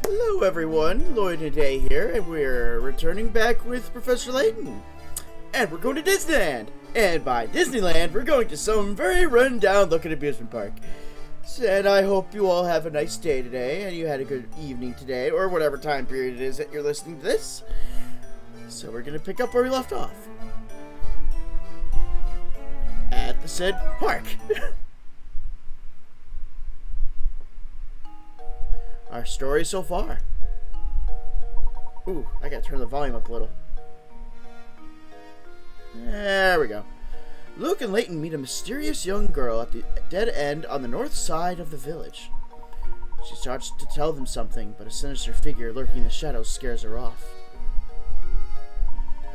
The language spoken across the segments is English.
Hello everyone, Lloyd today here, and we're returning back with Professor Layton. And we're going to Disneyland! And by Disneyland, we're going to some very run-down looking amusement park. And I hope you all have a nice day today, and you had a good evening today, or whatever time period it is that you're listening to this. So we're going to pick up where we left off. At the said park. Our story so far. Ooh, I gotta turn the volume up a little. There we go. Luke and Layton meet a mysterious young girl at the dead end on the north side of the village. She starts to tell them something, but a sinister figure lurking in the shadows scares her off.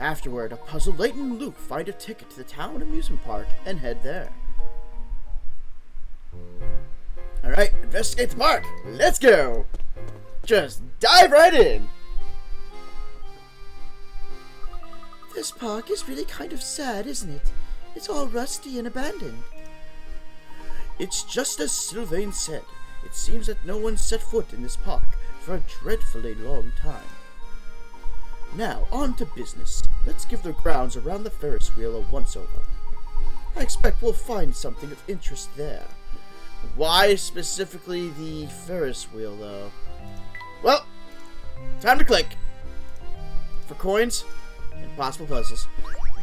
Afterward, a puzzled Layton and Luke find a ticket to the town amusement park and head there. Alright, investigate the park. Let's go! Just dive right in! This park is really kind of sad, isn't it? It's all rusty and abandoned. It's just as Sylvain said. It seems that no one set foot in this park for a dreadfully long time. Now, on to business. Let's give the grounds around the Ferris wheel a once-over. I expect we'll find something of interest there. Why specifically the Ferris wheel, though? Well, time to click. For coins and possible puzzles.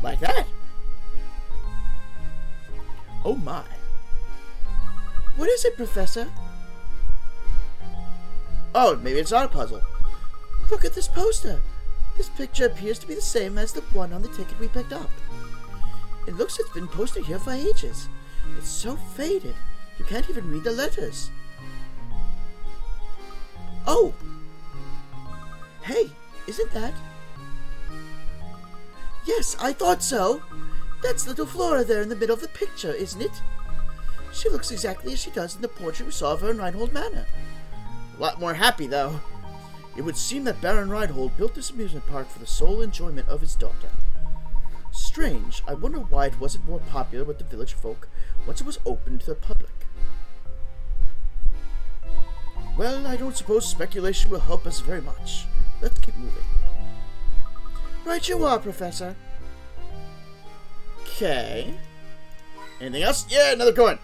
Like that. Oh my. What is it, Professor? Oh, maybe it's not a puzzle. Look at this poster. This picture appears to be the same as the one on the ticket we picked up. It looks like it's been posted here for ages. It's so faded. You can't even read the letters. Oh! Hey, isn't that? Yes, I thought so. That's little Flora there in the middle of the picture, isn't it? She looks exactly as she does in the portrait we saw of her in Reinhold Manor. A lot more happy, though. It would seem that Baron Reinhold built this amusement park for the sole enjoyment of his daughter. Strange. I wonder why it wasn't more popular with the village folk once it was open to the public. Well, I don't suppose speculation will help us very much. Let's keep moving. Right you are, Professor. Okay. Anything else? Yeah, another coin.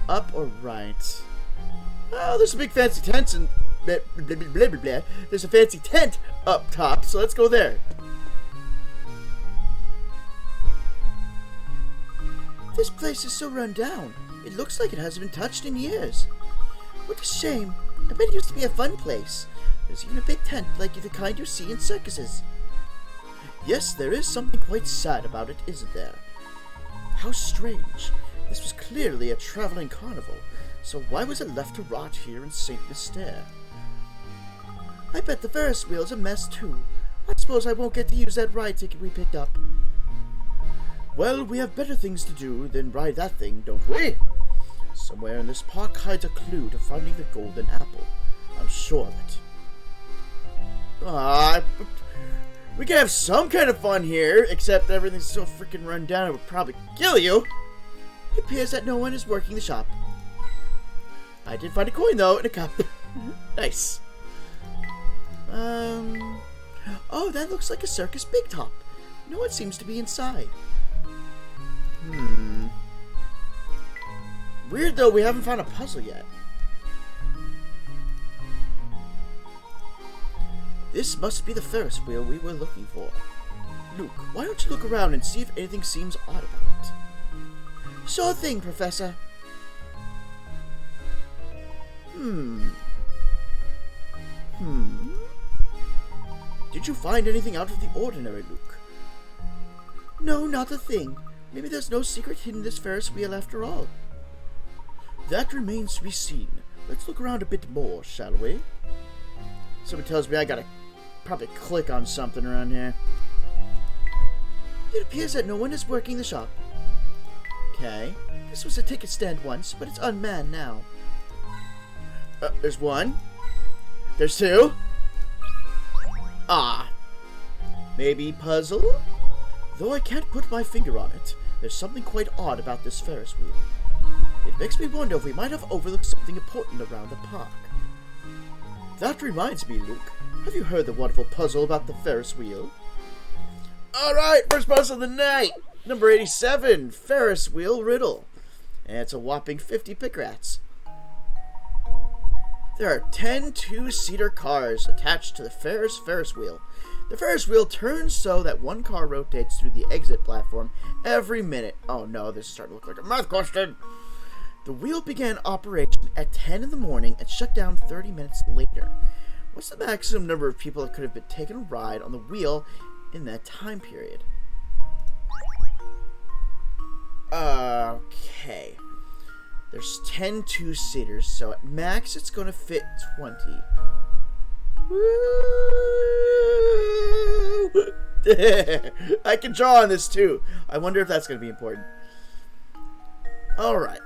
Up or right? Oh, there's a big fancy tent and blah, blah, blah, blah, blah, blah. There's a fancy tent up top, so let's go there. This place is so run down. It looks like it hasn't been touched in years. What a shame. I bet it used to be a fun place. There's even a big tent like the kind you see in circuses. Yes, there is something quite sad about it, isn't there? How strange. This was clearly a traveling carnival, so why was it left to rot here in St. Mystere? I bet the Ferris wheel's a mess too. I suppose I won't get to use that ride ticket we picked up. Well, we have better things to do than ride that thing, don't we? Somewhere in this park hides a clue to finding the golden apple. I'm sure of it. We can have some kind of fun here, except everything's so freaking run down it would probably kill you. It appears that no one is working the shop. I did find a coin, though, in a cup. Nice. Oh, that looks like a circus big top. No one seems to be inside. Weird, though, we haven't found a puzzle yet. This must be the Ferris wheel we were looking for. Luke, why don't you look around and see if anything seems odd about it? Sure thing, Professor. Did you find anything out of the ordinary, Luke? No, not a thing. Maybe there's no secret hidden in this Ferris wheel after all. That remains to be seen. Let's look around a bit more, shall we? Somebody tells me I gotta probably click on something around here. It appears that no one is working the shop. Okay. This was a ticket stand once, but it's unmanned now. There's one. There's two. Ah. Maybe puzzle? Though I can't put my finger on it, there's something quite odd about this Ferris wheel. It Makes me wonder if we might have overlooked something important around the park. That reminds me, Luke. Have you heard the wonderful puzzle about the Ferris wheel? Alright, first puzzle of the night! Number 87, Ferris wheel riddle. And it's a whopping 50 pick rats. There are 10 two-seater cars attached to the Ferris wheel. The Ferris wheel turns so that one car rotates through the exit platform every minute. Oh no, this is starting to look like a math question. The wheel began operation at 10 in the morning and shut down 30 minutes later. What's the maximum number of people that could have been taken a ride on the wheel in that time period? Okay. There's 10 two-seaters, so at max it's going to fit 20. Woo! I can draw on this too. I wonder if that's going to be important. Alright.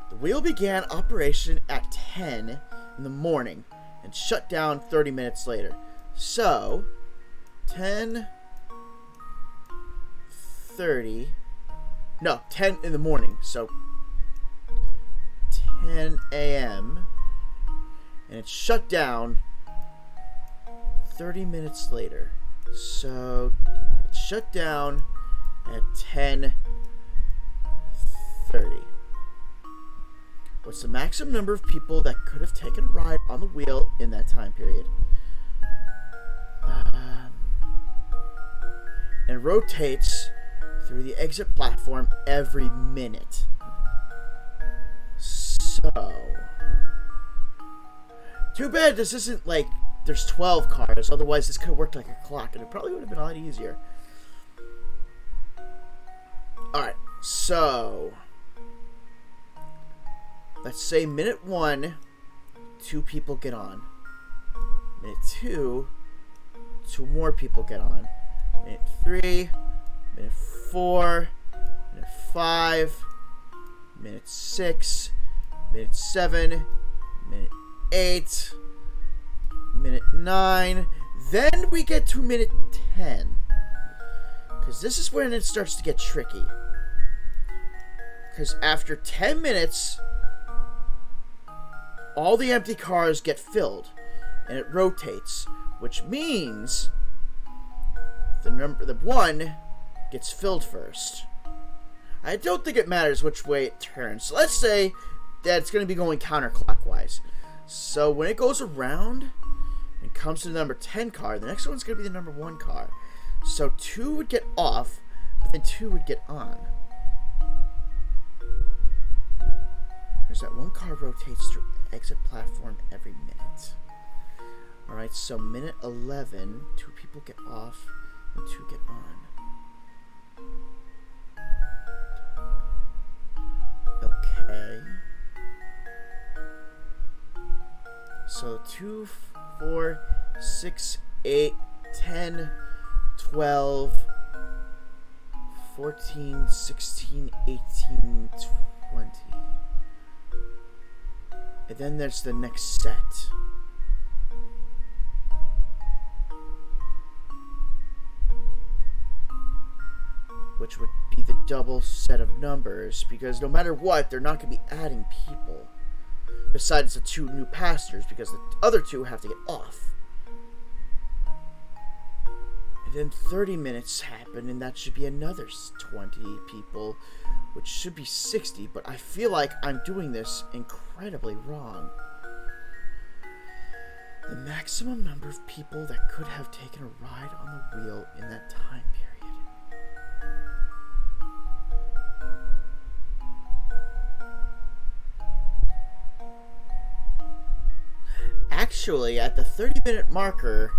The wheel began operation at 10 in the morning and shut down 30 minutes later. So, 10 in the morning. So, 10 a.m. and it shut down 30 minutes later. So it shut down at 10:30. What's the maximum number of people that could have taken a ride on the wheel in that time period? And it rotates through the exit platform every minute. So, too bad this isn't like there's 12 cars, otherwise this could have worked like a clock and it probably would have been a lot easier. Alright, so let's say minute 1, 2 people get on. Minute 2, 2 more people get on. Minute 3, minute 4, minute 5, minute 6, minute 7, minute 8, minute 9, then we get to minute 10. Because this is when it starts to get tricky. Because after 10 minutes, all the empty cars get filled, and it rotates, which means the 1 gets filled first. I don't think it matters which way it turns. So let's say that it's going to be going counterclockwise. So when it goes around and comes to the number 10 car, the next one's going to be the number 1 car. So 2 would get off, but then 2 would get on. There's that 1 car rotates through exit platform every minute. Alright, so minute 11, 2 people get off and 2 get on. Okay. So 2, 4, 6, 8, 10, 12, 14, 16, 18, 20. And then there's the next set. Which would be the double set of numbers, because no matter what, they're not going to be adding people. Besides the 2 new passengers, because the other 2 have to get off. And then 30 minutes happen, and that should be another 20 people, which should be 60, but I feel like I'm doing this incredibly wrong. The maximum number of people that could have taken a ride on the wheel in that time period. Actually, at the 30-minute marker,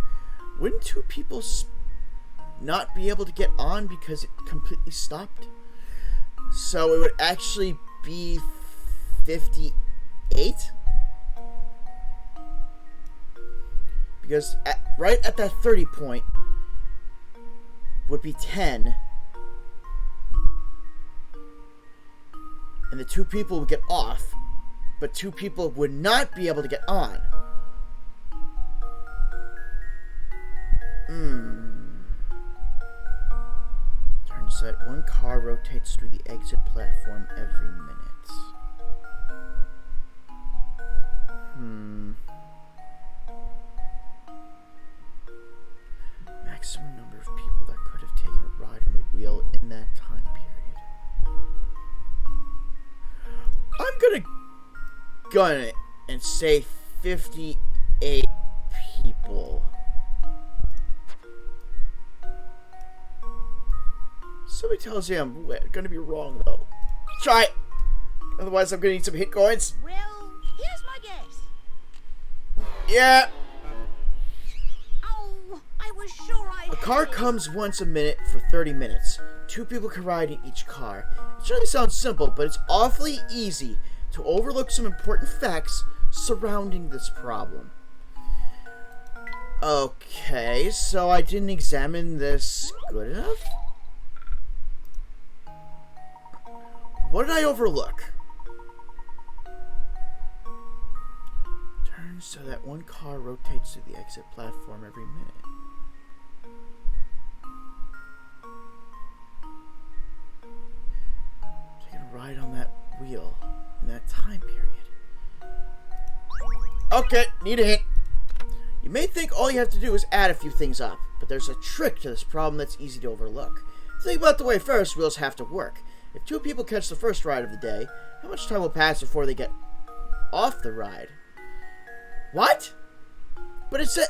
wouldn't 2 people not be able to get on because it completely stopped? So it would actually be 58? Because right at that 30 point would be 10. And the 2 people would get off, but 2 people would not be able to get on. Turns out 1 car rotates through the exit platform every minute. I'm gonna gun it and say 58 people. Somebody tells me I'm gonna be wrong, though. Try it! Otherwise, I'm gonna need some hit coins. Well, here's my guess. Yeah! Oh, I was sure I had A car it. comes once a minute for 30 minutes. 2 people can ride in each car. It surely sounds simple, but it's awfully easy to overlook some important facts surrounding this problem. Okay, so I didn't examine this good enough? What did I overlook? Turn so that one car rotates to the exit platform every minute. Taking a ride on that wheel in that time period. Okay, need a hint. You may think all you have to do is add a few things up, but there's a trick to this problem that's easy to overlook. Think about the way Ferris wheels have to work. If 2 people catch the first ride of the day, how much time will pass before they get off the ride? What? But it said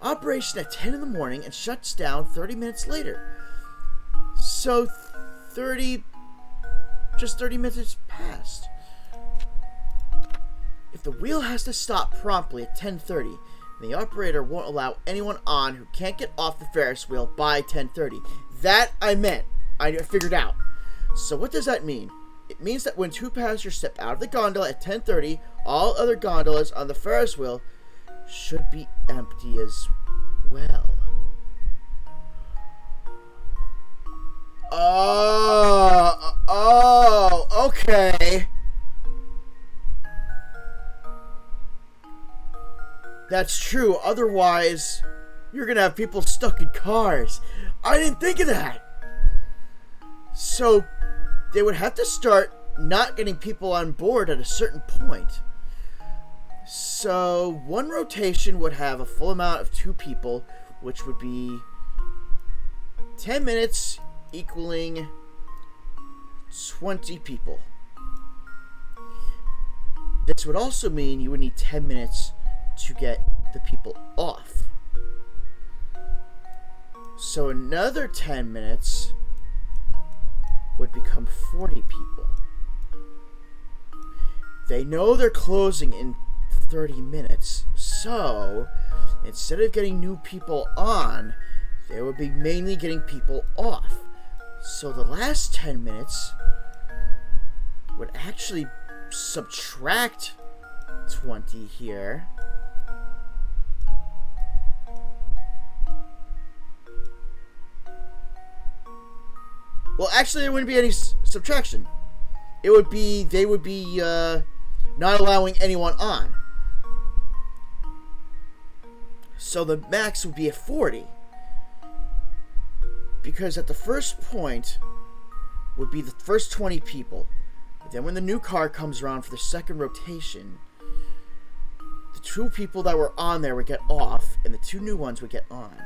operation at 10 in the morning and shuts down 30 minutes later. So 30 minutes passed. If the wheel has to stop promptly at 10:30, the operator won't allow anyone on who can't get off the Ferris wheel by 10:30. That I meant. I figured out. So what does that mean? It means that when 2 passengers step out of the gondola at 10:30, all other gondolas on the Ferris wheel should be empty as well. Oh, okay. That's true. Otherwise, you're gonna have people stuck in cars. I didn't think of that. So, they would have to start not getting people on board at a certain point. So, one rotation would have a full amount of 2 people, which would be 10 minutes equaling 20 people. This would also mean you would need 10 minutes to get the people off. So another 10 minutes would become 40 people. They know they're closing in 30 minutes, so instead of getting new people on, they would be mainly getting people off. So the last 10 minutes would actually subtract 20 here. Well, actually, there wouldn't be any subtraction. It would be, they would be not allowing anyone on. So the max would be at 40. Because at the first point would be the first 20 people. But then when the new car comes around for the second rotation, the 2 people that were on there would get off, and the 2 new ones would get on.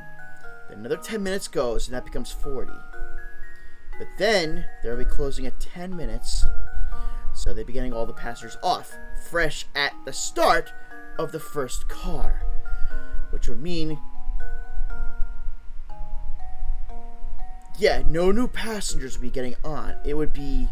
Then another 10 minutes goes, and that becomes 40. But then, they'll be closing at 10 minutes, so they'll be getting all the passengers off, fresh at the start of the first car. Which would mean, yeah, no new passengers would be getting on. It would be,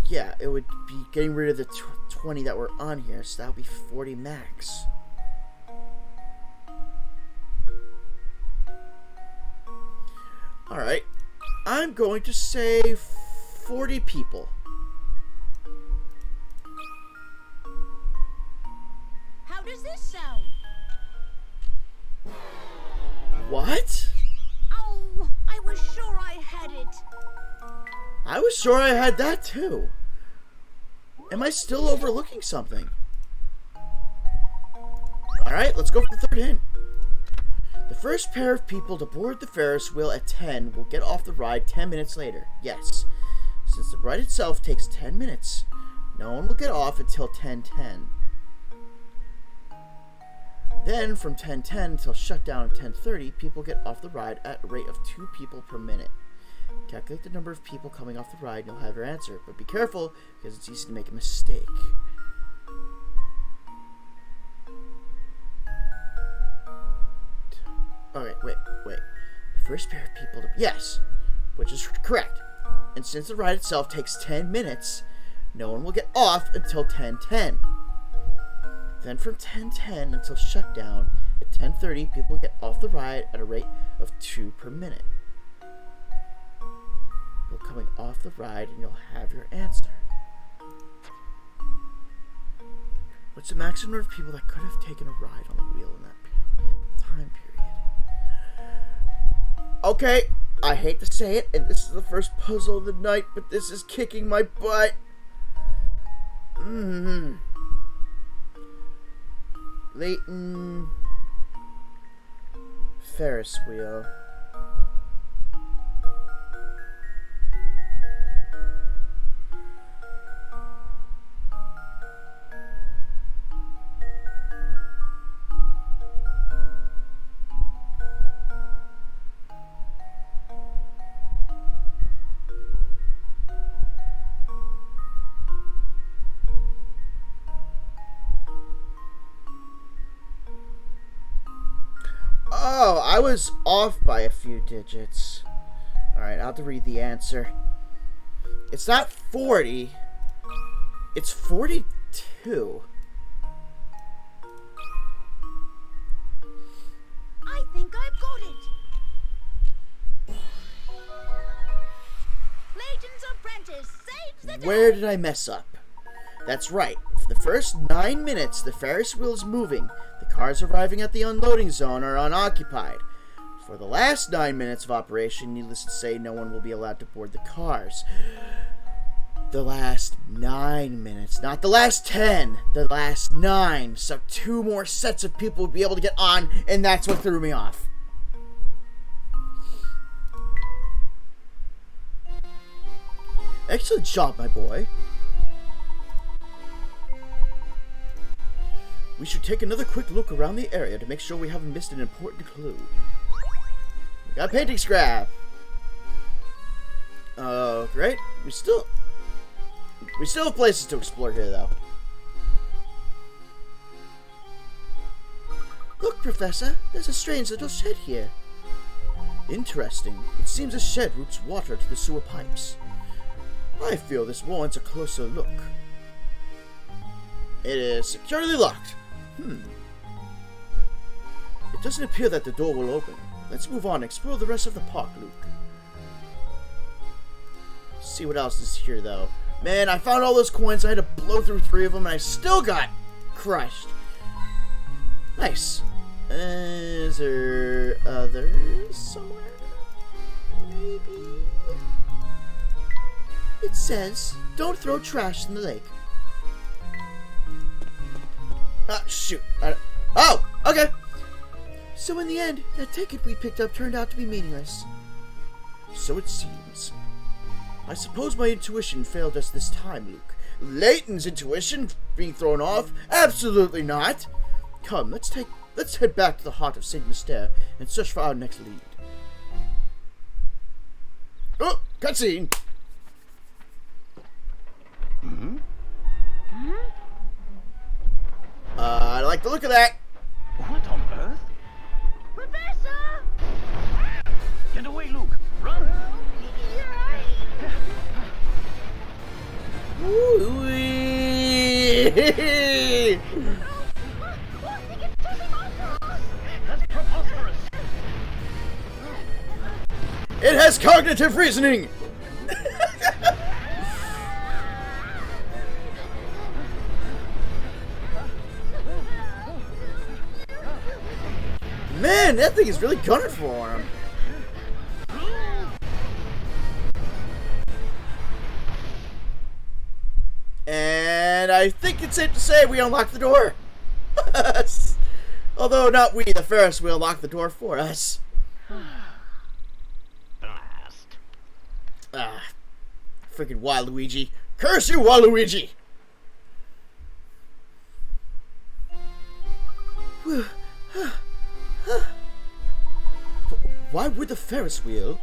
yeah, it would be getting rid of the 20 that were on here, so that would be 40 max. Alright, I'm going to say 40 people. How does this sound? What? Oh, I was sure I had it. I was sure I had that too. Am I still overlooking something? Alright, let's go for the third hint. The first pair of people to board the Ferris wheel at 10 will get off the ride 10 minutes later. Yes. Since the ride itself takes 10 minutes, no one will get off until 10:10. Then from 10:10 until shutdown at 10:30, people get off the ride at a rate of 2 people per minute. Calculate the number of people coming off the ride and you'll have your answer. But be careful, because it's easy to make a mistake. Okay, wait. The first pair of people to... Yes! Which is correct. And since the ride itself takes 10 minutes, no one will get off until 10:10. Then from 10:10 until shutdown, at 10:30, people get off the ride at a rate of 2 per minute. You're coming off the ride and you'll have your answer. What's the maximum number of people that could have taken a ride on the wheel in that time period? Okay, I hate to say it, and this is the first puzzle of the night, but this is kicking my butt. Leighton... Ferris wheel. Oh, I was off by a few digits. Alright, I'll have to read the answer. It's not 40. It's 42. I think I've got it. Layton's apprentice saves the day. Where did I mess up? That's right. For the first 9 minutes, the Ferris wheel is moving. The cars arriving at the unloading zone are unoccupied. For the last 9 minutes of operation, needless to say, no one will be allowed to board the cars. The last 9 minutes, not the last 10, the last 9. So 2 more sets of people will be able to get on, and that's what threw me off. Excellent job, my boy. We should take another quick look around the area to make sure we haven't missed an important clue. We got painting scrap. Oh, great. We still have places to explore here, though. Look, Professor, there's a strange little shed here. Interesting. It seems a shed routes water to the sewer pipes. I feel this warrants a closer look. It is securely locked. It doesn't appear that the door will open. Let's move on and explore the rest of the park, Luke. See what else is here, though. Man, I found all those coins. I had to blow through 3 of them, and I still got crushed. Nice. Is there others somewhere? Maybe? It says, don't throw trash in the lake. Ah, shoot. Oh, okay. So in the end, that ticket we picked up turned out to be meaningless. So it seems. I suppose my intuition failed us this time, Luke. Layton's intuition being thrown off? Absolutely not. Come, let's head back to the heart of Saint Mystere and search for our next lead. Oh, cutscene. I like the look of that. What on earth? Professor! Get away, Luke! Run! Woo-wee. That's preposterous! It has cognitive reasoning. Man, that thing is really gunning for him. And I think it's safe to say we unlocked the door. Although not we, the Ferris wheel, locked the door for us. Blast. Ah, freaking Waluigi. Curse you, Waluigi! Whew, Why would the Ferris wheel?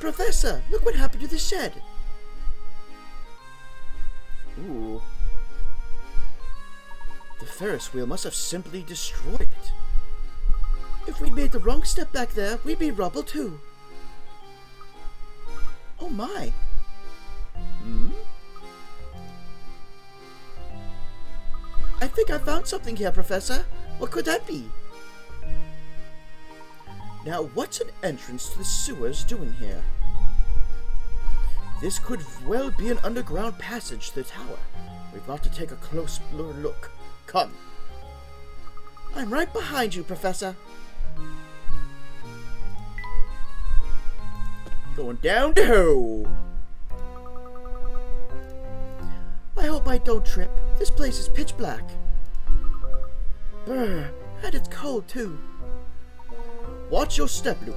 Professor, look what happened to the shed. Ooh. The Ferris wheel must have simply destroyed it. If we'd made the wrong step back there, we'd be rubble too. Oh my. Hmm? I think I found something here, Professor. What could that be? Now, what's an entrance to the sewers doing here? This could well be an underground passage to the tower. We've got to take a close look. Come. I'm right behind you, Professor. Going down the hole. I hope I don't trip. This place is pitch black. Brr. And it's cold, too. Watch your step, Luke.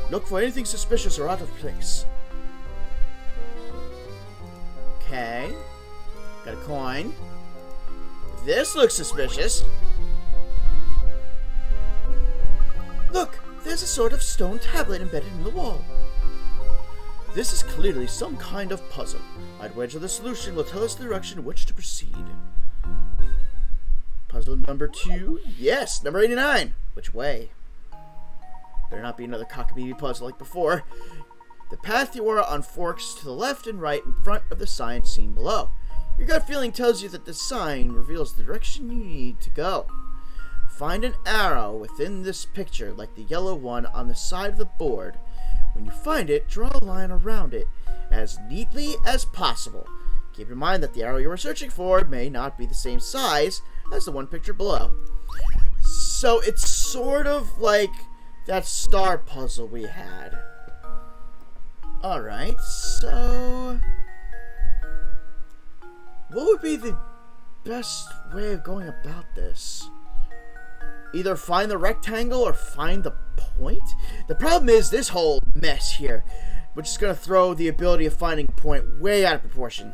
Look for anything suspicious or out of place. Okay. Got a coin. This looks suspicious. Look, there's a sort of stone tablet embedded in the wall. This is clearly some kind of puzzle. I'd wager the solution will tell us the direction in which to proceed. Puzzle number 2. Yes, number 89. Which way? Better not be another cockamamie puzzle like before. The path you are on forks to the left and right in front of the sign seen below. Your gut feeling tells you that the sign reveals the direction you need to go. Find an arrow within this picture, like the yellow one on the side of the board. When you find it, draw a line around it as neatly as possible. Keep in mind that the arrow you are searching for may not be the same size as the one pictured below. So it's sort of like that star puzzle we had. Alright, so what would be the best way of going about this? Either find the rectangle or find the point? The problem is this whole mess here, which is going to throw the ability of finding a point way out of proportion.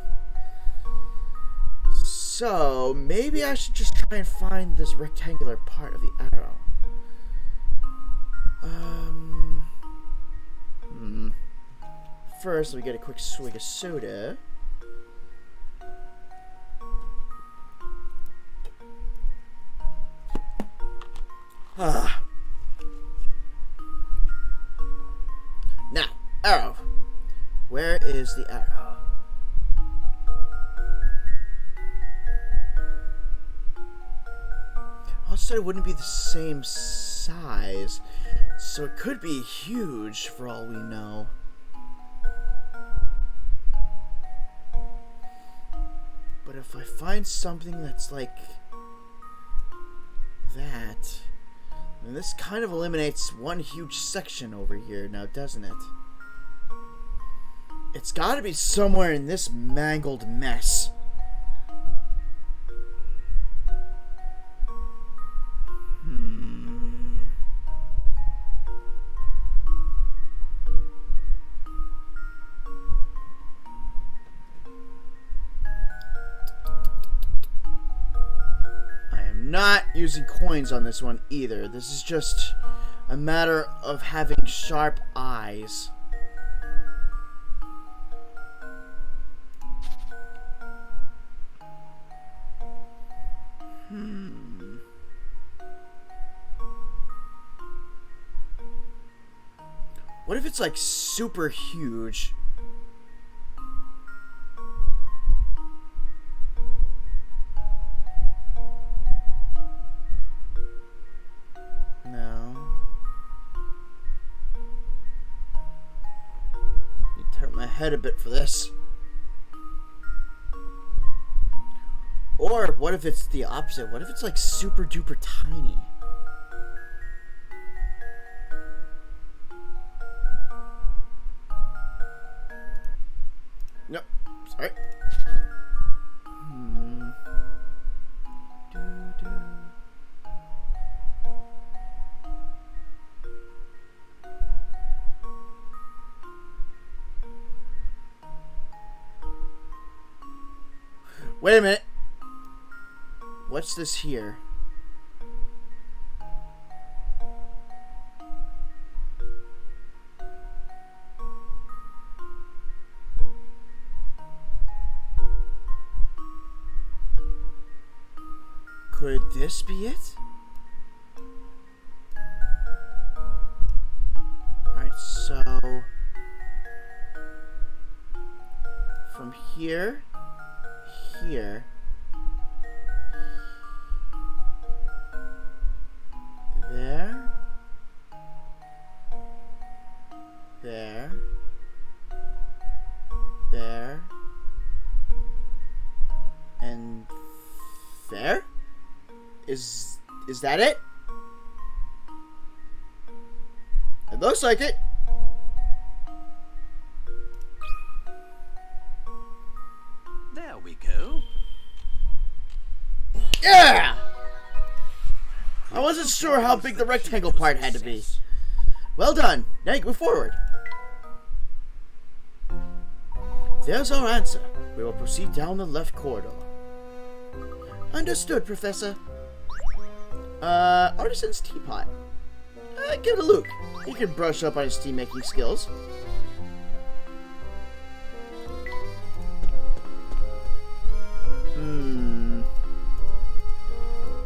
So maybe I should just try and find this rectangular part of the arrow. First, we get a quick swig of soda. Now, arrow. Where is the arrow? Also, it wouldn't be the same size, so it could be huge for all we know. But if I find something that's like that, then this kind of eliminates one huge section over here now, doesn't it? It's gotta be somewhere in this mangled mess. Not using coins on this one either. This is just a matter of having sharp eyes. What if it's like super huge? Head a bit for this. Or what if it's the opposite? What if it's like super duper tiny? Nope. Sorry. Wait a minute. What's this here? Could this be it? Alright, so from here, here, there, there, there, and there? Is that it? It looks like it. There we go. Yeah! I wasn't sure how big the rectangle part had to be. Well done. Now you can move forward. There's our answer. We will proceed down the left corridor. Understood, Professor. Artisan's teapot. Give it a look. He can brush up on his tea-making skills.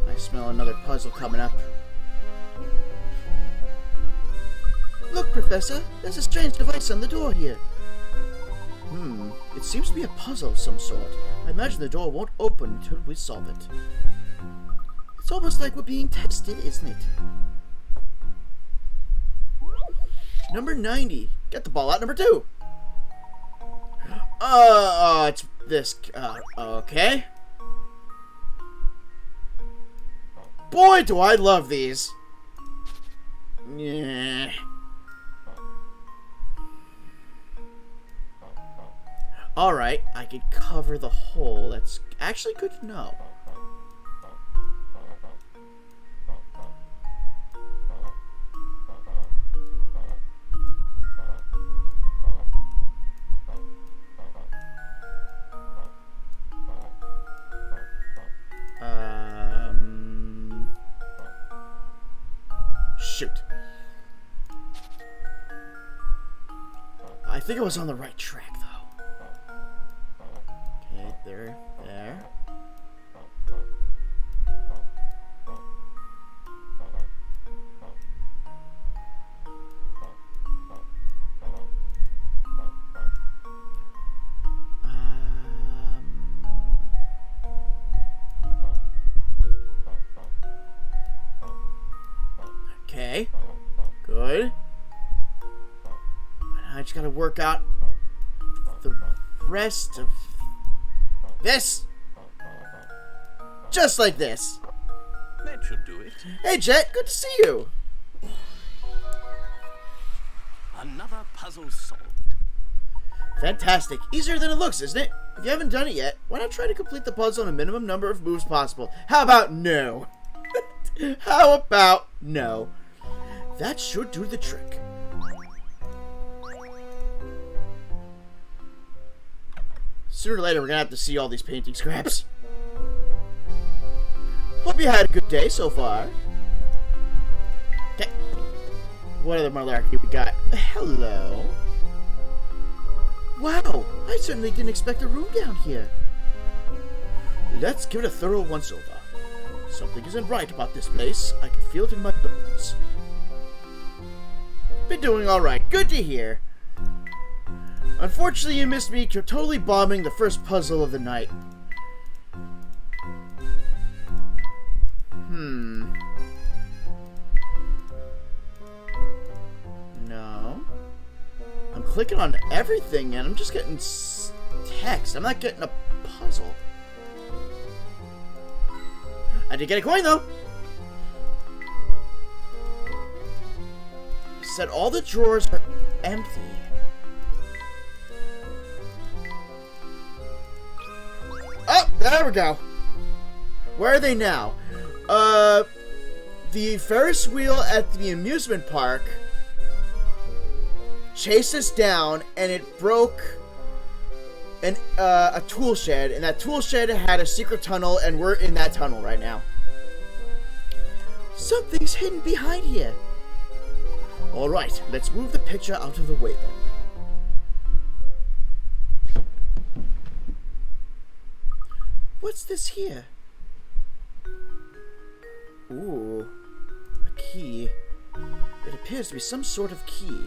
I smell another puzzle coming up. Look, Professor. There's a strange device on the door here. It seems to be a puzzle of some sort. I imagine the door won't open until we solve it. It's almost like we're being tested, isn't it? Number 90. Get the ball out, number 2. It's this. Okay. Boy, do I love these. Yeah. Alright, I could cover the hole. That's actually good to know. Shoot. I think I was on the right track, though. Okay, there. Okay. Good. I just gotta work out the rest of this. Just like this. That should do it. Hey, Jet. Good to see you. Another puzzle solved. Fantastic. Easier than it looks, isn't it? If you haven't done it yet, why not try to complete the puzzle in a minimum number of moves possible? How about no? How about no? That should do the trick. Sooner or later, we're gonna have to see all these painting scraps. Hope you had a good day so far. Okay. What other malarkey we got? Hello. Wow, I certainly didn't expect a room down here. Let's give it a thorough once-over. Something isn't right about this place. I can feel it in my bones. Been doing alright. Good to hear. Unfortunately, you missed me totally bombing the first puzzle of the night. No. I'm clicking on everything and I'm just getting text. I'm not getting a puzzle. I did get a coin, though. Said all the drawers are empty. Oh, there we go. Where are they now? The Ferris wheel at the amusement park chased us down, and it broke a tool shed, and that tool shed had a secret tunnel, and we're in that tunnel right now. Something's hidden behind here. Alright, let's move the picture out of the way then. What's this here? Ooh, a key. It appears to be some sort of key.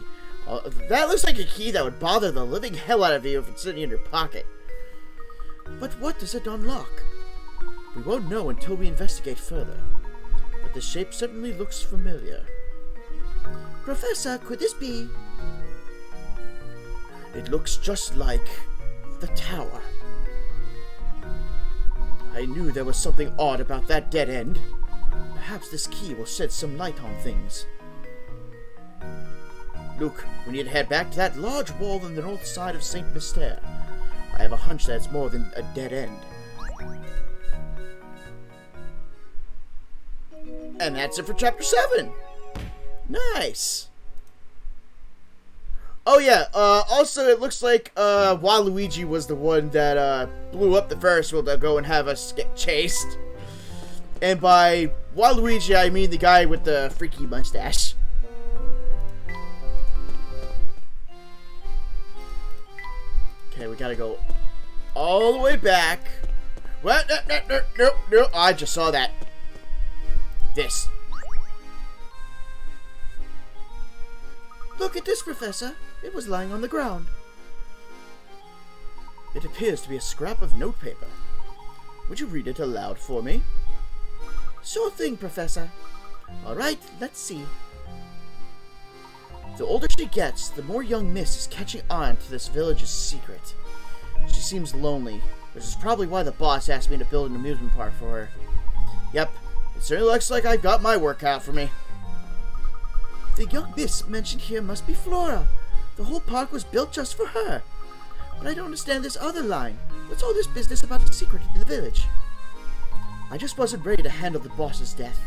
That looks like a key that would bother the living hell out of you if it's sitting in your pocket. But what does it unlock? We won't know until we investigate further. But the shape certainly looks familiar. Professor, could this be? It looks just like the tower. I knew there was something odd about that dead end. Perhaps this key will shed some light on things. Look, we need to head back to that large wall on the north side of St. Mystère. I have a hunch that it's more than a dead end. And that's it for Chapter 7! Nice! Oh yeah, also it looks like, Waluigi was the one that, blew up the Ferris wheel to go and have us get chased. And by Waluigi, I mean the guy with the freaky mustache. Okay, we gotta go all the way back. What? No, I just saw that. This. Look at this, Professor. It was lying on the ground. It appears to be a scrap of notepaper. Would you read it aloud for me? Sure thing, Professor. Alright, let's see. The older she gets, the more young Miss is catching on to this village's secret. She seems lonely, which is probably why the boss asked me to build an amusement park for her. Yep, it certainly looks like I've got my work cut out for me. The young Miss mentioned here must be Flora. The whole park was built just for her. But I don't understand this other line. What's all this business about the secret in the village? I just wasn't ready to handle the boss's death.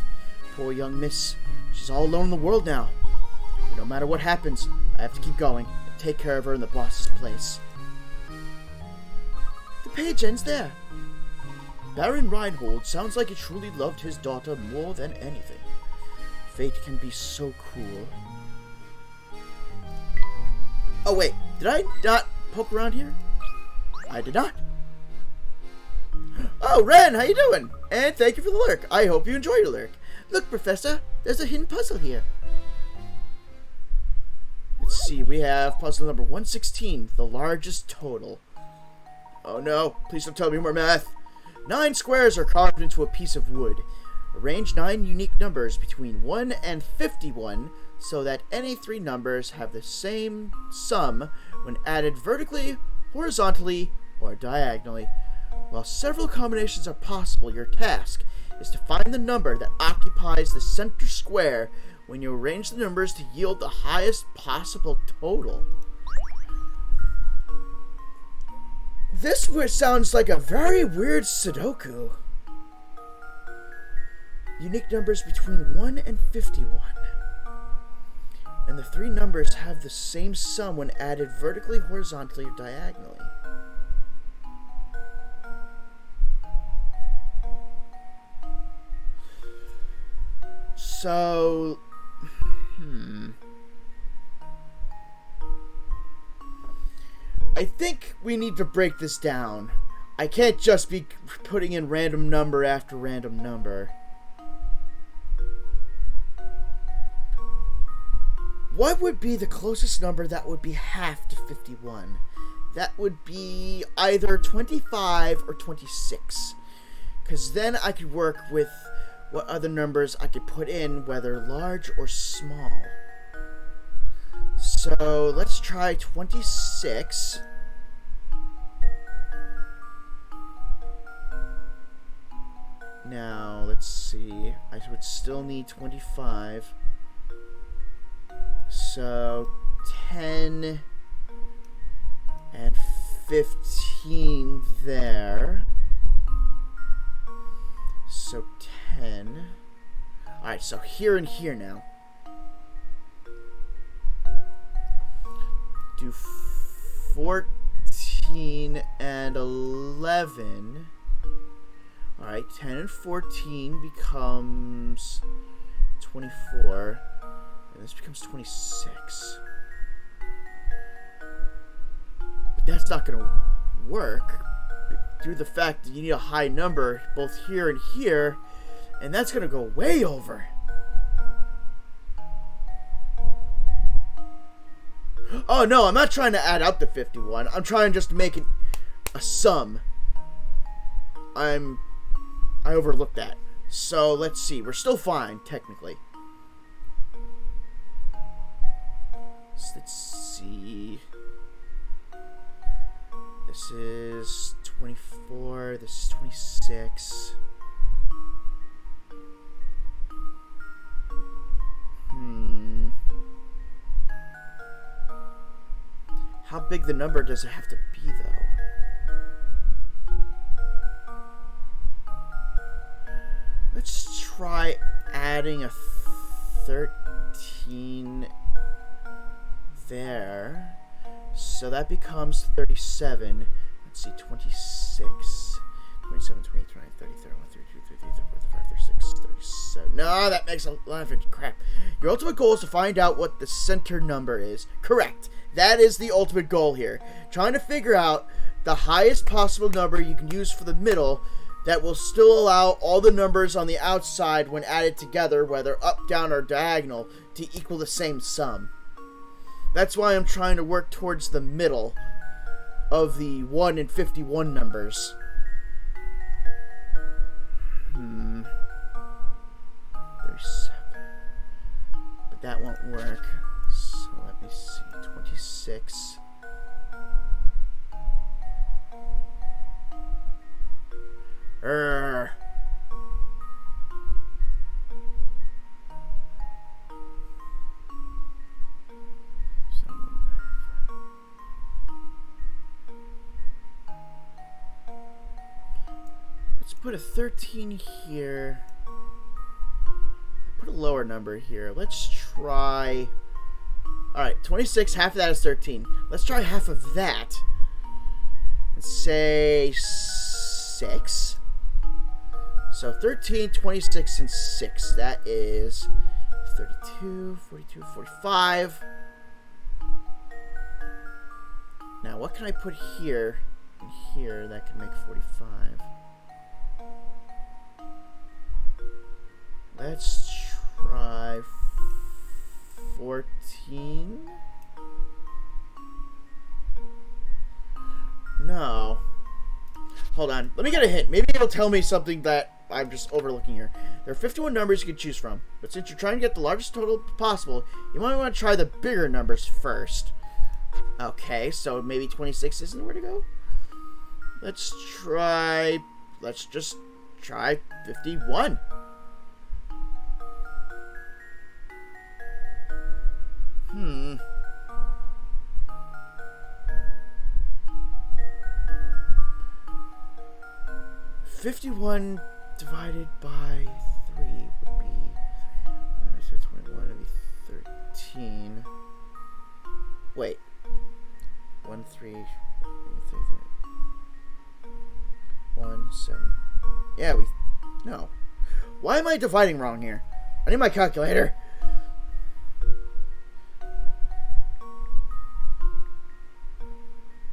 Poor young Miss. She's all alone in the world now. But no matter what happens, I have to keep going and take care of her in the boss's place. The page ends there. Baron Reinhold sounds like he truly loved his daughter more than anything. Fate can be so cruel. Oh wait, did I not poke around here? I did not. Oh, Ren, how you doing? And thank you for the lurk. I hope you enjoyed the lurk. Look, Professor, there's a hidden puzzle here. Let's see, we have puzzle number 116, the largest total. Oh no, please don't tell me more math. 9 squares are carved into a piece of wood. Arrange 9 unique numbers between 1 and 51 so that any 3 numbers have the same sum when added vertically, horizontally, or diagonally. While several combinations are possible, your task is to find the number that occupies the center square when you arrange the numbers to yield the highest possible total. This sounds like a very weird Sudoku. Unique numbers between 1 and 51. And the 3 numbers have the same sum when added vertically, horizontally, or diagonally. So, I think we need to break this down. I can't just be putting in random number after random number. What would be the closest number that would be half to 51? That would be either 25 or 26. Because then I could work with what other numbers I could put in, whether large or small. So let's try 26. Now, let's see. I would still need 25. So 10 and 15 there. So 10. Alright, so here and here now. Do 14 and 11. Alright, 10 and 14 becomes 24. And this becomes 26. But that's not going to work due to the fact that you need a high number both here and here. And that's going to go way over. Oh, no, I'm not trying to add up to 51. I'm trying just to make it a sum. I overlooked that. So, let's see. We're still fine, technically. So, let's see. This is 24. This is 26. How big the number does it have to be, though? Let's try adding a 13 there. So that becomes 37. Let's see, 26, 27, 28, 29, 30, 31, 32, 33, 34, 35, 36, 37. No, that makes a lot of crap. Your ultimate goal is to find out what the center number is. Correct. That is the ultimate goal here. Trying to figure out the highest possible number you can use for the middle that will still allow all the numbers on the outside when added together, whether up, down, or diagonal, to equal the same sum. That's why I'm trying to work towards the middle of the 1 and 51 numbers. 37. But that won't work. So let me see. 26. Let's put a 13 here. Put a lower number here. Let's try... Alright, 26, half of that is 13. Let's try half of that. Let's say 6. So 13, 26, and 6. That is 32, 42, 45. Now, what can I put here and here that can make 45? Let's try 14. No. Hold on. Let me get a hint. Maybe it'll tell me something that I'm just overlooking here. There are 51 numbers you can choose from, but since you're trying to get the largest total possible, you might want to try the bigger numbers first. Okay, so maybe 26 isn't where to go? Let's just try 51. Hmm. 51 divided by 3 would be... So 21 would be 13. Wait. 1, 3... 1, 7... Yeah, No. Why am I dividing wrong here? I need my calculator.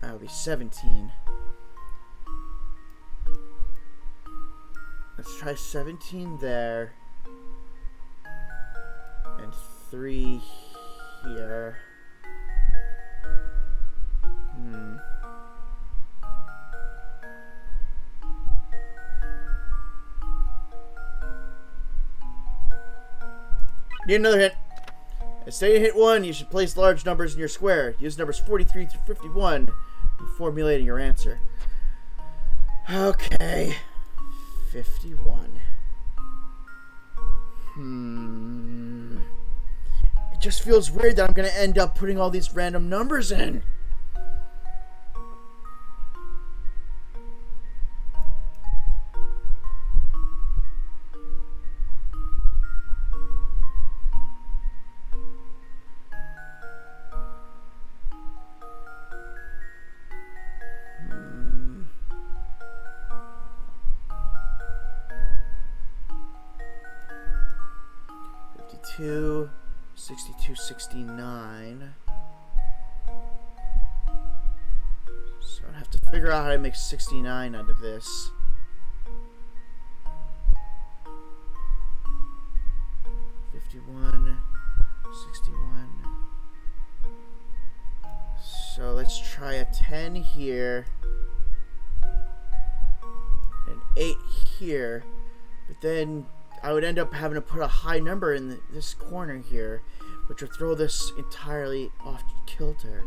That would be 17. Let's try 17 there. And 3 here. Need another hint. Instead of hit 1, you should place large numbers in your square. Use numbers 43 through 51 in formulating your answer. Okay. 51. It just feels weird that I'm going to end up putting all these random numbers in. Two, 62, 69. So I have to figure out how to make 69 out of this. So let's try a 10 here. An 8 here. But then I would end up having to put a high number in this corner here, which would throw this entirely off kilter.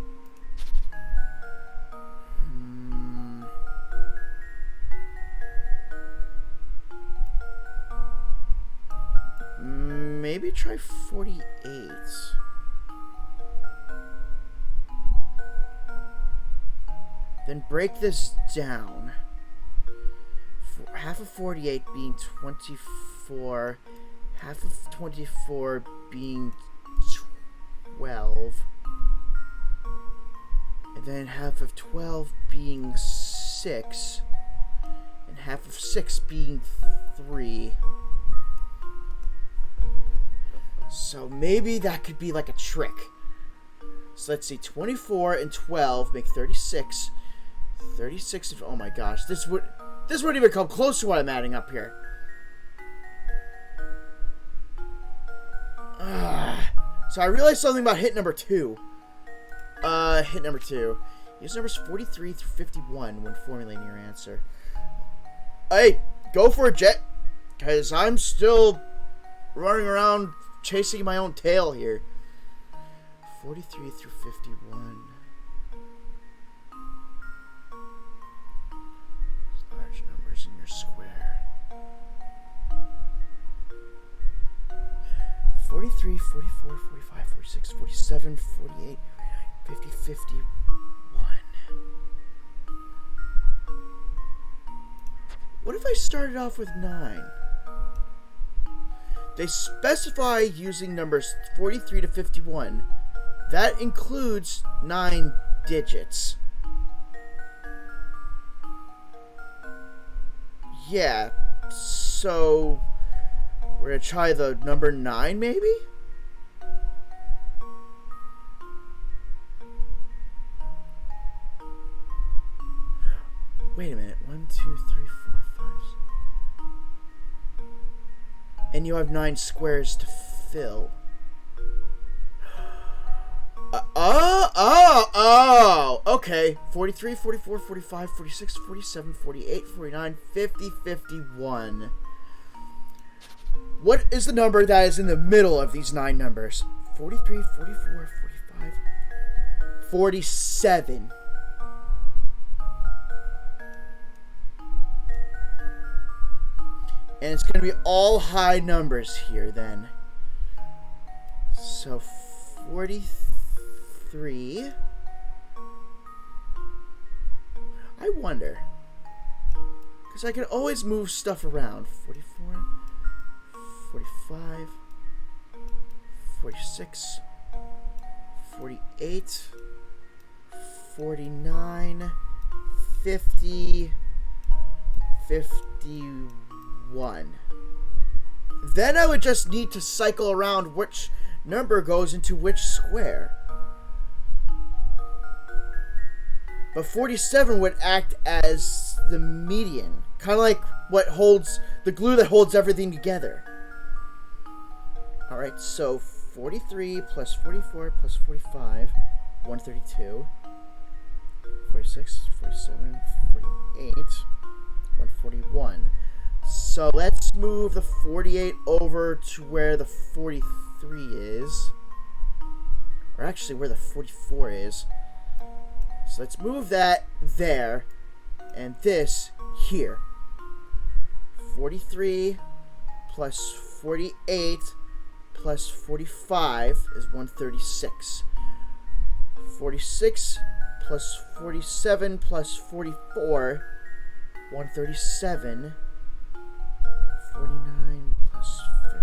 Maybe try 48. Then break this down. Half of 48 being 24. Half of 24 being 12. And then half of 12 being 6. And half of 6 being 3. So maybe that could be like a trick. So let's see, 24 and 12 make 36. 36 of, oh my gosh, this wouldn't even come close to what I'm adding up here. So I realized something about hit number 2. Hit number 2. Use numbers 43 through 51 when formulating your answer. Hey, go for it, Jet. Because I'm still running around chasing my own tail here. 43 through 51. Large numbers in your square. 43, 44, 45, 46, 47, 48, 50, 51. What if I started off with 9? They specify using numbers 43 to 51. That includes 9 digits. Yeah, so we're gonna try the number 9 maybe? Wait a minute. 1, 2, 3, 4, 5. And you have 9 squares to fill. Okay. 43, 44, 45, 46, 47, 48, 49, 50, 51. What is the number that is in the middle of these 9 numbers? 43, 44, 45, 47. And it's going to be all high numbers here then. So 43. I wonder. Because I can always move stuff around. 44, 45, 46, 48, 49, 50, 51. Then I would just need to cycle around which number goes into which square. But 47 would act as the median. Kind of like what holds the glue that holds everything together. Alright, so 43 plus 44 plus 45, 132. 46, 47, 48, 141. So let's move the 48 over to where the 43 is. Or actually where the 44 is. So let's move that there. And this here. 43 plus 48 plus 45 is 136. 46 plus 47 plus 44, 137. 49 plus 50.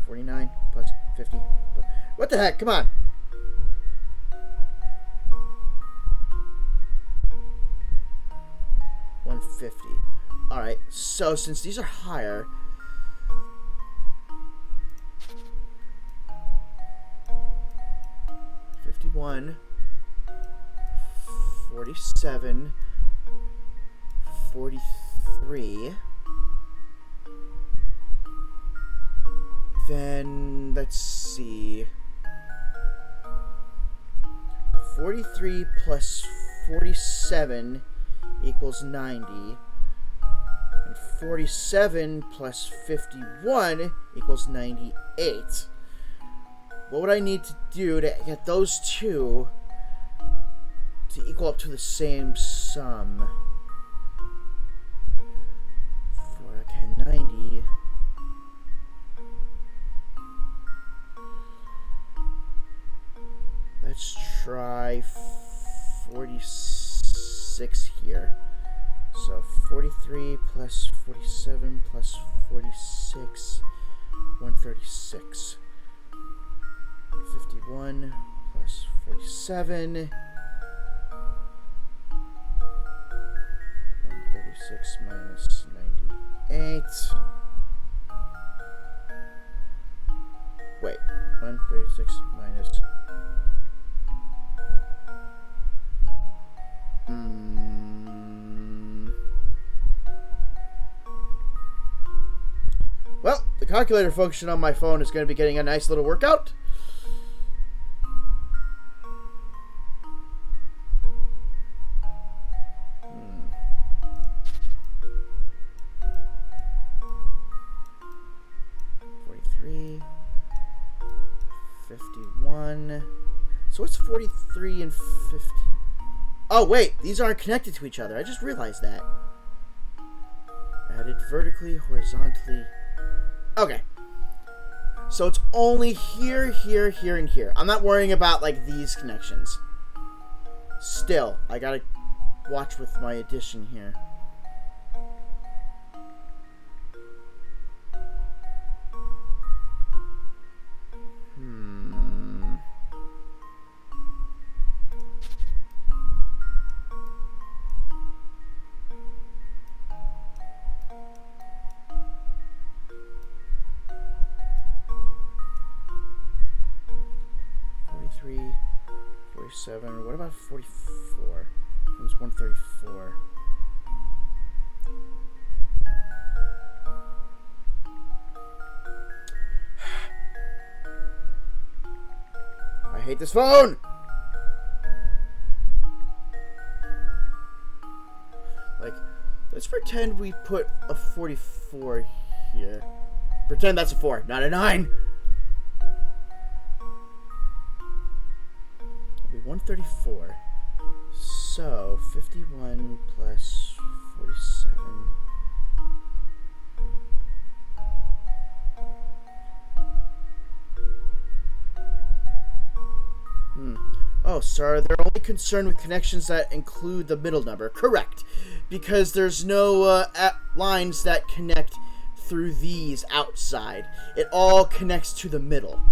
$49 plus 50. What the heck? Come on. $150. Alright, so since these are higher, $51, 47, 43, Then, let's see. 43 plus 47 equals 90. And 47 plus 51 equals 98. What would I need to do to get those two to equal up to the same sum? 90. Let's try 46 here. So 43 plus 47 plus 46, 136. 51 plus 47, 136 minus 98. Wait, 136 minus. Well, the calculator function on my phone is going to be getting a nice little workout. So what's 43 and 50? Oh, wait. These aren't connected to each other. I just realized that. Added vertically, horizontally. Okay. So it's only here, here, here, and here. I'm not worrying about, like, these connections. Still, I gotta watch with my addition here. What about 44? Comes 134. I hate this phone! Like, let's pretend we put a 44 here. Pretend that's a 4, not a 9! 134. So 51 plus 47. Oh, sorry, they're only concerned with connections that include the middle number. Correct. Because there's no lines that connect through these outside. It all connects to the middle.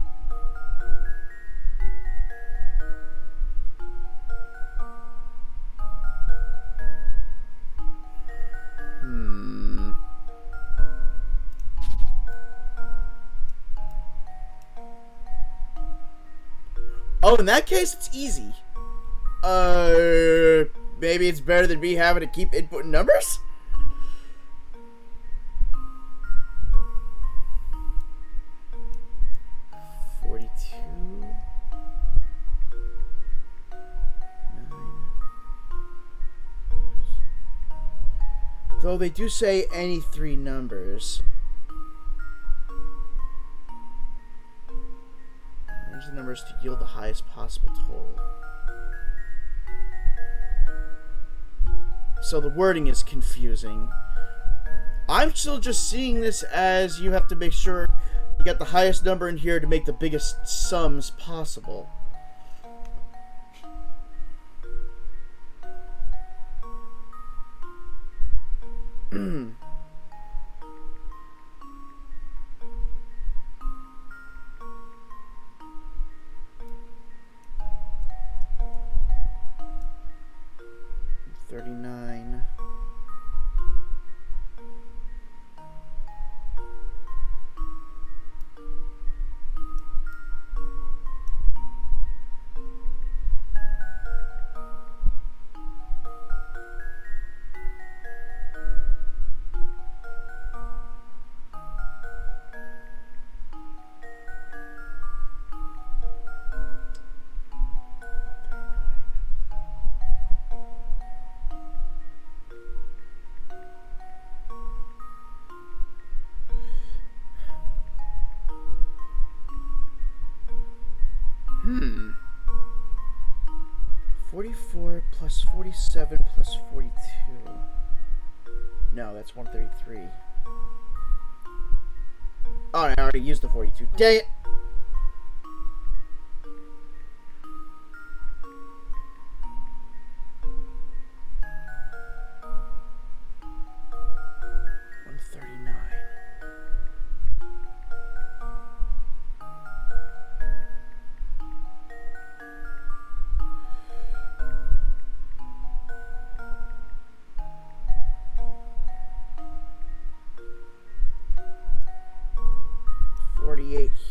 Oh, in that case, it's easy. Maybe it's better than me having to keep inputting numbers? Though they do say any three numbers. Arrange the numbers to yield the highest possible total. So the wording is confusing. I'm still just seeing this as you have to make sure you got the highest number in here to make the biggest sums possible. 44 plus 47 plus 42. No, that's 133. Oh, I already used the 42. Dang it!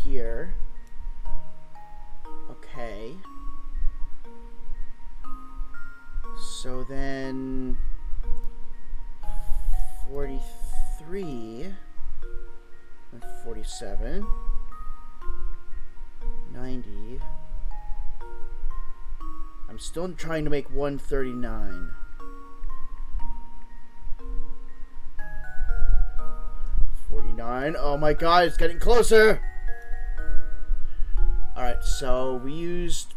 Here. Okay. So then 43 and 47, 90. I'm still trying to make 139. 49. Oh my god, it's getting closer. Alright, so we used...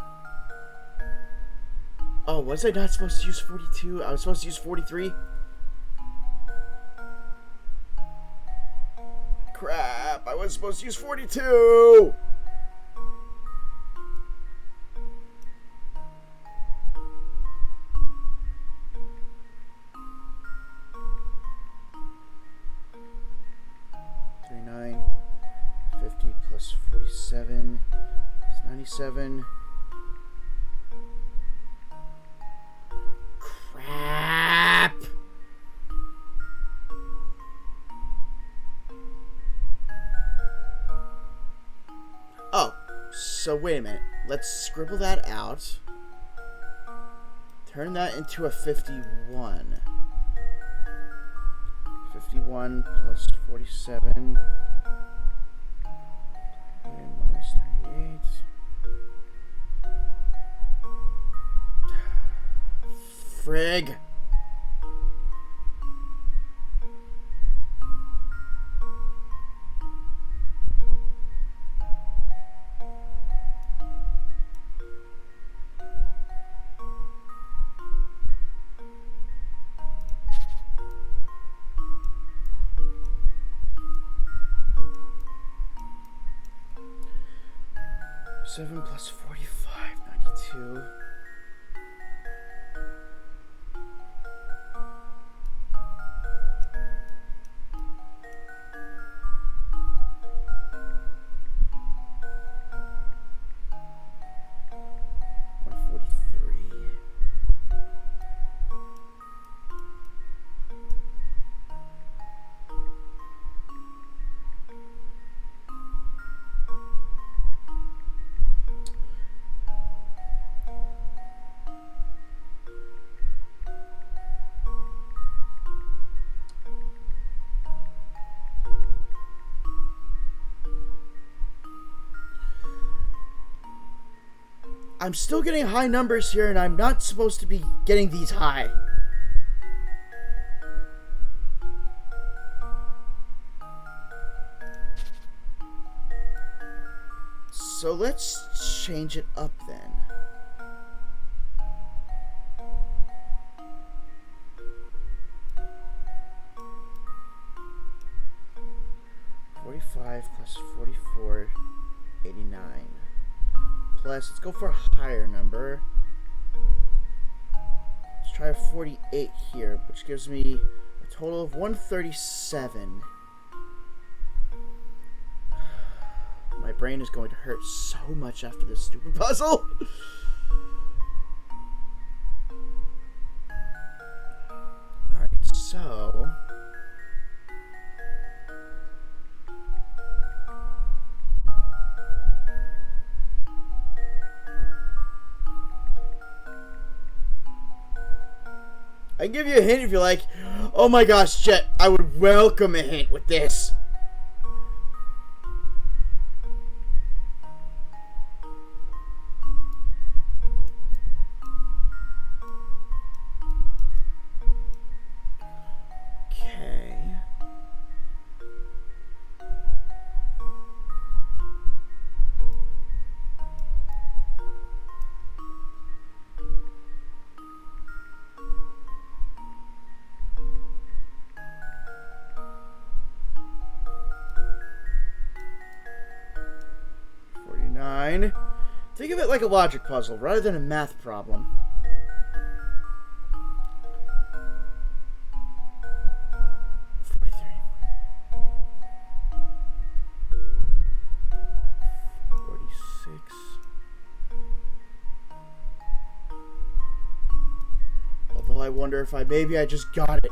Oh, was I not supposed to use 42? I was supposed to use 43? Crap, I was supposed to use 42! Plus 47 is 97. Crap! Oh, so wait a minute. Let's scribble that out. Turn that into a 51. 51 plus 47. And minus 98. Frig. Seven plus 45, 92. I'm still getting high numbers here, and I'm not supposed to be getting these high. So let's change it up then. Plus 44, 89. Plus, let's go for a higher number. Let's try a 48 here, which gives me a total of 137. My brain is going to hurt so much after this stupid puzzle. Alright, so... I can give you a hint if you like. Oh my gosh, Jet, I would welcome a hint with this. Okay. 49. Think of it like a logic puzzle rather than a math problem. I wonder if maybe I just got it.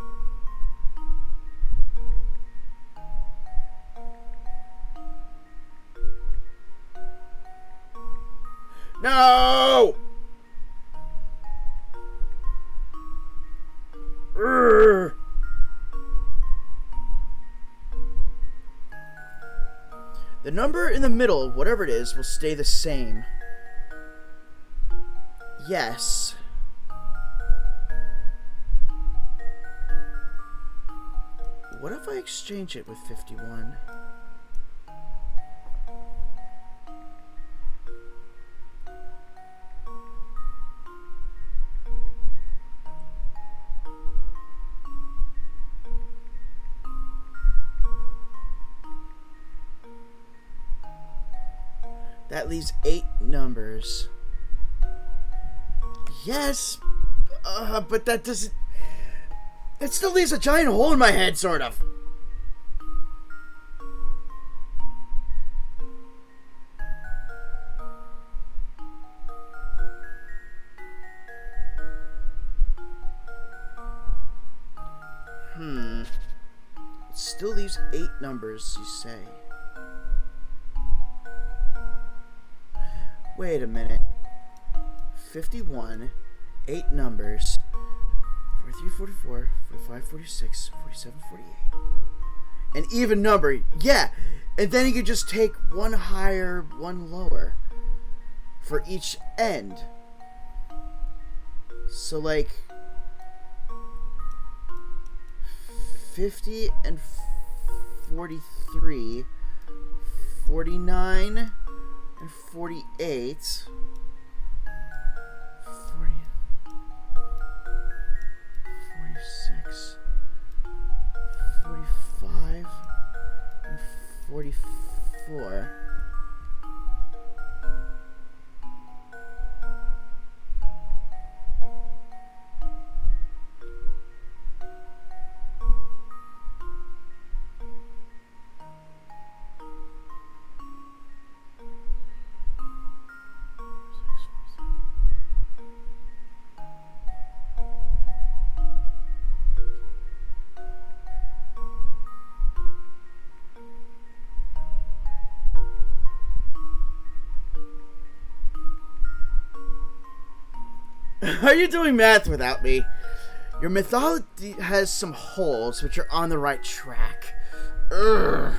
No! Urgh. The number in the middle, whatever it is, will stay the same. Yes. What if I exchange it with 51? That leaves 8 numbers. Yes, but that doesn't... It still leaves a giant hole in my head, sort of. It still leaves 8 numbers, you say. Wait a minute. 51, 8 numbers. 43, 44, 45, 46, 47, 48. An even number, yeah! And then you could just take one higher, one lower for each end. So, like, 50 and 43, 49 and 48. 46, 45, and 44. Are you doing math without me? Your mythology has some holes, but you're on the right track. Urgh.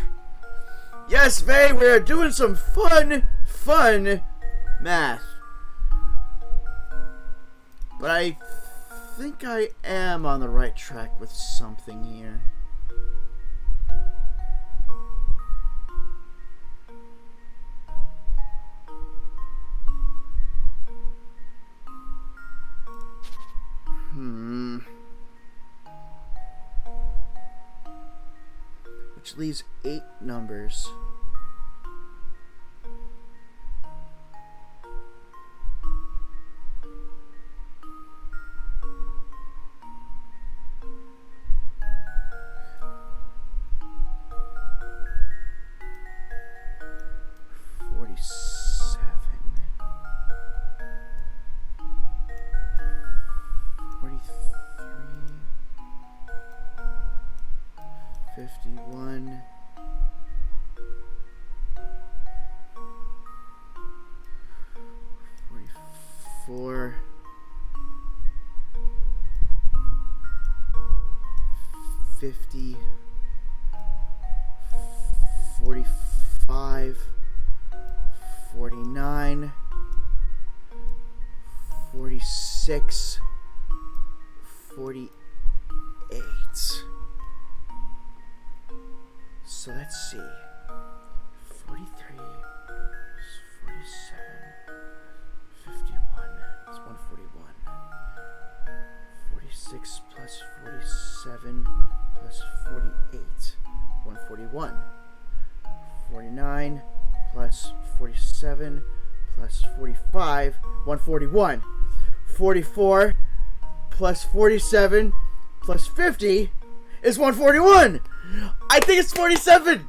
Yes, Faye, we're doing some fun math. But I think I am on the right track with something here. Which leaves 8 numbers. Four, 50, 45, 49, 46, 48. So let's see. 43, 47, 51. It's 141. 46 plus 47 plus 48. 141. 49 plus 47 plus 45, 141. 44 plus 47 plus 50 is 141. I think it's 47.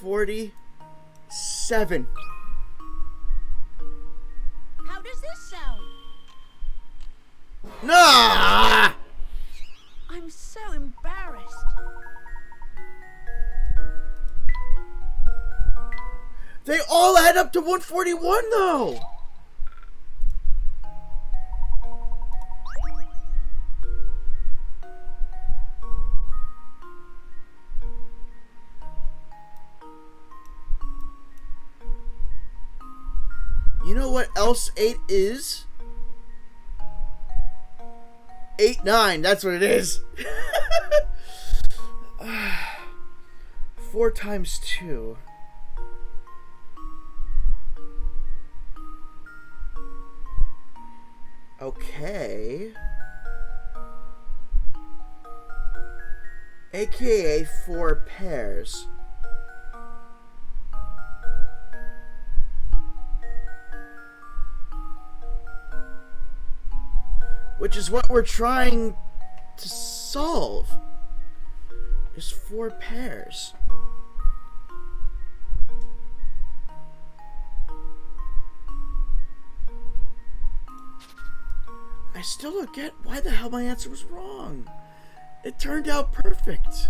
$47. How does this sound? Nah! I'm so embarrassed. They all add up to 141 though. You know what else 8 is? 8, 9, that's what it is. 4 times 2. Okay. AKA 4 pairs. Which is what we're trying to solve. Is 4 pairs. I still don't get why the hell my answer was wrong. It turned out perfect.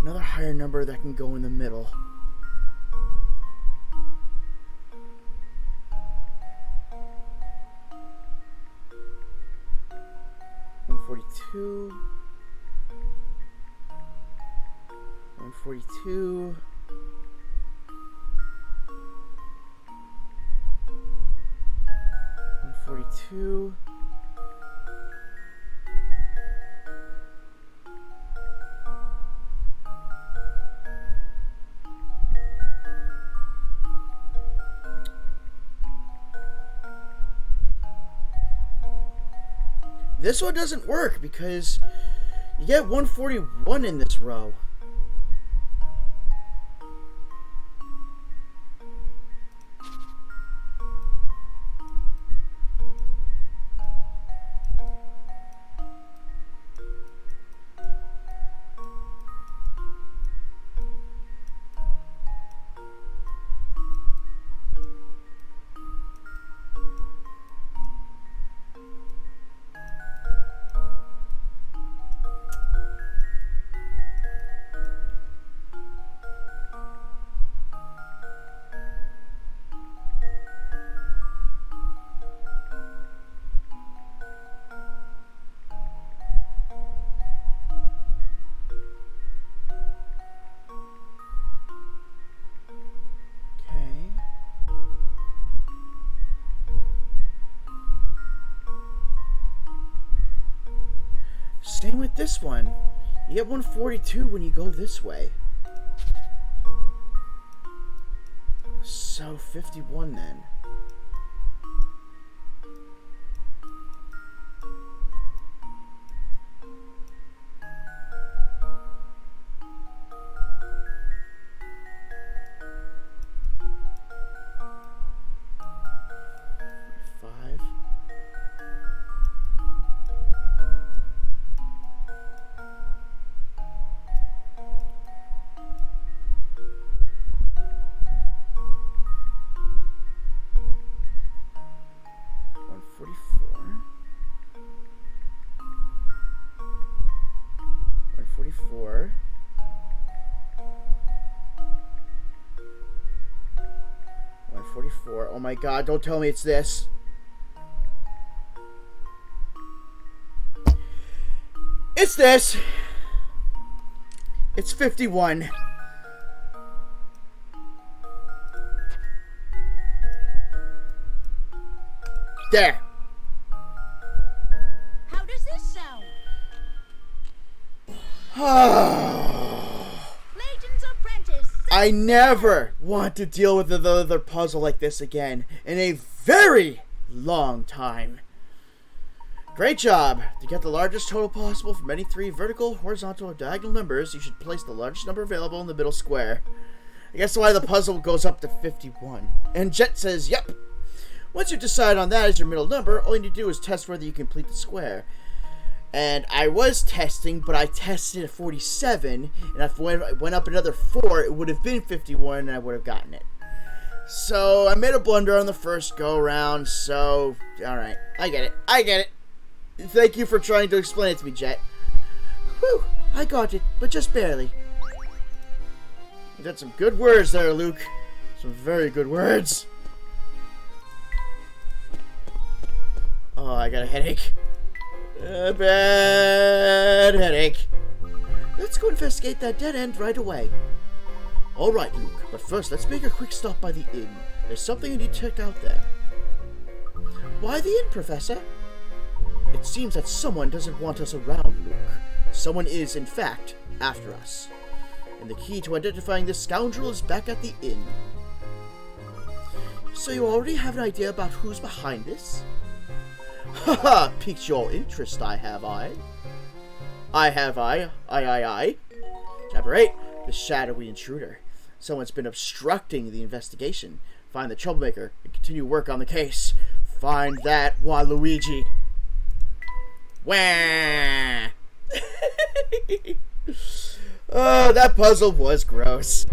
Another higher number that can go in the middle. $142. $142. $142. This one doesn't work because you get 141 in this row. Same with this one. You get 142 when you go this way. So 51 then. for? Oh my god, don't tell me it's this. It's this. It's 51. There. How does this sound? Layton's apprentice. I never want to deal with another puzzle like this again in a very long time. Great job! To get the largest total possible from any 3 vertical, horizontal, or diagonal numbers, you should place the largest number available in the middle square. I guess why the puzzle goes up to 51. And Jet says, yep. Once you decide on that as your middle number, all you need to do is test whether you complete the square. And I was testing, but I tested at 47, and if I went up another 4, it would have been 51, and I would have gotten it. So, I made a blunder on the first go-round, so, alright, I get it, Thank you for trying to explain it to me, Jet. Whew, I got it, but just barely. You got some good words there, Luke. Some very good words. Oh, I got a headache. A bad headache. Let's go investigate that dead end right away. Alright, Luke, but first let's make a quick stop by the inn. There's something I need to check out there. Why the inn, Professor? It seems that someone doesn't want us around, Luke. Someone is, in fact, after us. And the key to identifying this scoundrel is back at the inn. So you already have an idea about who's behind this? Haha, piqued your interest, I have I. Chapter 8, the shadowy intruder. Someone's been obstructing the investigation. Find the troublemaker and continue work on the case. Find that Waluigi. Wah! Oh, that puzzle was gross.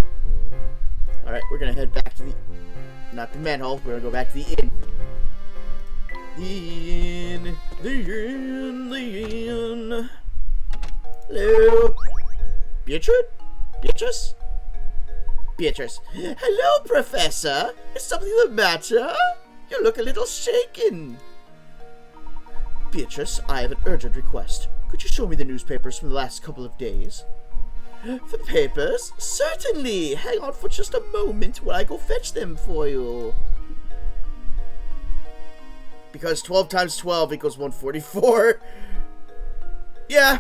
Alright, we're gonna head back to the... not the manhole, we're gonna go back to the inn. The inn. Hello? Beatrice? Hello, Professor. Is something the matter? You look a little shaken. Beatrice, I have an urgent request. Could you show me the newspapers from the last couple of days? The papers? Certainly. Hang on for just a moment while I go fetch them for you. Because 12 times 12 equals 144. Yeah.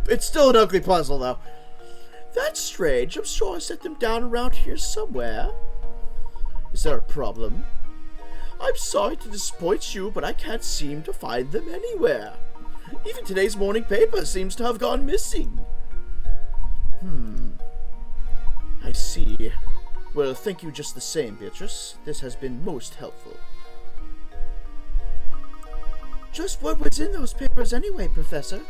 It's still an ugly puzzle, though. That's strange. I'm sure I set them down around here somewhere. Is there a problem? I'm sorry to disappoint you, but I can't seem to find them anywhere. Even today's morning paper seems to have gone missing. I see. Well, thank you just the same, Beatrice. This has been most helpful. Just what was in those papers anyway, Professor?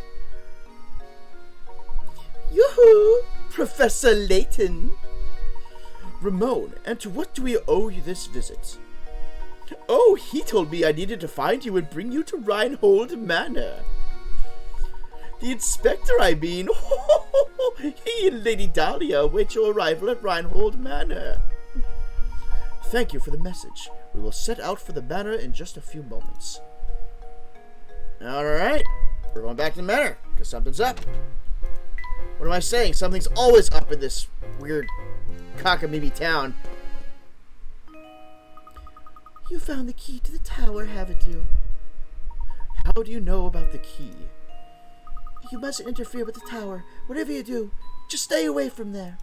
Yoo-hoo! Professor Layton! Ramon, and to what do we owe you this visit? Oh, he told me I needed to find you and bring you to Reinhold Manor. The inspector, I mean. He and Lady Dahlia await your arrival at Reinhold Manor. Thank you for the message. We will set out for the manor in just a few moments. Alright, we're going back to the manor, because something's up. What am I saying? Something's always up in this weird cockamamie town. You found the key to the tower, haven't you? How do you know about the key? You mustn't interfere with the tower. Whatever you do, just stay away from there.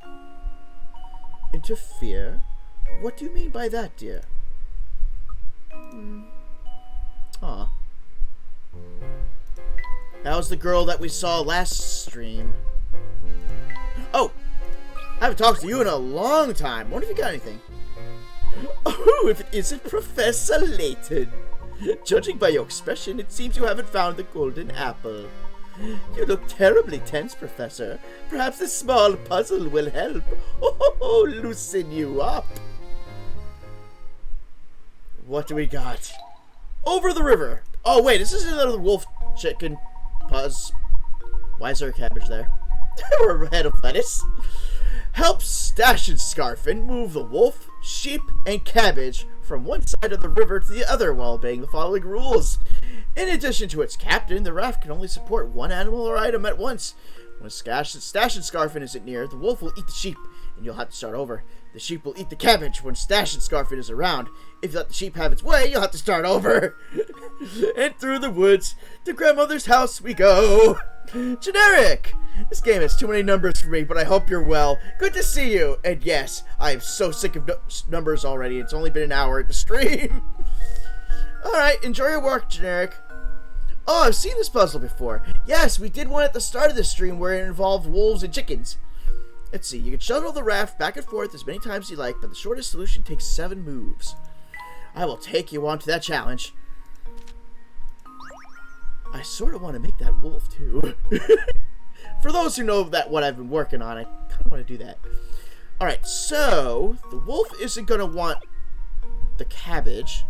Interfere? What do you mean by that, dear? Aw. How's the girl that we saw last stream? Oh! I haven't talked to you in a long time. I wonder if you got anything. Oh, if it isn't Professor Layton. Judging by your expression, it seems you haven't found the golden apple. You look terribly tense, Professor. Perhaps this small puzzle will help. Oh, loosen you up. What do we got? Over the river. Oh, wait, this is another wolf chicken puzz. Why is there a cabbage there? Or a head of lettuce. Help Stash and Scarf and move the wolf sheep and cabbage from one side of the river to the other while obeying the following rules. In addition to its captain, the raft can only support one animal or item at once. When Stash and Scarfin isn't near, the wolf will eat the sheep, and you'll have to start over. The sheep will eat the cabbage when Stash and Scarfin is around. If you let the sheep have its way, you'll have to start over. And through the woods to grandmother's house we go. Generic! This game has too many numbers for me, but I hope you're well. Good to see you. And yes, I am so sick of numbers already. It's only been an hour at the stream. Alright, enjoy your work, Generic. Oh, I've seen this puzzle before. Yes, we did one at the start of the stream where it involved wolves and chickens. Let's see, you can shuttle the raft back and forth as many times as you like, but the shortest solution takes 7 moves. I will take you on to that challenge. I sort of want to make that wolf, too. For those who know that what I've been working on, I kind of want to do that. Alright, so, the wolf isn't going to want the cabbage,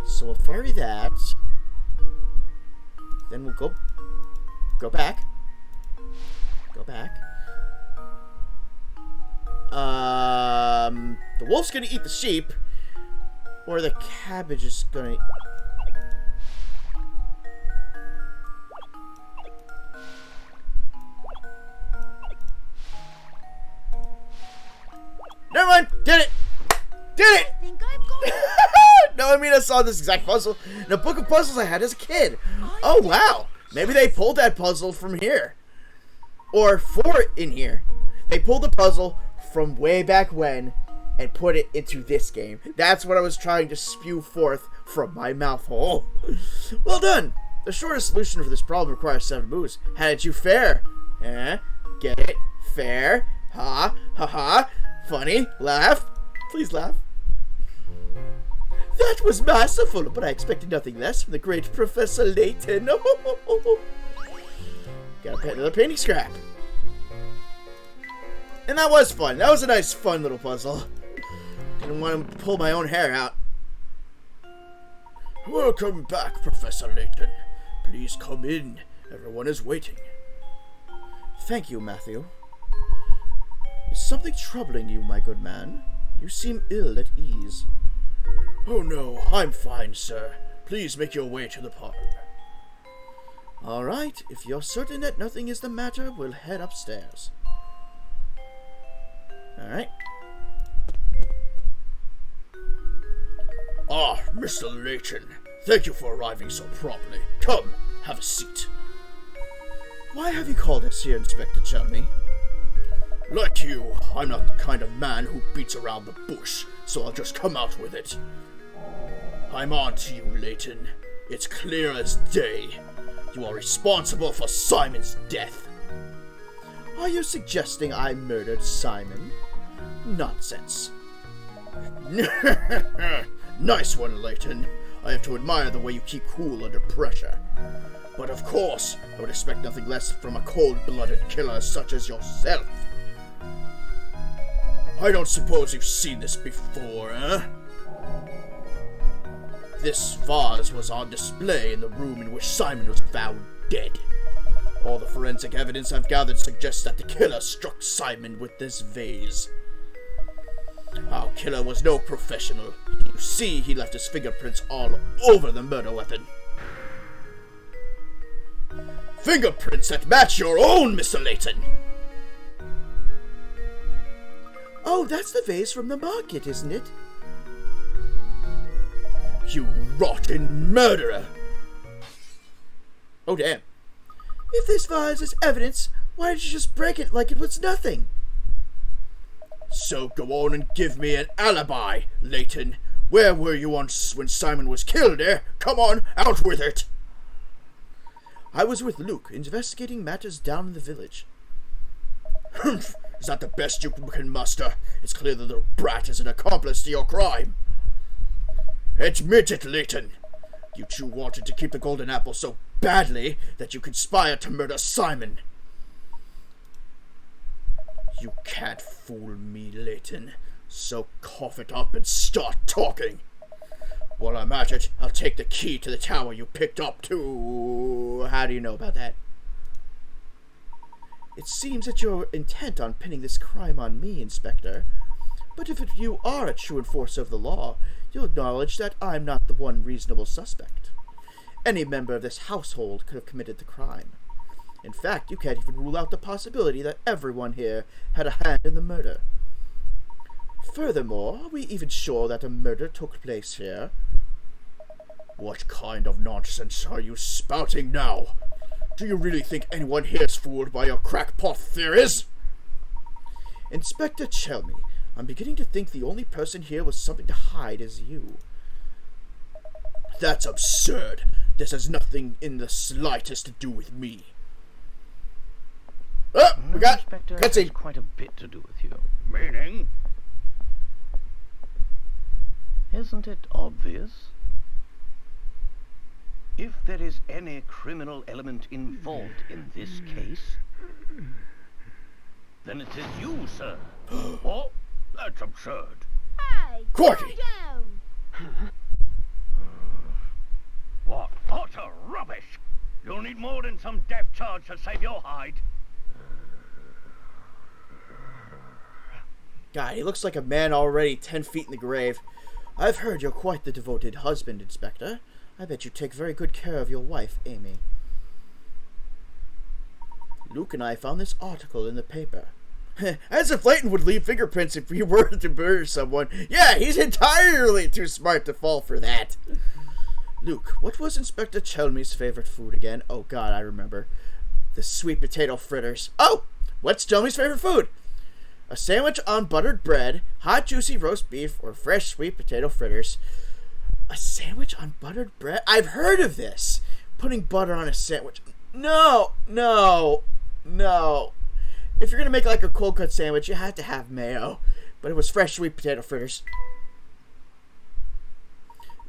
so we'll fairy that. Then we'll go back. Go back. The wolf's gonna eat the sheep, or the cabbage is gonna... Never mind! Did it! Did it! I think I'm going. No, I mean, I saw this exact puzzle in a book of puzzles I had as a kid. Oh, wow. Maybe they pulled that puzzle from here. Or in here. They pulled the puzzle from way back when and put it into this game. That's what I was trying to spew forth from my mouth hole. Well done. The shortest solution for this problem requires 7 moves. How did you fare? Eh? Get it? Fair? Ha? Ha ha? Funny? Laugh? Please laugh. That was masterful, but I expected nothing less from the great Professor Layton. Got another painting scrap. And that was fun. That was a nice, fun little puzzle. Didn't want to pull my own hair out. Welcome back, Professor Layton. Please come in. Everyone is waiting. Thank you, Matthew. Is something troubling you, my good man? You seem ill at ease. Oh no, I'm fine, sir. Please make your way to the parlor. Alright, if you're certain that nothing is the matter, we'll head upstairs. Alright. Ah, Mr. Layton. Thank you for arriving so promptly. Come, have a seat. Why have you called us here, Inspector Chelmy? Like you, I'm not the kind of man who beats around the bush, so I'll just come out with it. I'm on to you, Layton. It's clear as day. You are responsible for Simon's death. Are you suggesting I murdered Simon? Nonsense. Nice one, Layton. I have to admire the way you keep cool under pressure. But of course, I would expect nothing less from a cold-blooded killer such as yourself. I don't suppose you've seen this before, eh? This vase was on display in the room in which Simon was found dead. All the forensic evidence I've gathered suggests that the killer struck Simon with this vase. Our killer was no professional. You see, he left his fingerprints all over the murder weapon. Fingerprints that match your own, Mr. Layton! Oh, that's the vase from the market, isn't it? You rotten murderer! Oh, damn. If this vase is evidence, why did you just break it like it was nothing? So go on and give me an alibi, Layton. Where were you when Simon was killed, eh? Come on, out with it! I was with Luke, investigating matters down in the village. Humph! Is that the best you can muster? It's clear that the brat is an accomplice to your crime. Admit it, Layton. You two wanted to keep the golden apple so badly that you conspired to murder Simon. You can't fool me, Layton. So cough it up and start talking. While I'm at it, I'll take the key to the tower you picked up to... How do you know about that? It seems that you're intent on pinning this crime on me, Inspector. But if you are a true enforcer of the law, you'll acknowledge that I'm not the one reasonable suspect. Any member of this household could have committed the crime. In fact, you can't even rule out the possibility that everyone here had a hand in the murder. Furthermore, are we even sure that a murder took place here? What kind of nonsense are you spouting now? Do you really think anyone here is fooled by your crackpot theories? Inspector Chelmy, I'm beginning to think the only person here with something to hide is you. That's absurd. This has nothing in the slightest to do with me. Oh, we got Inspector, cutscene. has quite a bit to do with you. Meaning? Isn't it obvious? If there is any criminal element involved in this case, then it is you, sir. Oh, that's absurd. Hey, Corky! calm down. What utter rubbish! You'll need more than some death charge to save your hide. God, he looks like a man already 10 feet in the grave. I've heard you're quite the devoted husband, Inspector. I bet you take very good care of your wife, Amy. Luke and I found this article in the paper. As if Layton would leave fingerprints if he were to murder someone. Yeah, he's entirely too smart to fall for that. Luke, what was Inspector Chelmy's favorite food again? Oh God, I remember. The sweet potato fritters. Oh! What's Chelmy's favorite food? A sandwich on buttered bread, hot juicy roast beef, or fresh sweet potato fritters. A sandwich on buttered bread? I've heard of this. Putting butter on a sandwich. No. If you're going to make like a cold cut sandwich, you have to have mayo. But it was fresh sweet potato fritters.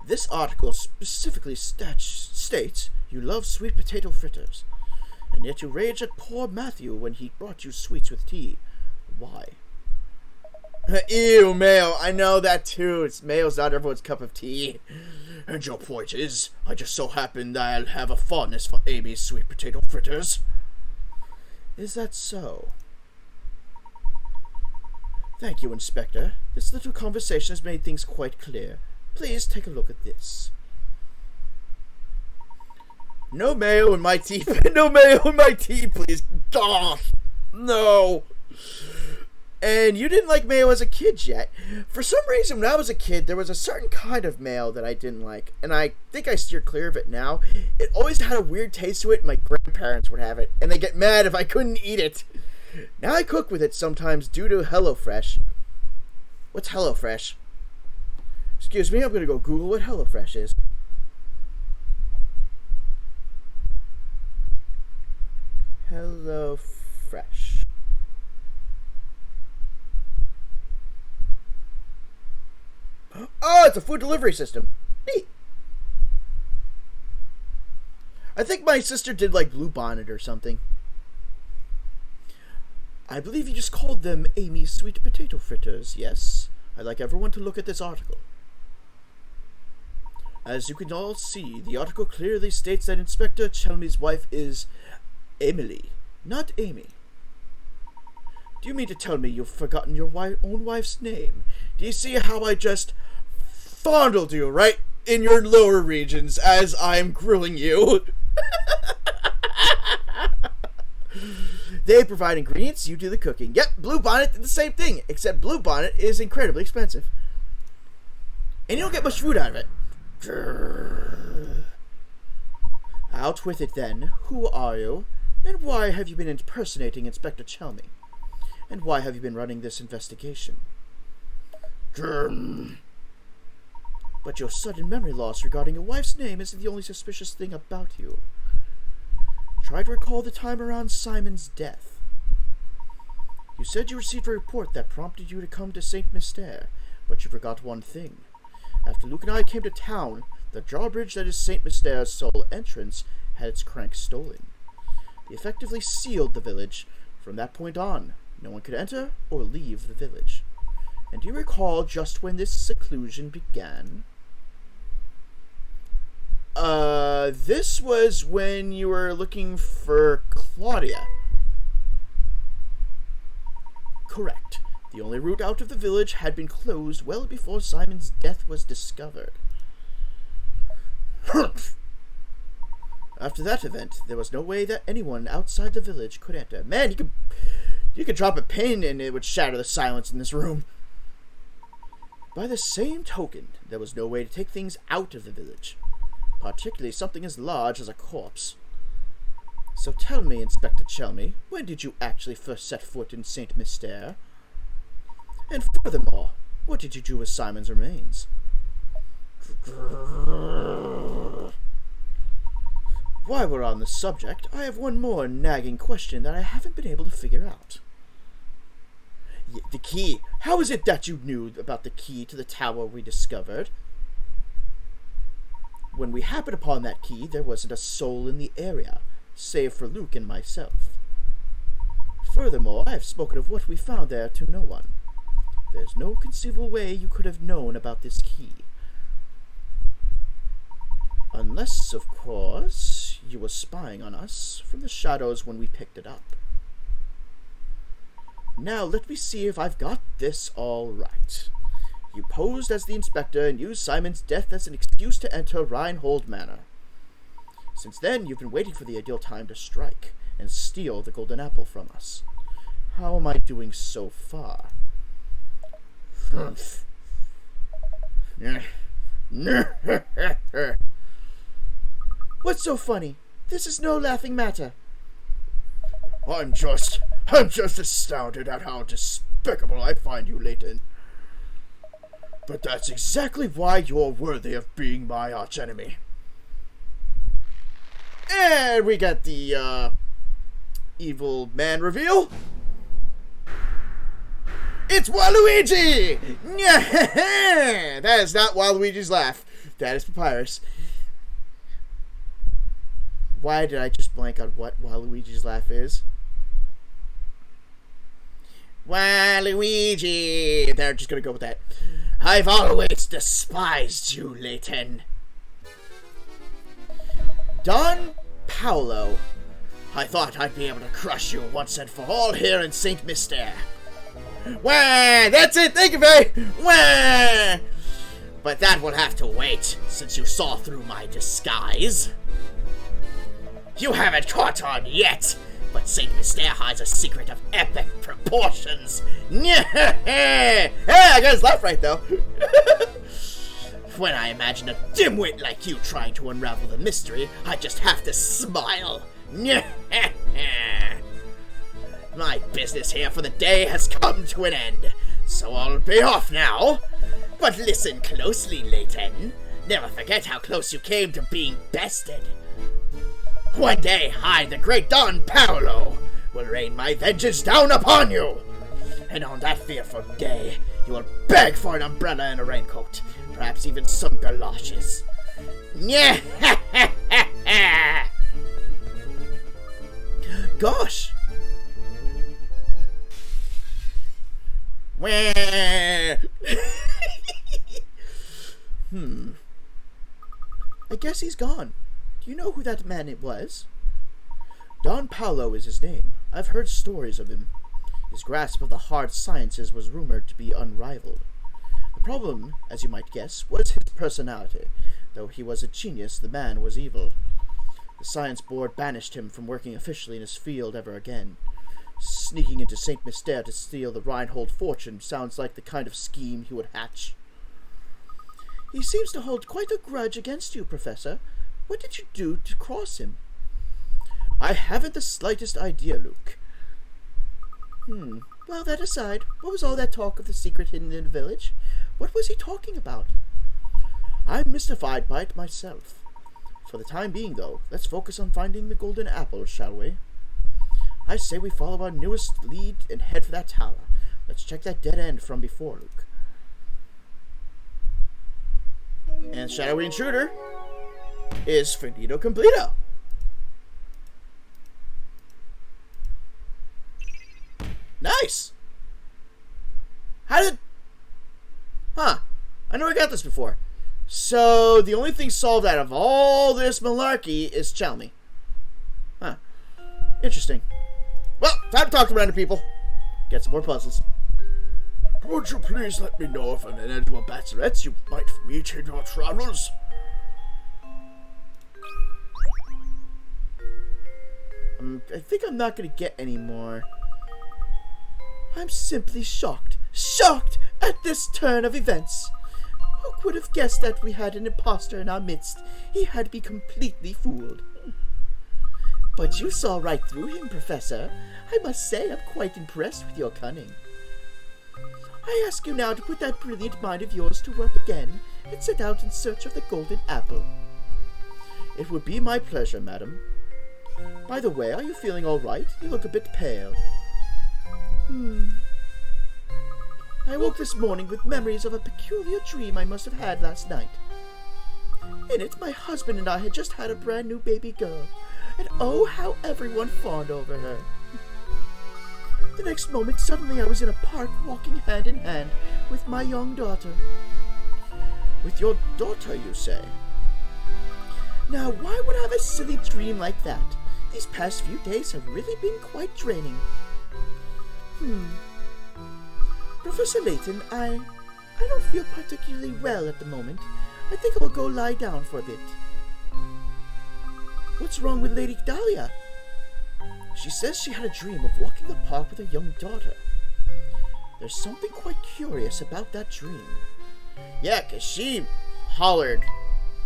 This article specifically states you love sweet potato fritters. And yet you rage at poor Matthew when he brought you sweets with tea. Why? Ew, mayo. I know that too. Mayo's not everyone's cup of tea. And your point is, I just so happen that I'll have a fondness for Amy's sweet potato fritters. Is that so? Thank you, Inspector. This little conversation has made things quite clear. Please take a look at this. No mayo in my tea. No mayo in my tea, please. Gosh. No. And you didn't like mayo as a kid yet. For some reason, when I was a kid, there was a certain kind of mayo that I didn't like. And I think I steer clear of it now. It always had a weird taste to it, and my grandparents would have it. And they get mad if I couldn't eat it. Now I cook with it sometimes due to HelloFresh. What's HelloFresh? Excuse me, I'm going to go Google what HelloFresh is. HelloFresh. Oh, it's a food delivery system. Neat. I think my sister did like Blue Bonnet or something. I believe you just called them Amy's sweet potato fritters, yes? I'd like everyone to look at this article. As you can all see, the article clearly states that Inspector Chelmy's wife is Emily, not Amy. Do you mean to tell me you've forgotten your own wife's name? Do you see how I just fondled you right in your lower regions as I'm grilling you? They provide ingredients, you do the cooking. Yep, Blue Bonnet did the same thing, except Blue Bonnet is incredibly expensive. And you don't get much food out of it. Out with it then. Who are you? And why have you been impersonating Inspector Chelmy? And why have you been running this investigation? But your sudden memory loss regarding your wife's name isn't the only suspicious thing about you. Try to recall the time around Simon's death. You said you received a report that prompted you to come to St. Mystere, but you forgot one thing. After Luke and I came to town, the drawbridge that is St. Mystere's sole entrance had its crank stolen. They effectively sealed the village. From that point on, no one could enter or leave the village. And do you recall just when this seclusion began? This was when you were looking for Claudia. Correct. The only route out of the village had been closed well before Simon's death was discovered. Humph! After that event, there was no way that anyone outside the village could enter. Man, you could drop a pin and it would shatter the silence in this room. By the same token, there was no way to take things out of the village, particularly something as large as a corpse. So tell me, Inspector Chelmy, when did you actually first set foot in St. Mystère? And furthermore, what did you do with Simon's remains? While we're on the subject, I have one more nagging question that I haven't been able to figure out. The key. How is it that you knew about the key to the tower we discovered? When we happened upon that key, there wasn't a soul in the area, save for Luke and myself. Furthermore, I have spoken of what we found there to no one. There's no conceivable way you could have known about this key. Unless, of course, you were spying on us from the shadows when we picked it up. Now, let me see if I've got this all right. You posed as the inspector and used Simon's death as an excuse to enter Reinhold Manor. Since then, you've been waiting for the ideal time to strike and steal the golden apple from us. How am I doing so far? What's so funny? This is no laughing matter. I'm just astounded at how despicable I find you, Leighton. But that's exactly why you're worthy of being my archenemy. And we got the, evil man reveal. It's Waluigi! That is not Waluigi's laugh. That is Papyrus. Why did I just blank on what Waluigi's laugh is? Waluigi! They're just gonna go with that. I've always despised you, Leighton. Don Paolo. I thought I'd be able to crush you once and for all here in St. Mystère. Wah! That's it! Thank you, Faye! Wah! But that will have to wait, since you saw through my disguise. You haven't caught on yet, but St. Mystère hides a secret of epic proportions. Hey, I got his laugh right, though. When I imagine a dimwit like you trying to unravel the mystery, I just have to smile. My business here for the day has come to an end, so I'll be off now. But listen closely, Leighton. Never forget how close you came to being bested. One day, I, the great Don Paolo, will rain my vengeance down upon you. And on that fearful day, you will beg for an umbrella and a raincoat, perhaps even some galoshes. Gosh! I guess he's gone. Do you know who that man it was? Don Paolo is his name. I've heard stories of him. His grasp of the hard sciences was rumored to be unrivaled. The problem, as you might guess, was his personality. Though he was a genius, the man was evil. The science board banished him from working officially in his field ever again. Sneaking into St. Mystère to steal the Reinhold fortune sounds like the kind of scheme he would hatch. He seems to hold quite a grudge against you, Professor. What did you do to cross him? I haven't the slightest idea, Luke. Well, that aside, what was all that talk of the secret hidden in the village? What was he talking about? I'm mystified by it myself. For the time being, though, let's focus on finding the golden apple, shall we? I say we follow our newest lead and head for that tower. Let's check that dead end from before, Luke. And shadowy intruder is finito completo. Nice! How did... I know I got this before. So, the only thing solved out of all this malarkey is Chelmy. Interesting. Well, time to talk to random people. Get some more puzzles. Would you please let me know of an eligible bachelorettes you might meet in your travels? I think I'm not gonna get any more. I'm simply shocked. Shocked at this turn of events. Who could have guessed that we had an imposter in our midst? He had me completely fooled. But you saw right through him, Professor. I must say I'm quite impressed with your cunning. I ask you now to put that brilliant mind of yours to work again and set out in search of the golden apple. It would be my pleasure, madam. By the way, are you feeling all right? You look a bit pale. I woke this morning with memories of a peculiar dream I must have had last night. In it, my husband and I had just had a brand new baby girl, and oh, how everyone fawned over her. The next moment, suddenly I was in a park walking hand in hand with my young daughter. With your daughter, you say? Now, why would I have a silly dream like that? These past few days have really been quite draining. Professor Layton, I don't feel particularly well at the moment. I think I will go lie down for a bit. What's wrong with Lady Dahlia? She says she had a dream of walking the park with her young daughter. There's something quite curious about that dream. Yeah, 'cause she hollered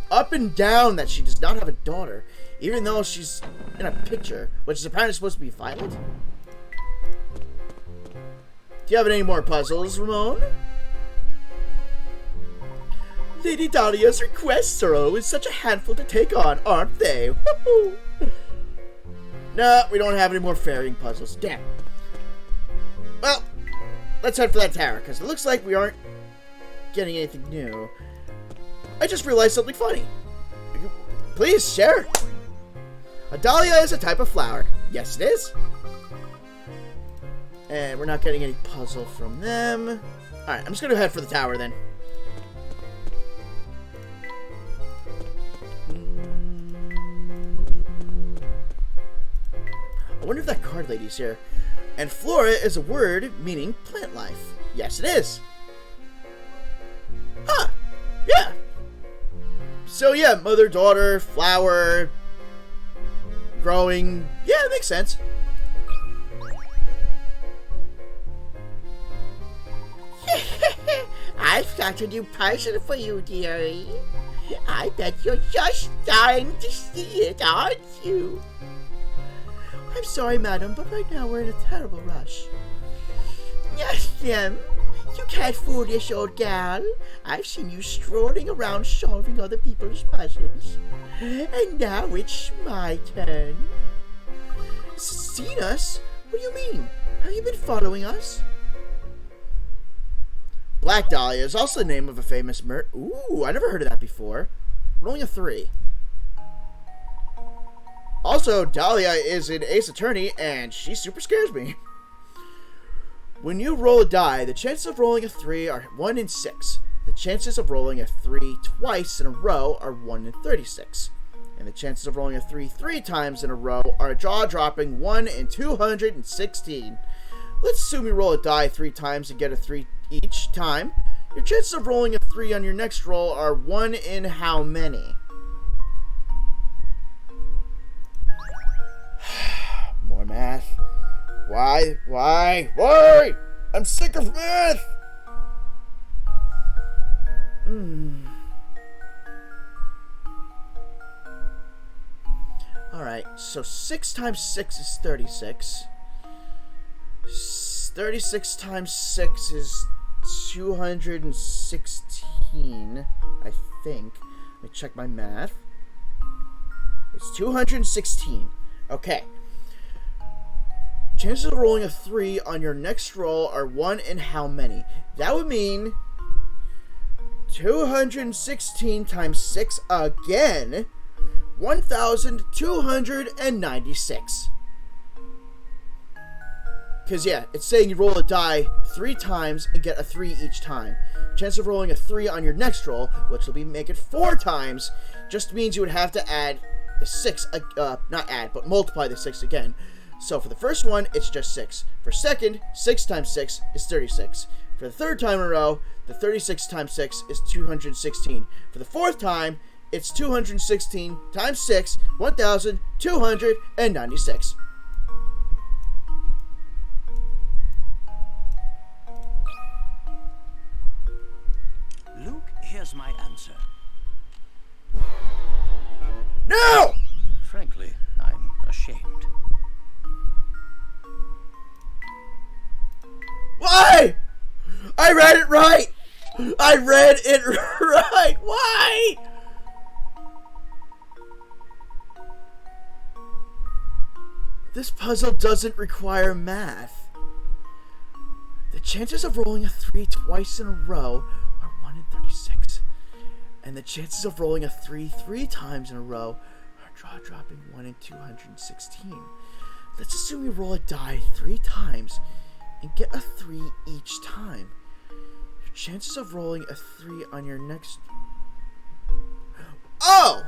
up and down that she does not have a daughter, even though she's in a picture, which is apparently supposed to be violent. Do you have any more puzzles, Ramon? Lady Dahlia's requests are always such a handful to take on, aren't they? Woohoo! No, we don't have any more ferrying puzzles. Damn. Well, let's head for that tower, because it looks like we aren't getting anything new. I just realized something funny. Please, share. A dahlia is a type of flower. Yes, it is. And we're not getting any puzzle from them. Alright, I'm just going to head for the tower then. I wonder if that card lady's here. And flora is a word meaning plant life. Yes, it is. Huh. Yeah. So yeah, mother, daughter, flower, growing. Yeah, it makes sense. I've got a new puzzle for you, dearie. I bet you're just dying to see it, aren't you? I'm sorry, madam, but right now we're in a terrible rush. Yes, Jim. You can't fool this old gal. I've seen you strolling around solving other people's puzzles. And now it's my turn. Seen us? What do you mean? Have you been following us? Black Dahlia is also the name of a famous Ooh, I never heard of that before. We're only a 3. Also, Dahlia is an ace attorney, and she super scares me. When you roll a die, the chances of rolling a 3 are 1 in 6. The chances of rolling a 3 twice in a row are 1 in 36. And the chances of rolling a 3 3 times in a row are a jaw-dropping 1 in 216. Let's assume you roll a die 3 times and get a 3 each time. Your chances of rolling a 3 on your next roll are 1 in how many? More math. Why? I'm sick of math! Alright, so 6 times 6 is 36. 36 times 6 is 216, I think. Let me check my math. It's 216. Okay. Chances of rolling a 3 on your next roll are 1 in how many? That would mean 216 times 6 again. 1,296. Because, yeah, it's saying you roll a die 3 times and get a 3 each time. Chance of rolling a 3 on your next roll, which will make it 4 times, just means you would have to add the 6, not add, but multiply the 6 again. So for the first one, it's just 6. For second, 6 times 6 is 36. For the third time in a row, the 36 times 6 is 216. For the fourth time, it's 216 times 6, 1,296. Luke, here's my answer. No! Frankly, I'm ashamed. Why? I read it right! I read it right! Why? This puzzle doesn't require math. The chances of rolling a 3 twice in a row are 1 in 36. And the chances of rolling a 3 3 times in a row are jaw-dropping 1 in 216. Let's assume you roll a die 3 times and get a 3 each time. Your chances of rolling a 3 on your next... Oh!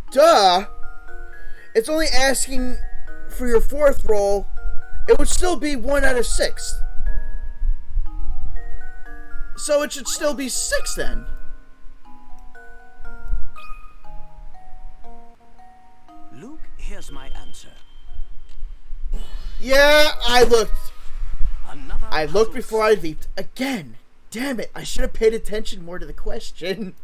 Duh! It's only asking for your fourth roll. It would still be 1 out of 6. So it should still be 6 then. Luke, here's my answer. Yeah, I looked. Another I looked puzzle before I leaped. Again. Damn it. I should have paid attention more to the question.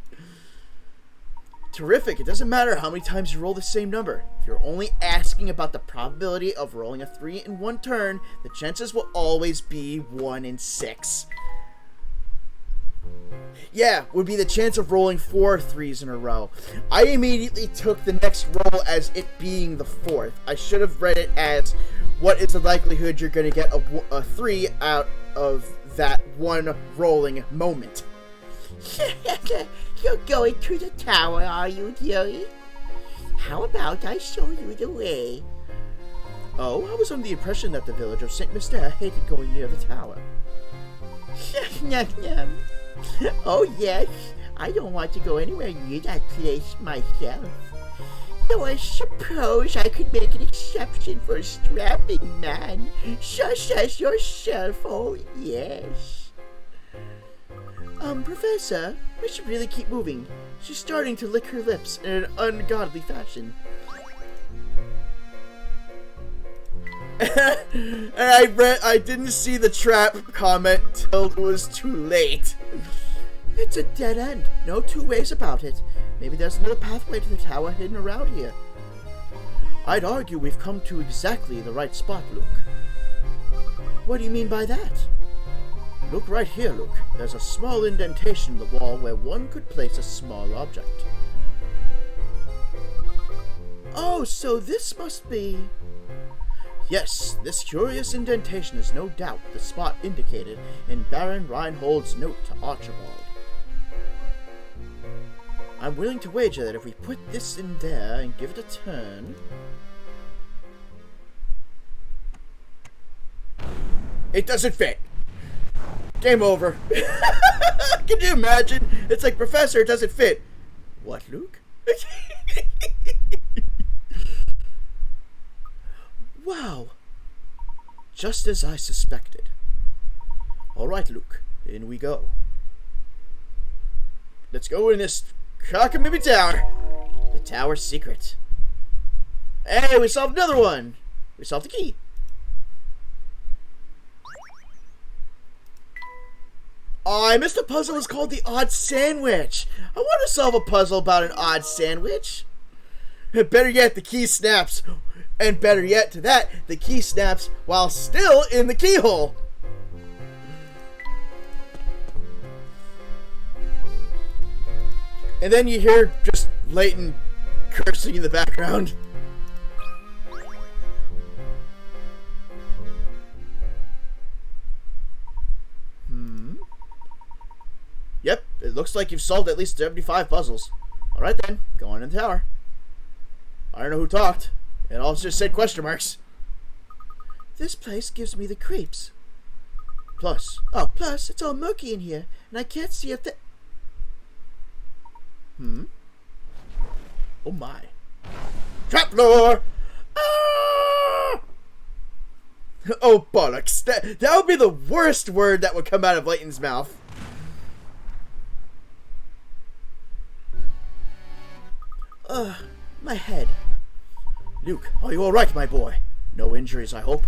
Terrific. It doesn't matter how many times you roll the same number. If you're only asking about the probability of rolling a 3 in one turn, the chances will always be 1 in 6. Yeah, would be the chance of rolling 4 3s in a row. I immediately took the next roll as it being the fourth. I should have read it as, what is the likelihood you're going to get a 3 out of that one rolling moment? You're going to the tower, are you, dearie? How about I show you the way? Oh, I was under the impression that the village of St. Mystere hated going near the tower. Oh, yes. I don't want to go anywhere near that place myself. Though I suppose I could make an exception for a strapping man, such as yourself, oh yes. Professor, we should really keep moving. She's starting to lick her lips in an ungodly fashion. And I didn't see the trap comment till it was too late. It's a dead end. No two ways about it. Maybe there's another pathway to the tower hidden around here. I'd argue we've come to exactly the right spot, Luke. What do you mean by that? Look right here, Luke. There's a small indentation in the wall where one could place a small object. Oh, so this must be... Yes, this curious indentation is no doubt the spot indicated in Baron Reinhold's note to Archibald. I'm willing to wager that if we put this in there and give it a turn... It doesn't fit! Game over. Can you imagine? It's like, Professor, it doesn't fit. What, Luke? Wow. Just as I suspected. Alright, Luke. In we go. Let's go in this cockamamie tower. The tower's secret. Hey, we solved another one. We solved the key. Oh, I missed the puzzle. It's called the odd sandwich. I want to solve a puzzle about an odd sandwich. Better yet, the key snaps. And better yet to that, the key snaps while still in the keyhole. And then you hear just Leighton cursing in the background. Yep, it looks like you've solved at least 75 puzzles. Alright then, go on in the tower. I don't know who talked. It all just said question marks. This place gives me the creeps. Plus, Plus, it's all murky in here, and I can't see a thing. Oh my. Trapdoor! Ah! Oh, bollocks. That would be the worst word that would come out of Layton's mouth. My head. Luke, are you alright, my boy? No injuries, I hope?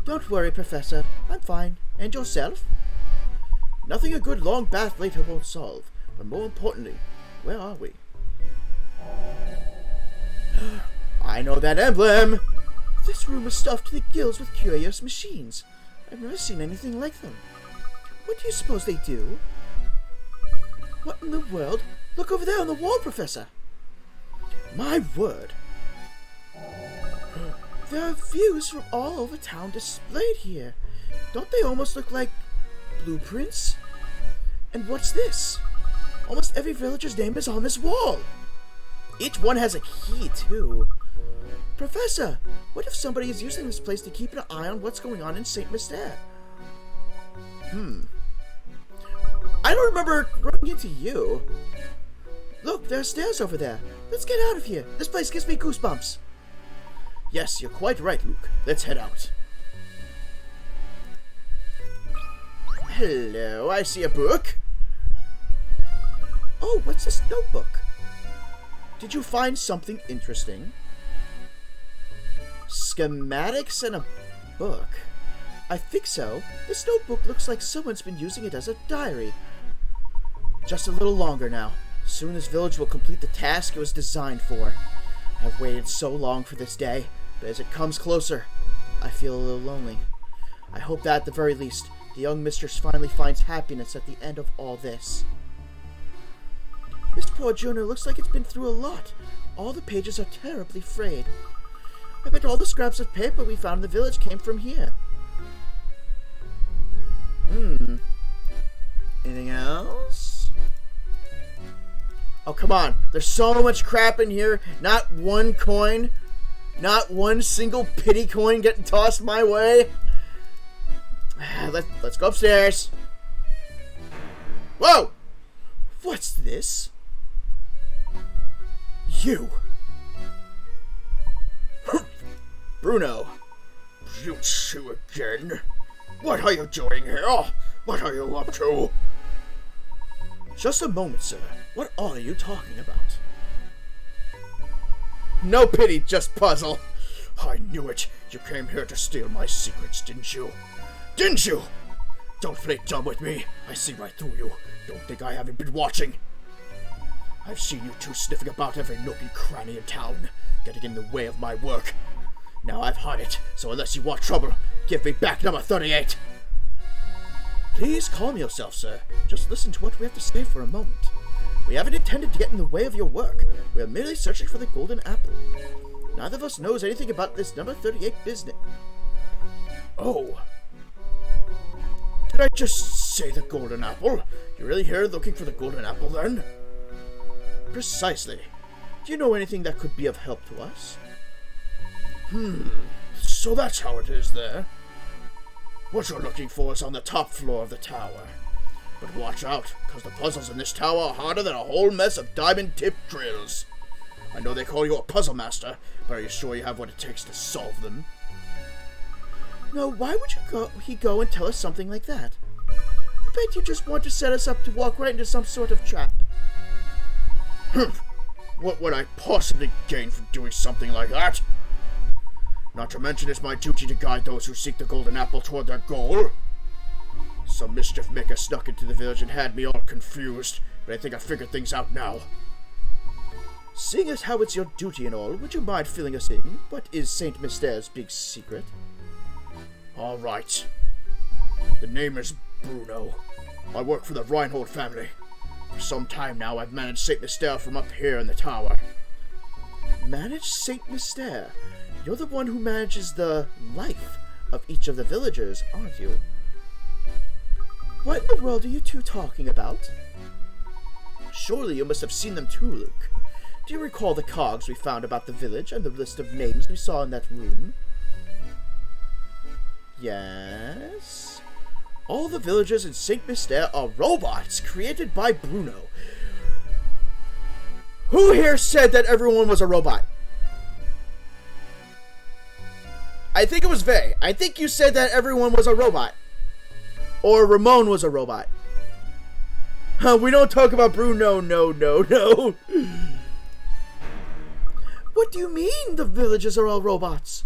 Don't worry, Professor. I'm fine. And yourself? Nothing a good long bath later won't solve. But more importantly, where are we? I know that emblem! This room is stuffed to the gills with curious machines. I've never seen anything like them. What do you suppose they do? What in the world? Look over there on the wall, Professor! My word! There are views from all over town displayed here. Don't they almost look like blueprints? And what's this? Almost every villager's name is on this wall. Each one has a key, too. Professor, what if somebody is using this place to keep an eye on what's going on in St. Mystere? I don't remember running into you. Look, there are stairs over there. Let's get out of here. This place gives me goosebumps. Yes, you're quite right, Luke. Let's head out. Hello, I see a book. Oh, what's this notebook? Did you find something interesting? Schematics and a book. I think so. This notebook looks like someone's been using it as a diary. Just a little longer now. Soon this village will complete the task it was designed for. I've waited so long for this day, but as it comes closer, I feel a little lonely. I hope that at the very least, the young mistress finally finds happiness at the end of all this. This poor journal looks like it's been through a lot. All the pages are terribly frayed. I bet all the scraps of paper we found in the village came from here. Anything else? Oh, come on. There's so much crap in here. Not one coin. Not one single pity coin getting tossed my way. Let's go upstairs. Whoa! What's this? You. Bruno. You two again. What are you doing here? What are you up to? Just a moment, sir. What are you talking about? No pity, just puzzle. I knew it. You came here to steal my secrets, didn't you? Didn't you? Don't play dumb with me. I see right through you. Don't think I haven't been watching. I've seen you two sniffing about every nook and cranny in town, getting in the way of my work. Now I've had it, so unless you want trouble, give me back number 38. Please calm yourself, sir. Just listen to what we have to say for a moment. We haven't intended to get in the way of your work. We are merely searching for the golden apple. Neither of us knows anything about this number 38 business. Oh. Did I just say the golden apple? You're really here looking for the golden apple, then? Precisely. Do you know anything that could be of help to us? So that's how it is there. What you're looking for is on the top floor of the tower. But watch out, because the puzzles in this tower are harder than a whole mess of diamond-tipped drills. I know they call you a puzzle master, but are you sure you have what it takes to solve them? No, why would he go and tell us something like that? I bet you just want to set us up to walk right into some sort of trap. What would I possibly gain from doing something like that? Not to mention it's my duty to guide those who seek the golden apple toward their goal. Some mischief maker snuck into the village and had me all confused, but I think I figured things out now. Seeing as how it's your duty and all, would you mind filling us in? What is St. Mystere's big secret? All right. The name is Bruno. I work for the Reinhold family. For some time now, I've managed St. Mystere from up here in the tower. Manage St. Mystere? You're the one who manages the life of each of the villagers, aren't you? What in the world are you two talking about? Surely you must have seen them too, Luke. Do you recall the cogs we found about the village and the list of names we saw in that room? Yes? All the villagers in St. Mystere are robots created by Bruno. Who here said that everyone was a robot? I think it was Vay. I think you said that everyone was a robot. Or Ramon was a robot. We don't talk about Bruno, no. What do you mean the villagers are all robots?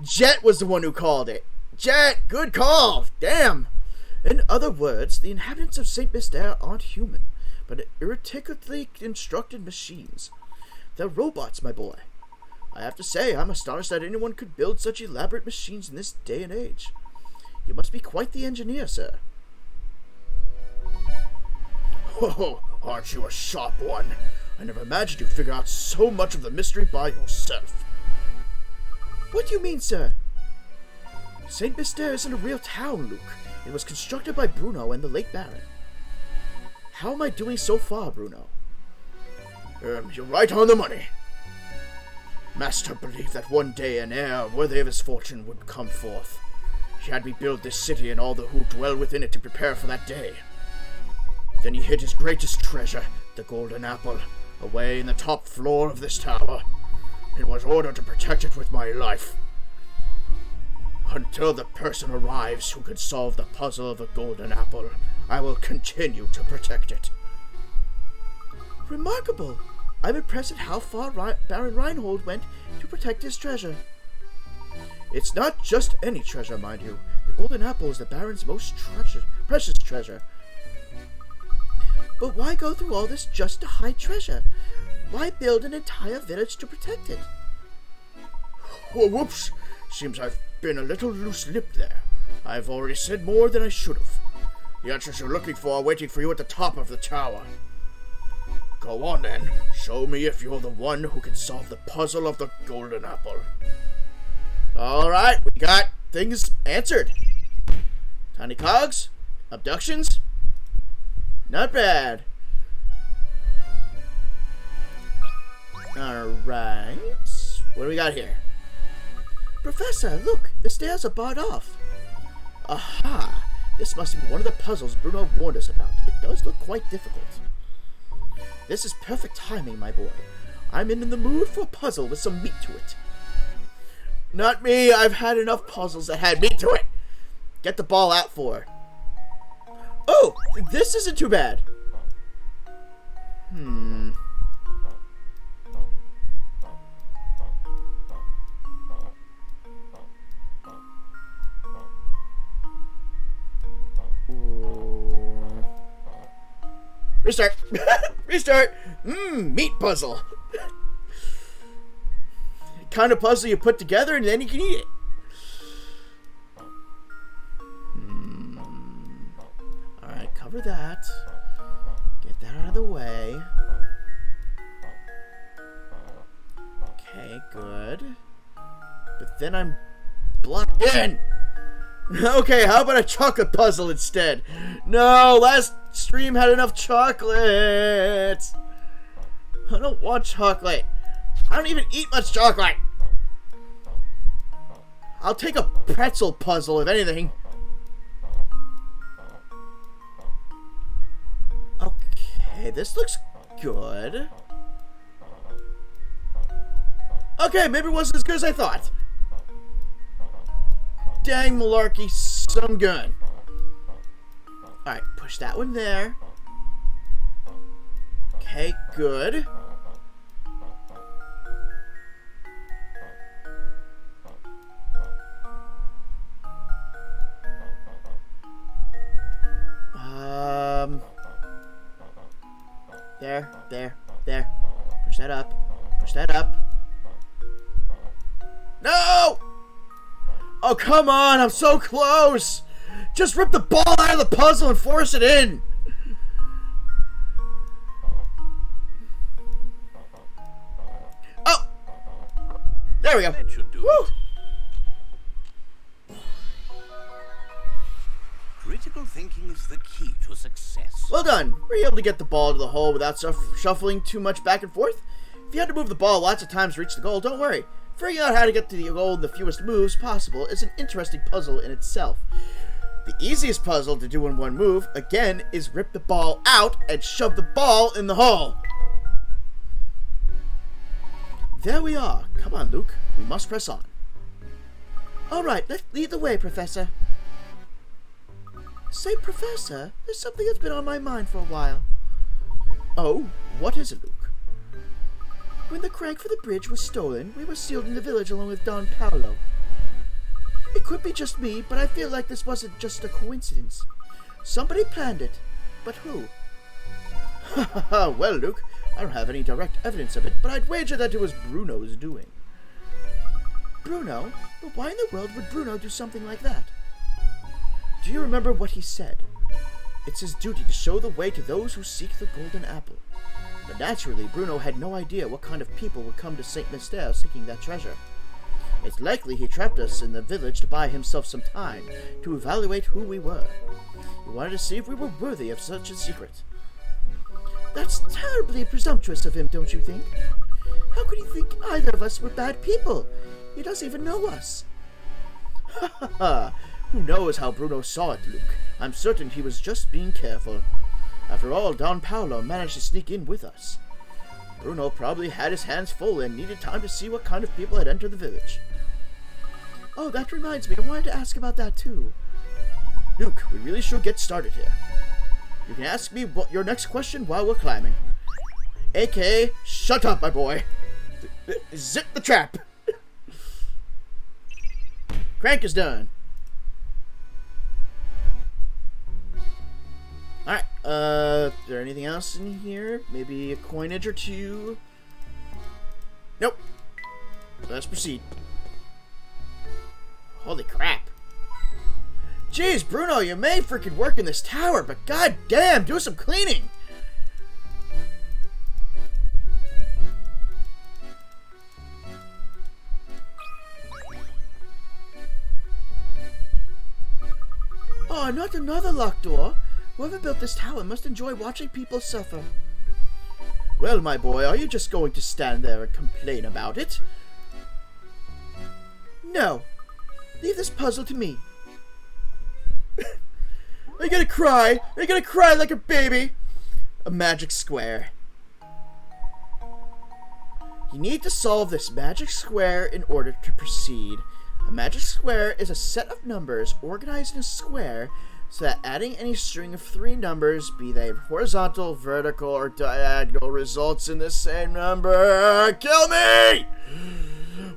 Jet was the one who called it. Jet, good call. Damn. In other words, the inhabitants of St. Mystère aren't human, but irreticably constructed machines. They're robots, my boy. I have to say, I'm astonished that anyone could build such elaborate machines in this day and age. You must be quite the engineer, sir. Oh, aren't you a sharp one? I never imagined you'd figure out so much of the mystery by yourself. What do you mean, sir? St. Mystère isn't a real town, Luke. It was constructed by Bruno and the late Baron. How am I doing so far, Bruno? You're right on the money. Master believed that one day an heir worthy of his fortune would come forth. He had me build this city and all the who dwell within it to prepare for that day. Then he hid his greatest treasure, the golden apple, away in the top floor of this tower. It was ordered to protect it with my life. Until the person arrives who can solve the puzzle of the golden apple, I will continue to protect it. Remarkable! I'm impressed at how far Baron Reinhold went to protect his treasure. It's not just any treasure, mind you. The golden apple is the Baron's most precious treasure. But why go through all this just to hide treasure? Why build an entire village to protect it? Oh, whoops! Seems I've been a little loose-lipped there. I've already said more than I should have. The answers you're looking for are waiting for you at the top of the tower. Go on then. Show me if you're the one who can solve the puzzle of the golden apple. Alright, we got things answered. Tiny cogs? Abductions? Not bad. Alright. What do we got here? Professor, look! The stairs are barred off. Aha! This must be one of the puzzles Bruno warned us about. It does look quite difficult. This is perfect timing, my boy. I'm in the mood for a puzzle with some meat to it. Not me! I've had enough puzzles that had meat to it! Get the ball out for her. Oh! This isn't too bad! Restart! Restart! Meat puzzle! Kind of puzzle you put together and then you can eat it. Alright, cover that. Get that out of the way. Okay, good. But then I'm blocked in! Okay, how about a chocolate puzzle instead? No, last stream had enough chocolate. I don't want chocolate. I don't even eat much chocolate. I'll take a pretzel puzzle, if anything. Okay, this looks good. Okay, maybe it wasn't as good as I thought. Dang malarkey, some gun. Alright, push that one there. Okay, good. There. Push that up. Push that up. No! Oh, come on, I'm so close! Just rip the ball out of the puzzle and force it in! Oh! There we go. That should do Woo! it. Critical thinking is the key to success. Well done. Were you able to get the ball to the hole without shuffling too much back and forth? If you had to move the ball lots of times to reach the goal, don't worry. Figuring out how to get to the goal in the fewest moves possible is an interesting puzzle in itself. The easiest puzzle to do in one move, again, is rip the ball out and shove the ball in the hole. There we are. Come on, Luke. We must press on. Alright, let's lead the way, Professor. Say, Professor, there's something that's been on my mind for a while. Oh, what is it, Luke? When the crank for the bridge was stolen, we were sealed in the village along with Don Paolo. It could be just me, but I feel like this wasn't just a coincidence. Somebody planned it, but who? Well, Luke, I don't have any direct evidence of it, but I'd wager that it was Bruno's doing. Bruno? But why in the world would Bruno do something like that? Do you remember what he said? It's his duty to show the way to those who seek the golden apple. But naturally, Bruno had no idea what kind of people would come to St. Mystère seeking that treasure. It's likely he trapped us in the village to buy himself some time to evaluate who we were. He wanted to see if we were worthy of such a secret. That's terribly presumptuous of him, don't you think? How could he think either of us were bad people? He doesn't even know us. Ha ha ha! Who knows how Bruno saw it, Luke? I'm certain he was just being careful. After all, Don Paolo managed to sneak in with us. Bruno probably had his hands full and needed time to see what kind of people had entered the village. Oh, that reminds me, I wanted to ask about that too. Luke, we really should get started here. You can ask me what your next question while we're climbing. A.K.A. shut up, my boy. Zip the trap. Crank is done. Alright, is there anything else in here? Maybe a coinage or two? Nope. Let's proceed. Holy crap. Jeez, Bruno, you may freaking work in this tower, but goddamn, do some cleaning! Oh, not another locked door. Whoever built this tower must enjoy watching people suffer. Well, my boy, are you just going to stand there and complain about it? No. Leave this puzzle to me. Are you gonna cry? Are you gonna cry like a baby? A magic square. You need to solve this magic square in order to proceed. A magic square is a set of numbers organized in a square so that adding any string of 3 numbers, be they horizontal, vertical, or diagonal, results in the same number. Kill me!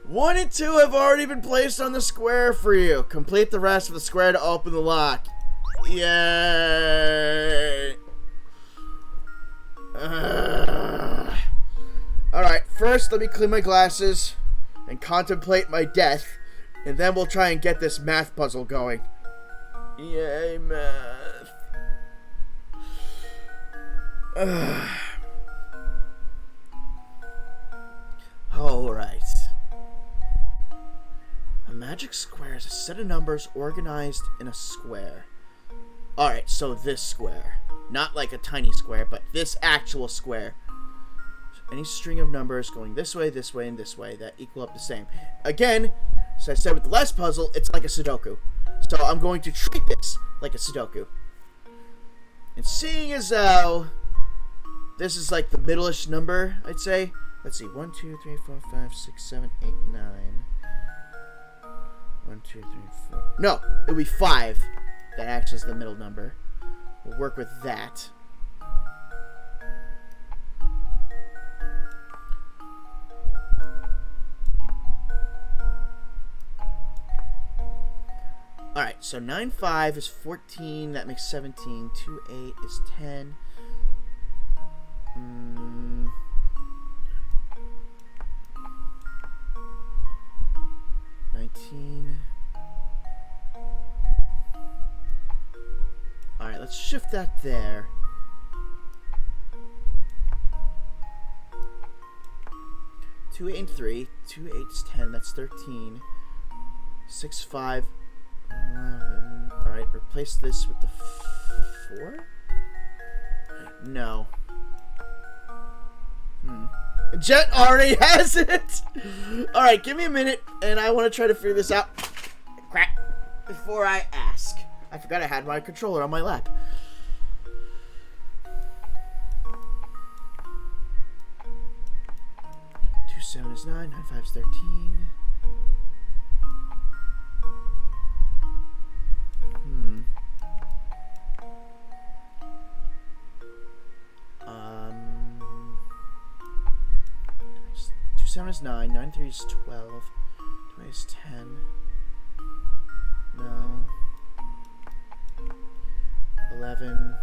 1 and 2 have already been placed on the square for you. Complete the rest of the square to open the lock. Yay! Alright, first let me clean my glasses and contemplate my death, and then we'll try and get this math puzzle going. Yay, math. Alright. A magic square is a set of numbers organized in a square. Alright, so this square. Not like a tiny square, but this actual square. Any string of numbers going this way, and this way that equal up the same. Again, as I said with the last puzzle, it's like a Sudoku. So I'm going to treat this like a Sudoku. And seeing as how this is like the middle-ish number, I'd say. Let's see, 1, 2, 3, 4, 5, 6, 7, 8, 9. 1, 2, 3, 4. No, it'll be 5 that acts as the middle number. We'll work with that. Alright, so 9, 5 is 14, that makes 17, 2, 8 is 10. 19. Alright, let's shift that there. 2, 8, and 3. 2, 8 is 10, that's 13. 6, 5. 11. Alright, replace this with the 4? No. Jet already has it! Alright, give me a minute, and I want to try to figure this out. Crap. Before I ask. I forgot I had my controller on my lap. Two 7 is 9, 9, 5 is 13. 7 is 9. 9 and 3 is 12. 2 is 10. No. 11.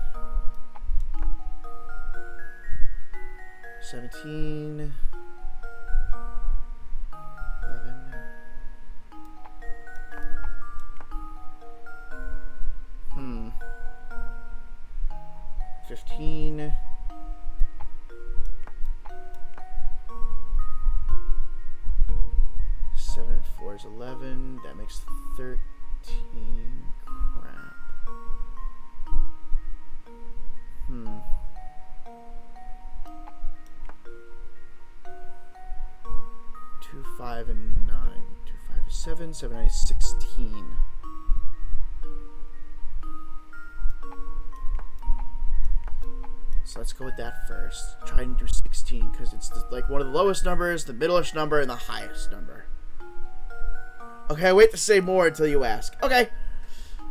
17. 11. 15. 7 and 4 is 11. That makes 13. Crap. 2, 5, and 9. 2, 5 is 7. 7, 9 is 16. So let's go with that first. Try and do 16 because it's like one of the lowest numbers, the middle-ish number, and the highest number. Okay, I wait to say more until you ask. Okay.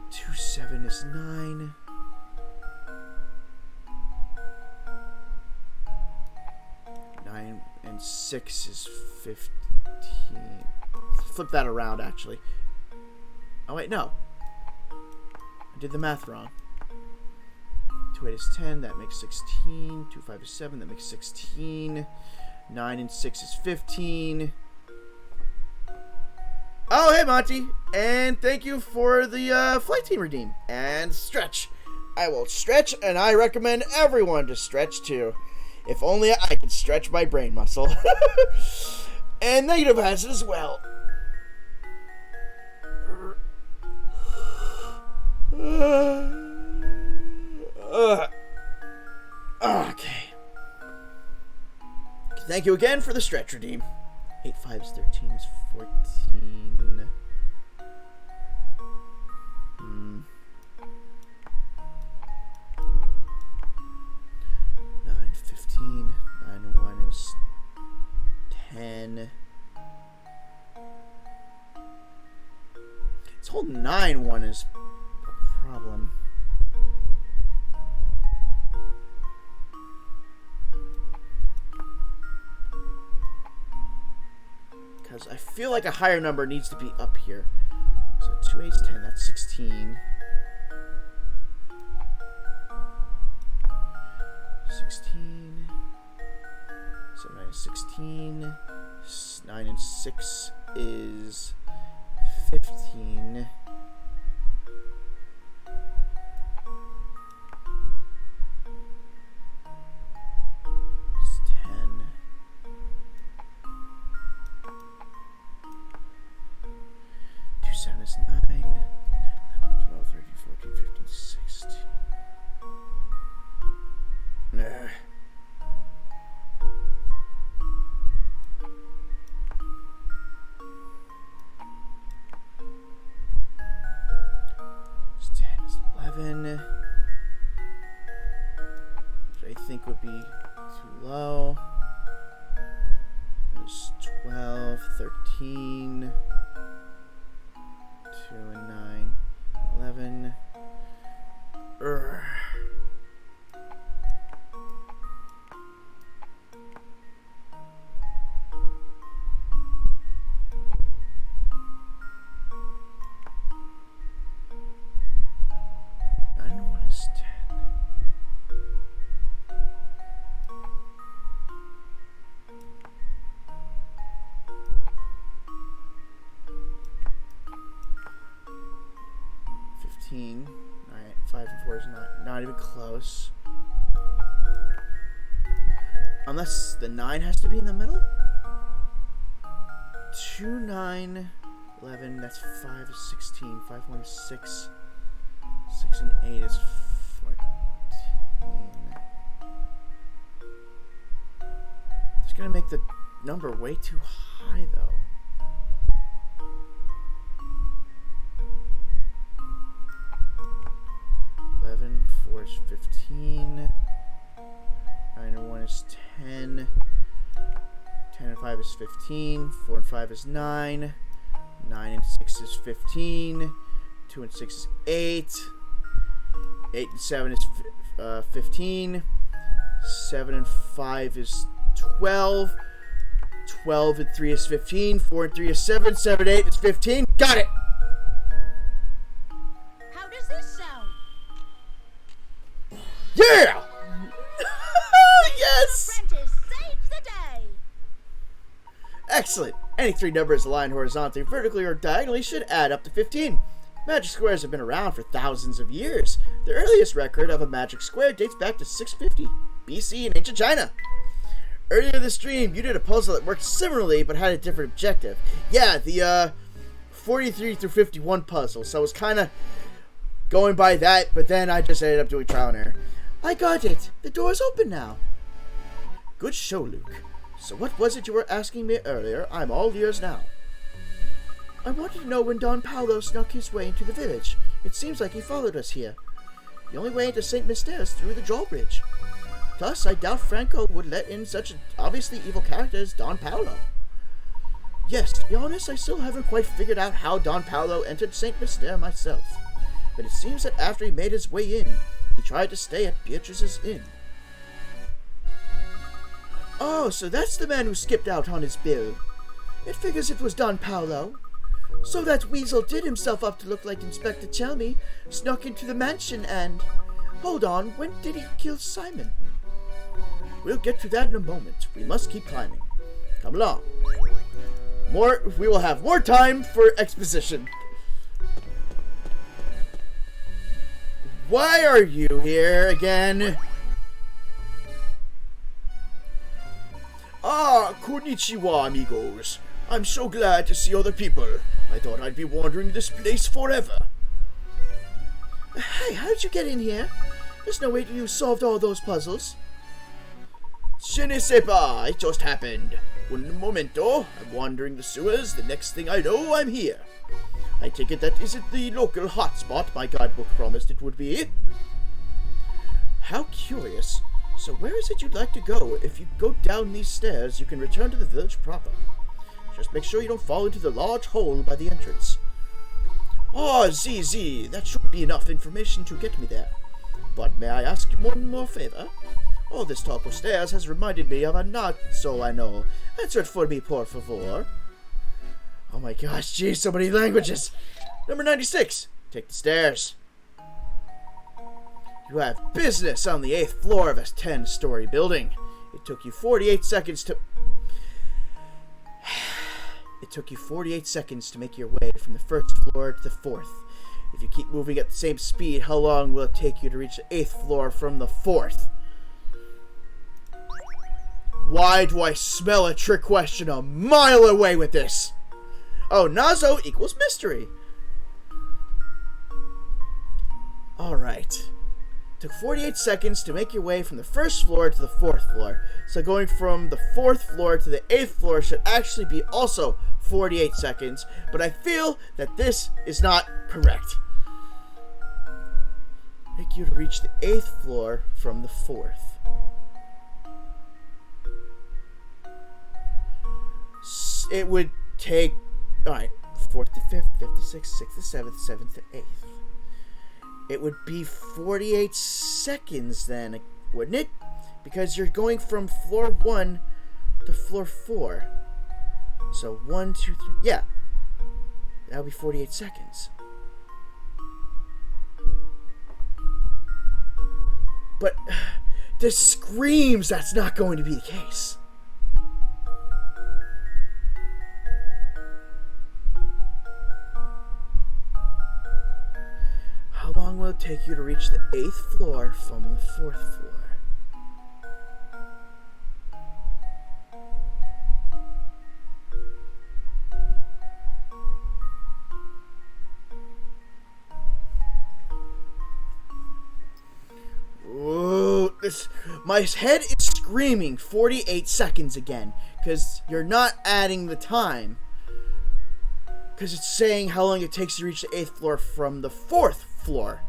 2, 7 is 9. 9 and 6 is 15. Flip that around, actually. Oh, wait, no. I did the math wrong. 2, 8 is 10. That makes 16. 2, 5 is 7. That makes 16. 9 and 6 is 15. Oh, hey, Monty. And thank you for the flight team redeem. And stretch. I will stretch, and I recommend everyone to stretch, too. If only I could stretch my brain muscle. And negative acid as well. Okay. Thank you again for the stretch redeem. 8, 5 is 13 is 14. 9, 15. 9 and 1 is 10. This whole 9 one is a problem. Because I feel like a higher number needs to be up here. So 2, 8 is 10, that's 16. 16. 7, 9 is 16. 9 and 6 is 15. 7 is 9, 11, 12, 13, 14, 15, 16. It's 10 is 11, which I think would be too low. There's 12, 13. 2 and 9, 11. Urgh. Nine and 1 is 10. Alright, 5 and 4 is not even close. Unless the 9 has to be in the middle? 2, 9, 11, that's 5 is 16. 5, 1 is 6. 6 and 8 is 14. It's gonna make the number way too high, though. 4 is 15. 9 and 1 is 10. 10 and 5 is 15. 4 and 5 is 9. 9 and 6 is 15. 2 and 6 is 8. 8 and 7 is 15. 7 and 5 is 12. 12 and 3 is 15. 4 and 3 is 7. 7 and 8 is 15. Got it! How does this sound? Yeah! Yes! Apprentice saves the day. Excellent. Any three numbers aligned horizontally, vertically, or diagonally should add up to 15. Magic squares have been around for thousands of years. The earliest record of a magic square dates back to 650 BC in ancient China. Earlier this stream, you did a puzzle that worked similarly but had a different objective. Yeah, the 43 through 51 puzzle. So I was kind of going by that, but then I just ended up doing trial and error. I got it. The door's open now. Good show, Luke. So what was it you were asking me earlier? I'm all ears now. I wanted to know when Don Paolo snuck his way into the village. It seems like he followed us here. The only way into St. Mystere is through the drawbridge. Plus, I doubt Franco would let in such an obviously evil character as Don Paolo. Yes, to be honest, I still haven't quite figured out how Don Paolo entered St. Mystere myself. But it seems that after he made his way in, he tried to stay at Beatrice's inn. Oh, so that's the man who skipped out on his bill. It figures it was Don Paolo. So that weasel did himself up to look like Inspector Chelmy, snuck into the mansion and... Hold on, when did he kill Simon? We'll get to that in a moment. We must keep climbing. Come along. We will have more time for exposition. Why are you here again? Ah, konnichiwa, amigos. I'm so glad to see other people. I thought I'd be wandering this place forever. Hey, how did you get in here? There's no way you solved all those puzzles. Je ne sais pas, it just happened. Un momento, I'm wandering the sewers. The next thing I know, I'm here. I take it that isn't the local hotspot my guidebook promised it would be. How curious. So where is it you'd like to go? If you go down these stairs, you can return to the village proper. Just make sure you don't fall into the large hole by the entrance. Oh, ZZ, that should be enough information to get me there. But may I ask you one more favor? All this talk of stairs has reminded me of a not-so-I-know. Answer it for me, por favor. Oh my gosh, geez, so many languages. Number 96, take the stairs. You have business on the 8th floor of a 10-story building. It took you 48 seconds to... It took you 48 seconds to make your way from the 1st floor to the 4th. If you keep moving at the same speed, how long will it take you to reach the 8th floor from the 4th? Why do I smell a trick question a mile away with this? Oh, Nazo equals mystery. Alright. Took 48 seconds to make your way from the 1st floor to the 4th floor. So going from the 4th floor to the 8th floor should actually be also 48 seconds. But I feel that this is not correct. Take you to reach the 8th floor from the 4th. It would take... Alright. 4th to 5th, 5th to 6th, 6th to 7th, 7th to 8th. It would be 48 seconds then, wouldn't it? Because you're going from floor 1 to floor 4. So 1, 2, 3... Yeah. That would be 48 seconds. But this screams that's not going to be the case. How long will it take you to reach the 8th floor from the 4th floor? Ooh, my head is screaming 48 seconds again, because you're not adding the time. Because it's saying how long it takes to reach the 8th floor from the 4th floor.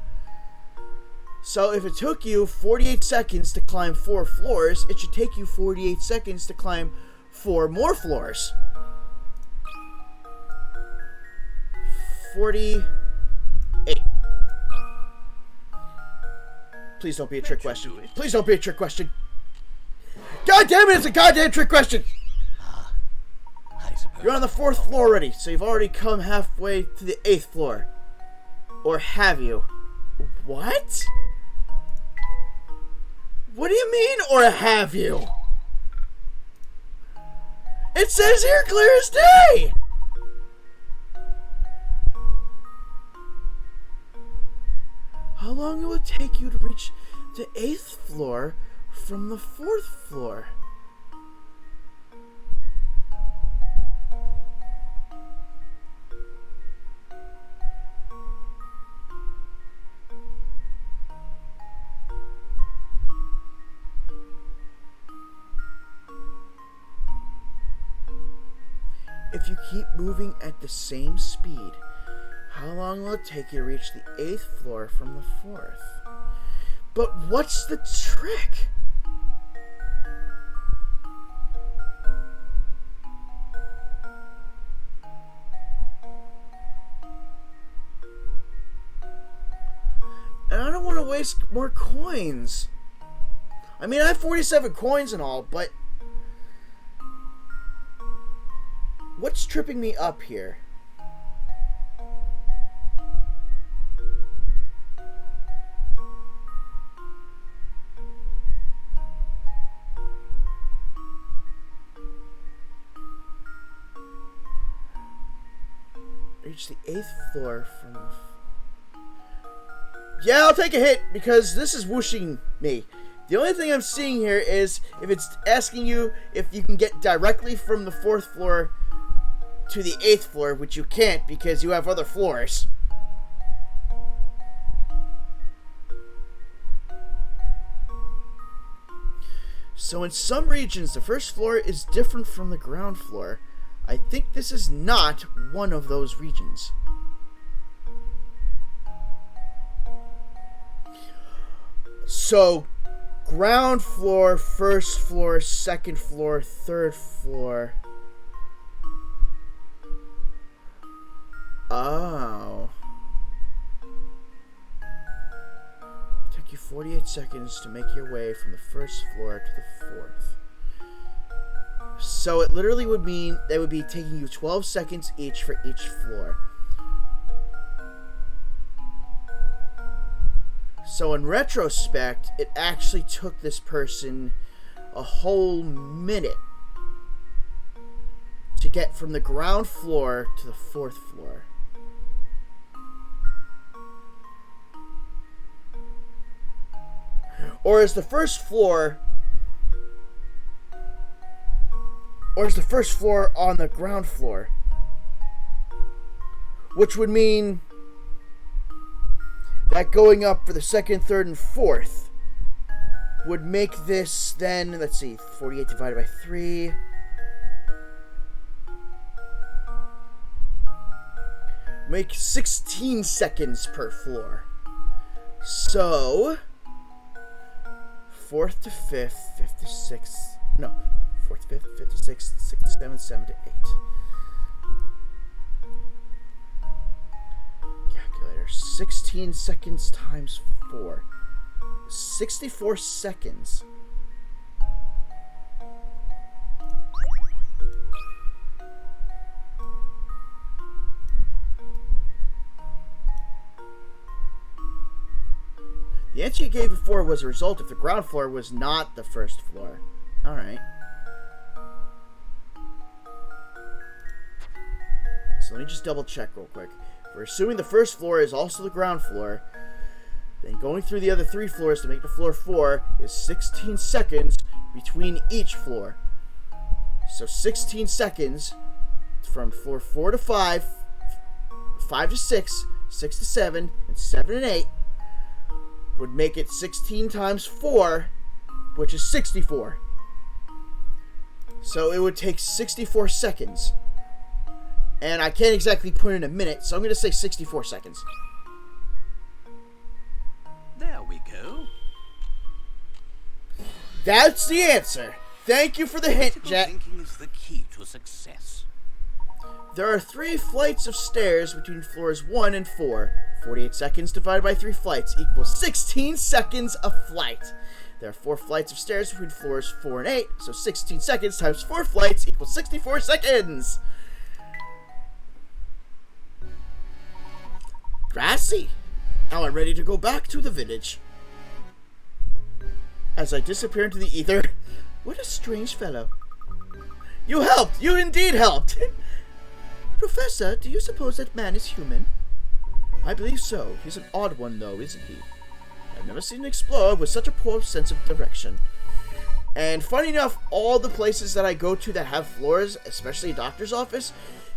So if it took you 48 seconds to climb 4 floors, it should take you 48 seconds to climb 4 more floors. 48. Please don't be a trick question. Please don't be a trick question. God damn it, it's a goddamn trick question! You're on the 4th floor already, so you've already come halfway to the 8th floor. Or have you? What? What do you mean, or have you? It says here clear as day! How long will it take you to reach the 8th floor from the 4th floor? If you keep moving at the same speed, how long will it take you to reach the 8th floor from the 4th? But what's the trick? And I don't want to waste more coins. I mean, I have 47 coins and all, but what's tripping me up here? Reach the 8th floor from the... Yeah, I'll take a hit, because this is whooshing me. The only thing I'm seeing here is if it's asking you if you can get directly from the 4th floor to the 8th floor, which you can't because you have other floors. So in some regions, the 1st floor is different from the ground floor. I think this is not one of those regions. So, ground floor, 1st floor, 2nd floor, 3rd floor. Oh. It'll take you 48 seconds to make your way from the 1st floor to the 4th. So it literally would mean that would be taking you 12 seconds each for each floor. So in retrospect, it actually took this person a whole minute to get from the ground floor to the 4th floor. Or is the 1st floor on the ground floor? Which would mean that going up for the 2nd, 3rd, and 4th would make this then, let's see, 48 divided by 3. Make 16 seconds per floor. So, 4th to 5th, 5th to 6th, no, 4th to 5th, 5th to 6th, 6th to 7th, 7th to 8. Calculator, 16 seconds times 4. 64 seconds. The answer you gave before was a result if the ground floor was not the 1st floor. Alright. So let me just double check real quick. We're assuming the 1st floor is also the ground floor. Then going through the other 3 floors to make the floor 4 is 16 seconds between each floor. So 16 seconds from floor 4 to 5, 5 to 6, 6 to 7, and 7 and 8 would make it 16 times 4, which is 64. So it would take 64 seconds. And I can't exactly put in a minute, so I'm going to say 64 seconds. There we go. That's the answer. Thank you for the hint, Critical Jet. thinking is the key to success. There are 3 flights of stairs between floors 1 and 4. 48 seconds divided by 3 flights equals 16 seconds a flight. There are 4 flights of stairs between floors 4 and 8, so 16 seconds times 4 flights equals 64 seconds. grassy. Now I'm ready to go back to the village. As I disappear into the ether. What a strange fellow. You helped! You indeed helped! Professor, do you suppose that man is human? I believe so. He's an odd one, though, isn't he? I've never seen an explorer with such a poor sense of direction. And funny enough, all the places that I go to that have floors, especially a doctor's office,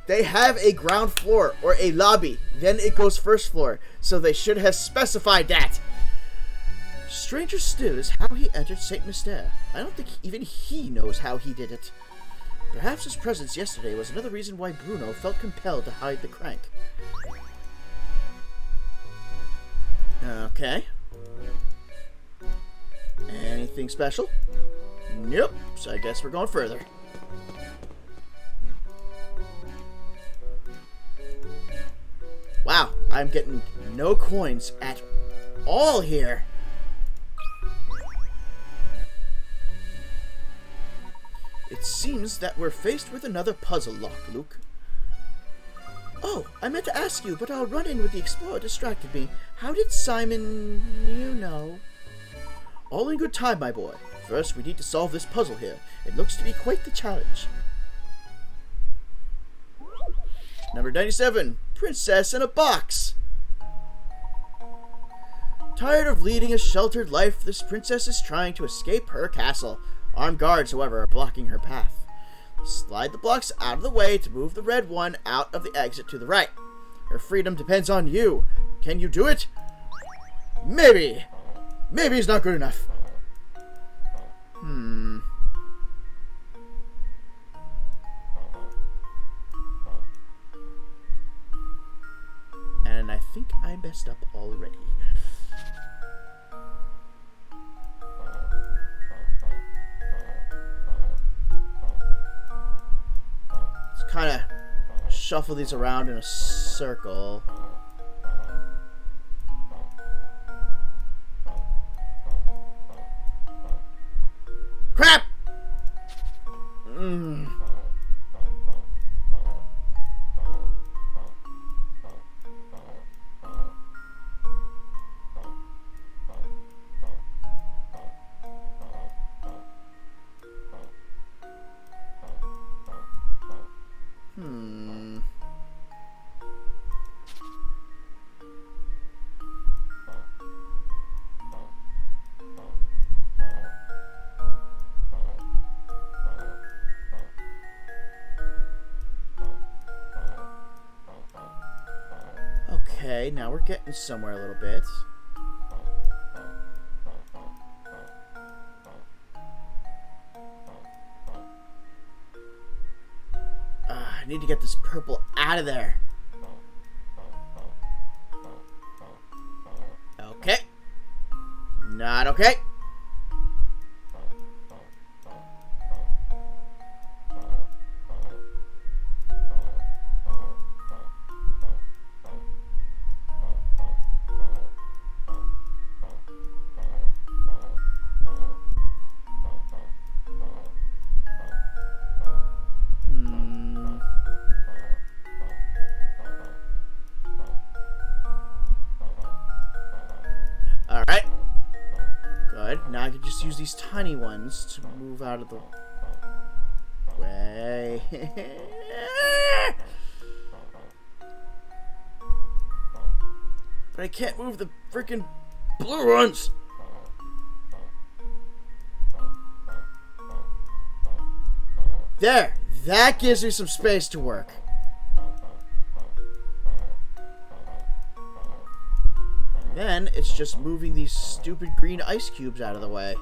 they have a ground floor or a lobby. Then it goes first floor. So they should have specified that. Stranger still is how he entered St. Mystere. I don't think even he knows how he did it. Perhaps his presence yesterday was another reason why Bruno felt compelled to hide the crank. Okay. Anything special? Nope. So I guess we're going further. Wow, I'm getting no coins at all here. It seems that we're faced with another puzzle lock, Luke. Oh, I meant to ask you, but our run-in with the explorer distracted me. How did Simon... you know... All in good time, my boy. First, we need to solve this puzzle here. It looks to be quite the challenge. Number 97. Princess in a box. Tired of leading a sheltered life, this princess is trying to escape her castle. Armed guards, however, are blocking her path. Slide the blocks out of the way to move the red one out of the exit to the right. Her freedom depends on you. Can you do it? Maybe. Maybe it's not good enough. And I think I messed up already. Let's kind of shuffle these around in a circle. Crap! Okay, now we're getting somewhere a little bit. I need to get this purple out of there. Okay. Not okay. Alright. Good. Now I can just use these tiny ones to move out of the way. But I can't move the freaking blue ones. There. That gives me some space to work. Then it's just moving these stupid green ice cubes out of the way.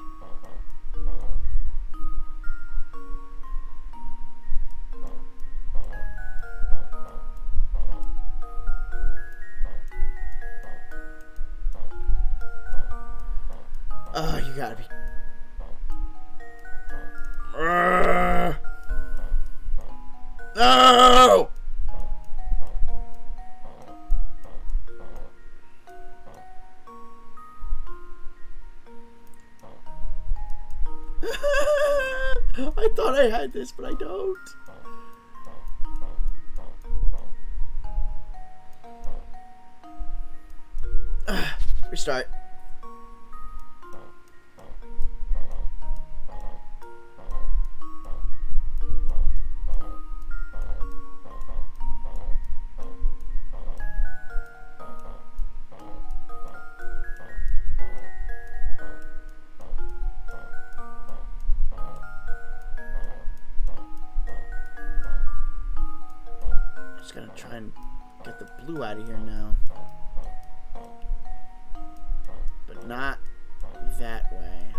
Oh, you gotta be... No! I thought I had this, but I don't. Restart. Just gonna try and get the blue out of here now. But not that way.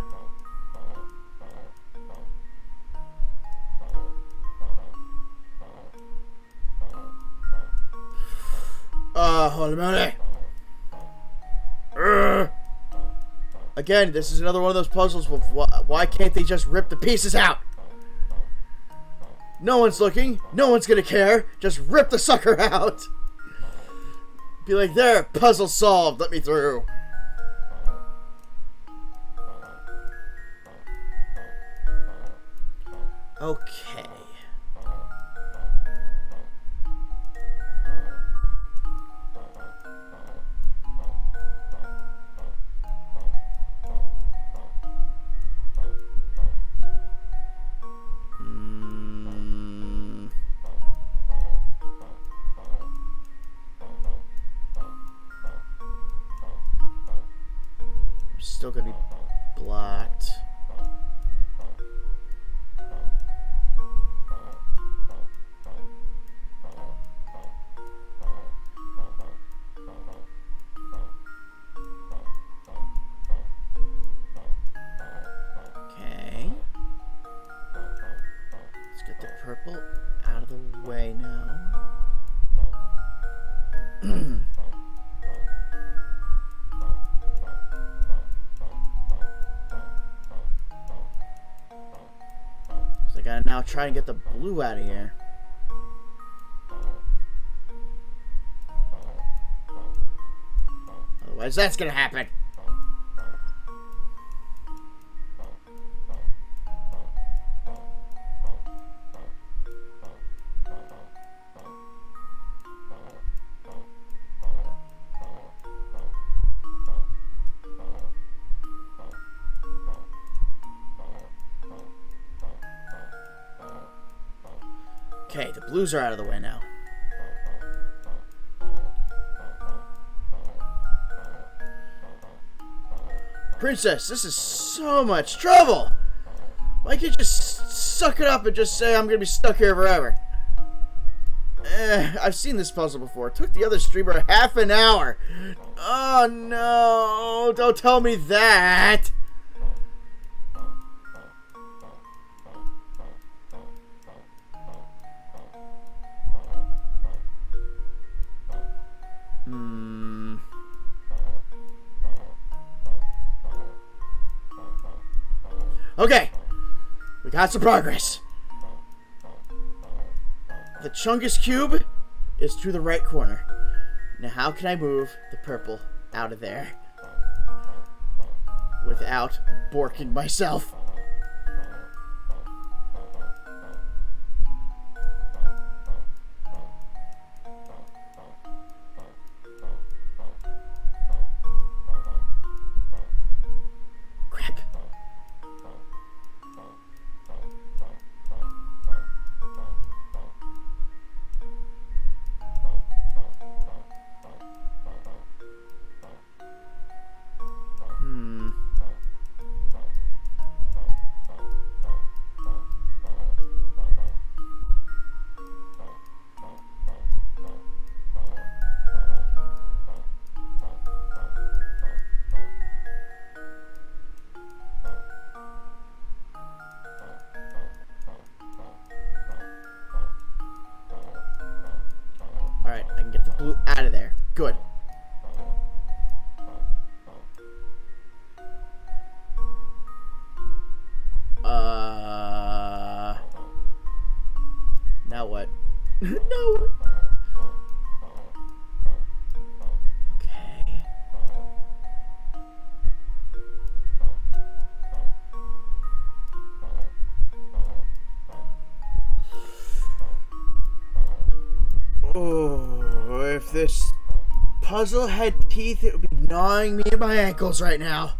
Oh, holy moly. Again, this is another one of those puzzles with why can't they just rip the pieces out? No one's looking. No one's gonna care. Just rip the sucker out. Be like, there, puzzle solved. Let me through. Okay. Still gonna be blocked. Okay. Let's get the purple out of the way now. So I gotta now try and get the blue out of here. Otherwise that's gonna happen. Okay, the blues are out of the way now. Princess, this is so much trouble! Why can't you just suck it up and just say I'm gonna be stuck here forever? I've seen this puzzle before. It took the other streamer half an hour. Oh no, don't tell me that! Okay, we got some progress. The Chungus cube is to the right corner. Now how can I move the purple out of there without borking myself? Crap. Alright, I can get the blue out of there. Good. Now what? Now what? Okay. Oh, if this puzzle had teeth, it would be gnawing me in my ankles right now.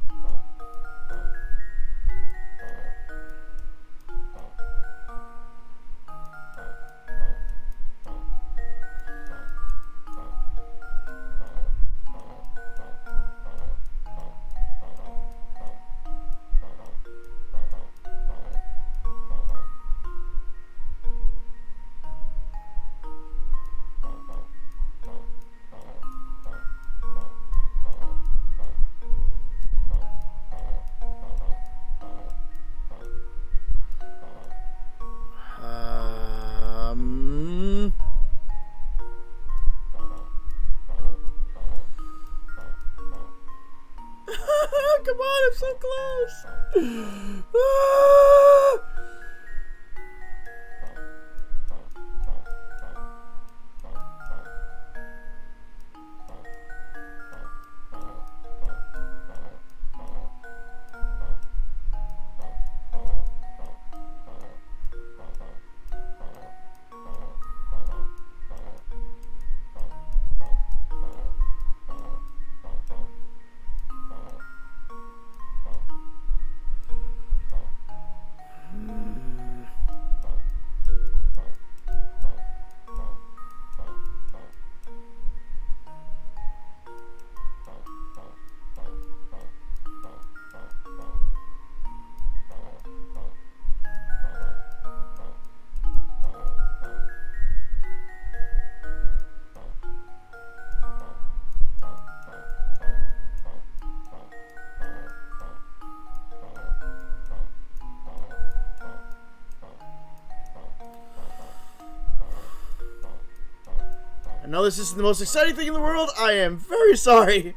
Come on, I'm so close. Ah! I know this isn't the most exciting thing in the world. I am very sorry.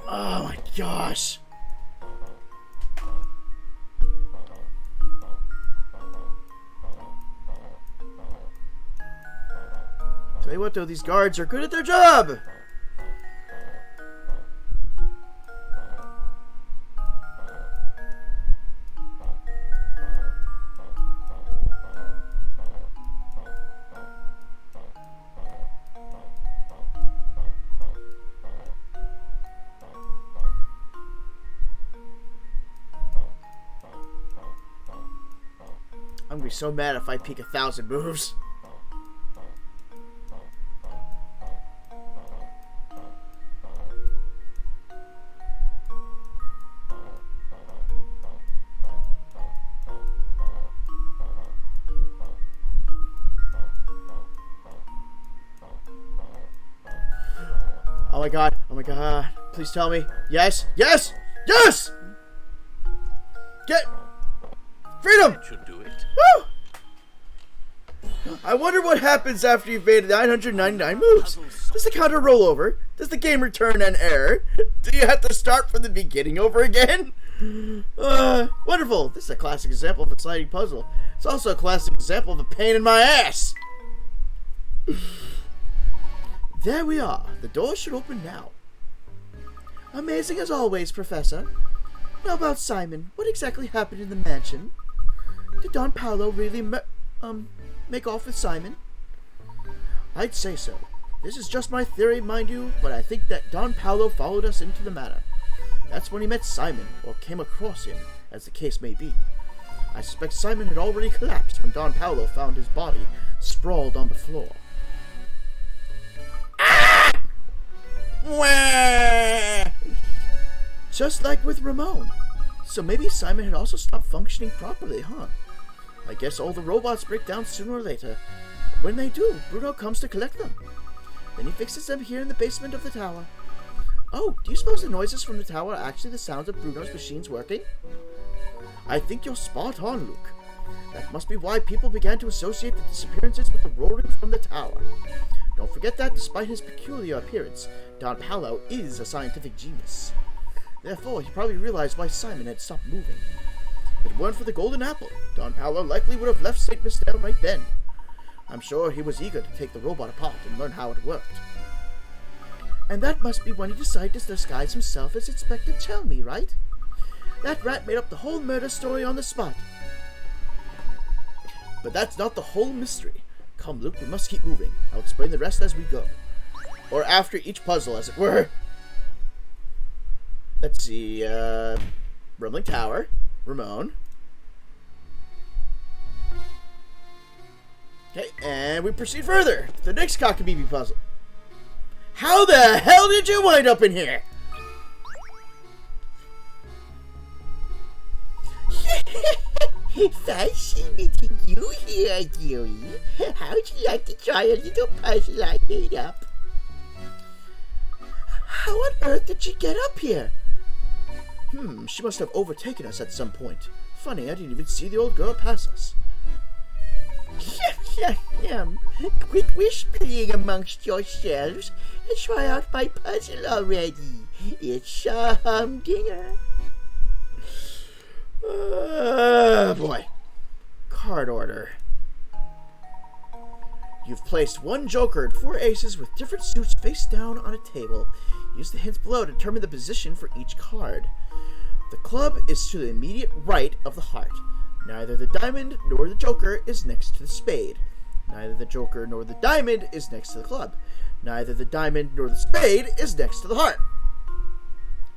Oh my gosh. Tell you what though, these guards are good at their job! I'm gonna be so mad if I peek 1,000 moves. Oh my god, oh my god. Please tell me. Yes, yes, yes! Get freedom! That should do it. Woo! I wonder what happens after you've made 999 moves. Does the counter roll over? Does the game return an error? Do you have to start from the beginning over again? Wonderful. This is a classic example of a sliding puzzle. It's also a classic example of a pain in my ass. There we are. The door should open now. Amazing as always, Professor. Now about Simon. What exactly happened in the mansion? Did Don Paolo really make off with Simon? I'd say so. This is just my theory, mind you, but I think that Don Paolo followed us into the manor. That's when he met Simon, or came across him, as the case may be. I suspect Simon had already collapsed when Don Paolo found his body sprawled on the floor. Wah! Just like with Ramon. So maybe Simon had also stopped functioning properly, huh? I guess all the robots break down sooner or later. When they do, Bruno comes to collect them. Then he fixes them here in the basement of the tower. Oh, do you suppose the noises from the tower are actually the sounds of Bruno's machines working? I think you're spot on, Luke. That must be why people began to associate the disappearances with the roaring from the tower. Don't forget that, despite his peculiar appearance, Don Paolo is a scientific genius. Therefore, he probably realized why Simon had stopped moving. If it weren't for the golden apple, Don Paolo likely would have left St. Mystel right then. I'm sure he was eager to take the robot apart and learn how it worked. And that must be when he decided to disguise himself as Inspector Chelmy, right? That rat made up the whole murder story on the spot. But that's not the whole mystery. Come, Luke, we must keep moving. I'll explain the rest as we go. Or after each puzzle, as it were. Let's see, Rumbling Tower, Ramon. Okay, and we proceed further to the next cockamamie puzzle. How the hell did you wind up in here? Fancy meeting you here, Dewey. How'd you like to try a little puzzle I made up? How on earth did she get up here? She must have overtaken us at some point. Funny, I didn't even see the old girl pass us. Quit whispering amongst yourselves and try out my puzzle already. It's dinner. Boy. Card order. You've placed one joker and 4 aces with different suits face down on a table. Use the hints below to determine the position for each card. The club is to the immediate right of the heart. Neither the diamond nor the joker is next to the spade. Neither the joker nor the diamond is next to the club. Neither the diamond nor the spade is next to the heart.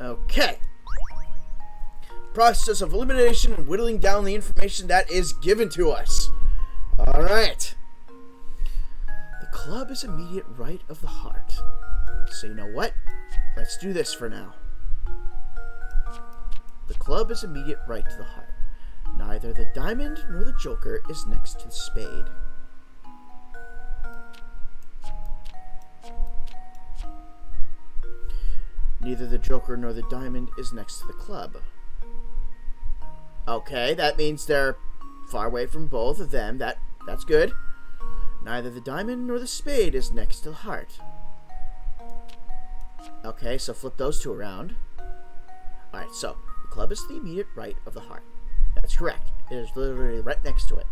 Okay. Process of elimination and whittling down the information that is given to us. Alright. The club is immediate right of the heart. So you know what? Let's do this for now. The club is immediate right to the heart. Neither the diamond nor the joker is next to the spade. Neither the joker nor the diamond is next to the club. Okay, that means they're far away from both of them. That's good. Neither the diamond nor the spade is next to the heart. Okay, so flip those two around. Alright, so the club is to the immediate right of the heart. That's correct. It is literally right next to it.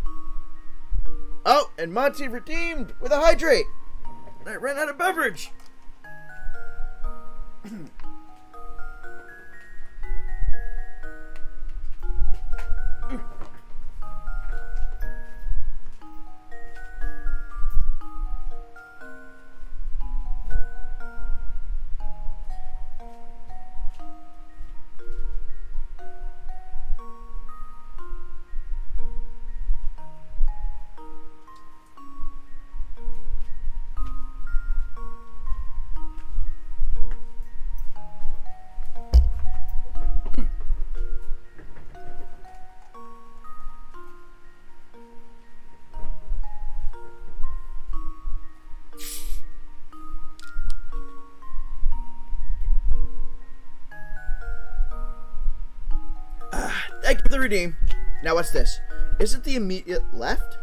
Oh, and Monty redeemed with a hydrate. I ran out of beverage. Thank you for the redeem. Now what's this? Is it the immediate left?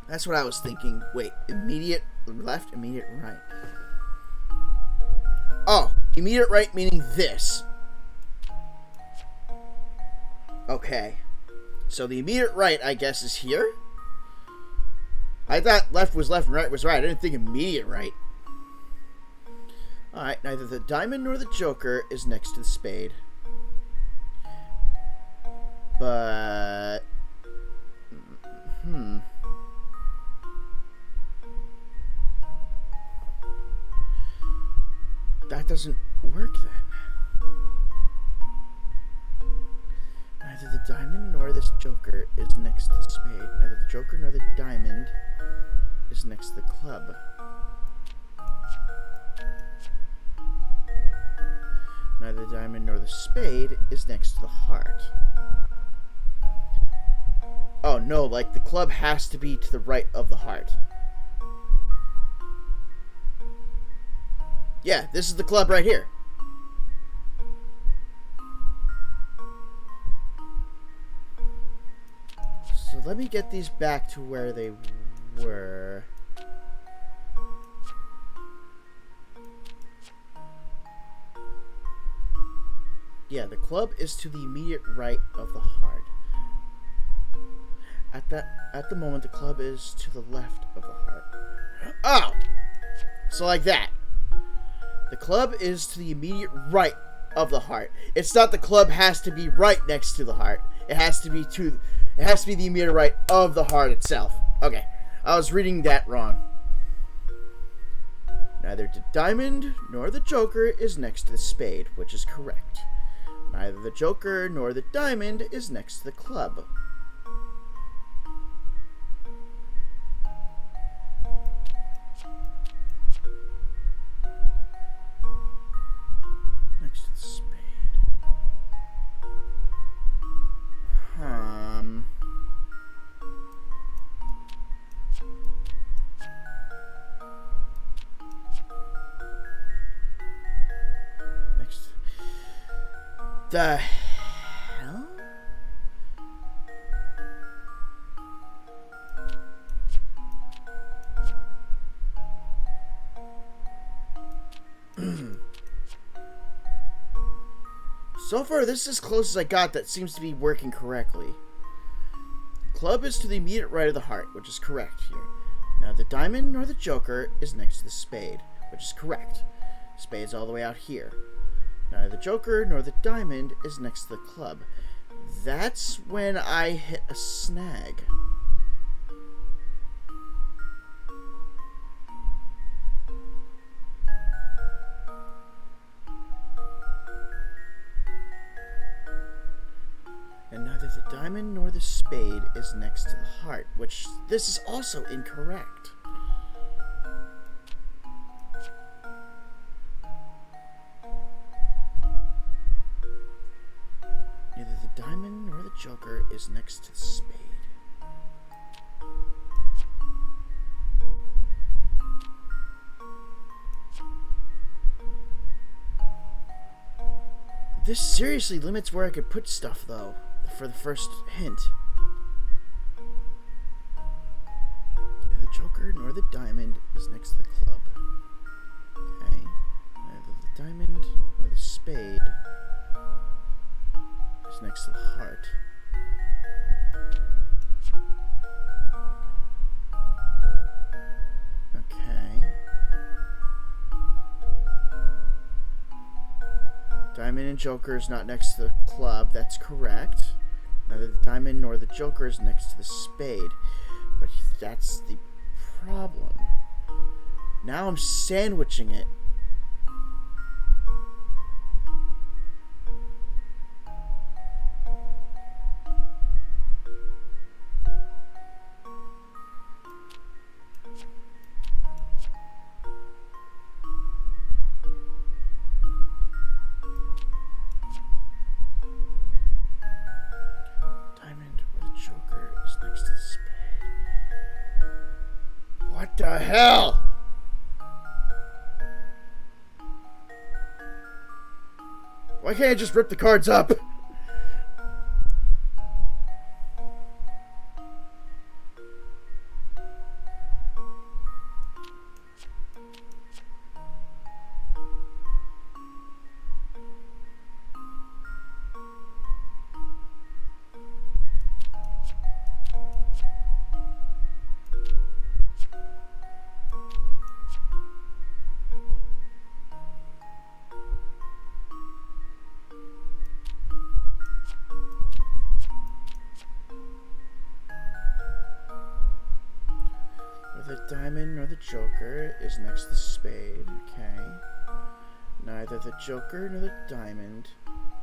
That's what I was thinking. Wait, immediate left, immediate right. Oh, immediate right meaning this. Okay. So the immediate right, I guess, is here? I thought left was left and right was right. I didn't think immediate right. Alright, neither the diamond nor the joker is next to the spade. But... That doesn't work then. Neither the diamond nor this joker is next to the spade. Neither the joker nor the diamond is next to the club. Neither the diamond nor the spade is next to the heart. Oh no, like the club has to be to the right of the heart. Yeah, this is the club right here. So let me get these back to where they were. Yeah, the club is to the immediate right of the heart. At the moment, the club is to the left of the heart. Oh! So like that. The club is to the immediate right of the heart. It's not the club has to be right next to the heart. It has to be the immediate right of the heart itself. Okay, I was reading that wrong. Neither the diamond nor the joker is next to the spade, which is correct. Neither the joker nor the diamond is next to the club. Next to the spade. Next. The hell? So far, this is as close as I got. That seems to be working correctly. Club is to the immediate right of the heart, which is correct here. Now, the diamond nor the joker is next to the spade, which is correct. Spade's all the way out here. Neither the joker nor the diamond is next to the club. That's when I hit a snag. And neither the diamond nor the spade is next to the heart, which this is also incorrect. Neither the diamond nor the joker is next to the spade. This seriously limits where I could put stuff, though, for the first hint. Neither the joker nor the diamond is next to the club. Okay. Neither the diamond nor the spade is next to the heart. Okay. Diamond and joker is not next to the club. That's correct. Neither the diamond nor the joker is next to the spade. But that's the problem. Now I'm sandwiching it. What the hell? Why can't I just rip the cards up? The diamond nor the joker is next to the spade. Okay. Neither the joker nor the diamond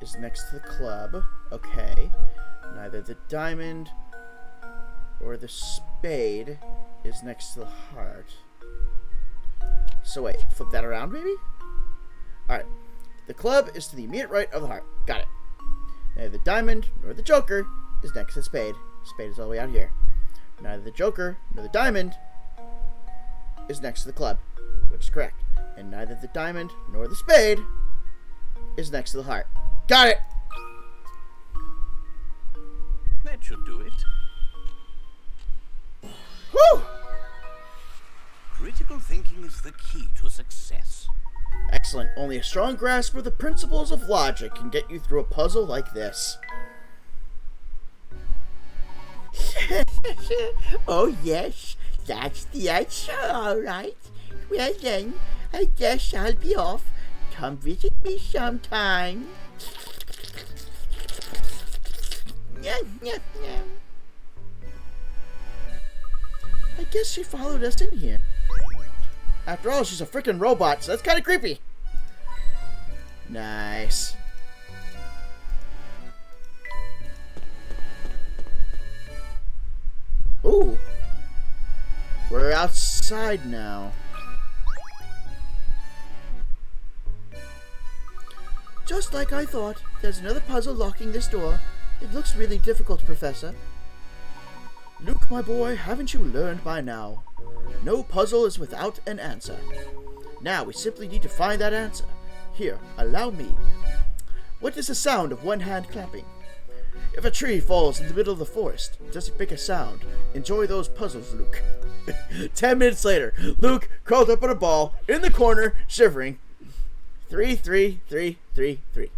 is next to the club. Okay. Neither the diamond or the spade is next to the heart. So wait, flip that around maybe? Alright. The club is to the immediate right of the heart. Got it. Neither the diamond nor the joker is next to the spade. Spade is all the way out here. Neither the joker nor the diamond is next to the club, which is correct. And neither the diamond nor the spade is next to the heart. Got it! That should do it. Woo! Critical thinking is the key to success. Excellent. Only a strong grasp of the principles of logic can get you through a puzzle like this. Oh, yes, that's the answer, all right. Well then, I guess I'll be off Come visit me sometime. I guess she followed us in here. After all, she's a freaking robot, so that's kind of creepy. Nice. Ooh. We're outside now. Just like I thought, there's another puzzle locking this door. It looks really difficult, Professor. Luke, my boy, haven't you learned by now? No puzzle is without an answer. Now we simply need to find that answer. Here, allow me. What is the sound of one hand clapping? If a tree falls in the middle of the forest, does it make a sound? Enjoy those puzzles, Luke. 10 minutes later, Luke curled up on a ball in the corner, shivering. 3, 3, 3, 3, 3.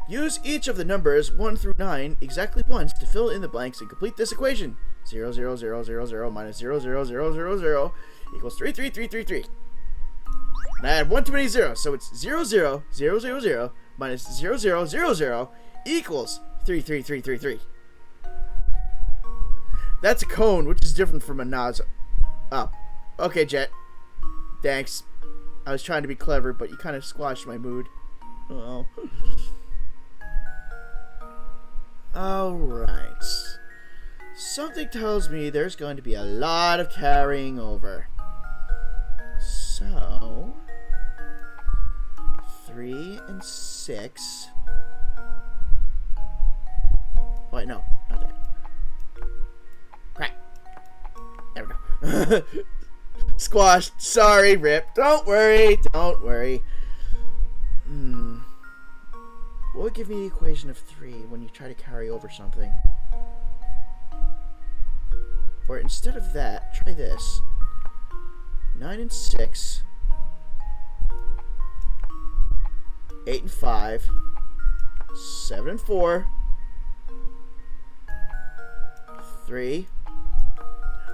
Use each of the numbers 1 through 9 exactly once to fill in the blanks and complete this equation. 0, 0, 0, 0, 0 minus 0, 0, 0, 0, 0 equals 3, 3, 3, 3, 3. And I had one too many zeros, so it's 0, 0, 0, 0, 0 minus 0, 0, 0, 0 equals 3, 3, 3, 3, 3. That's a cone, which is different from a nozzle. Oh. Okay, Jet. Thanks. I was trying to be clever, but you kind of squashed my mood. Oh. Alright. Something tells me there's going to be a lot of carrying over. So... 3 and 6... Wait, no. Not that. Crap. There we go. Squashed. Sorry, Rip. Don't worry. Don't worry. What would give me the equation of 3 when you try to carry over something? Or instead of that, try this. 9 and 6. 8 and 5. 7 and 4. 3.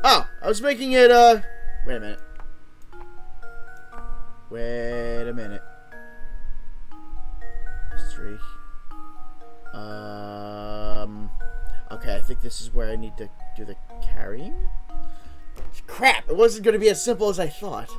Oh! I was making it, Wait a minute. Wait a minute. 3. Okay, I think this is where I need to do the carrying. Crap! It wasn't going to be as simple as I thought.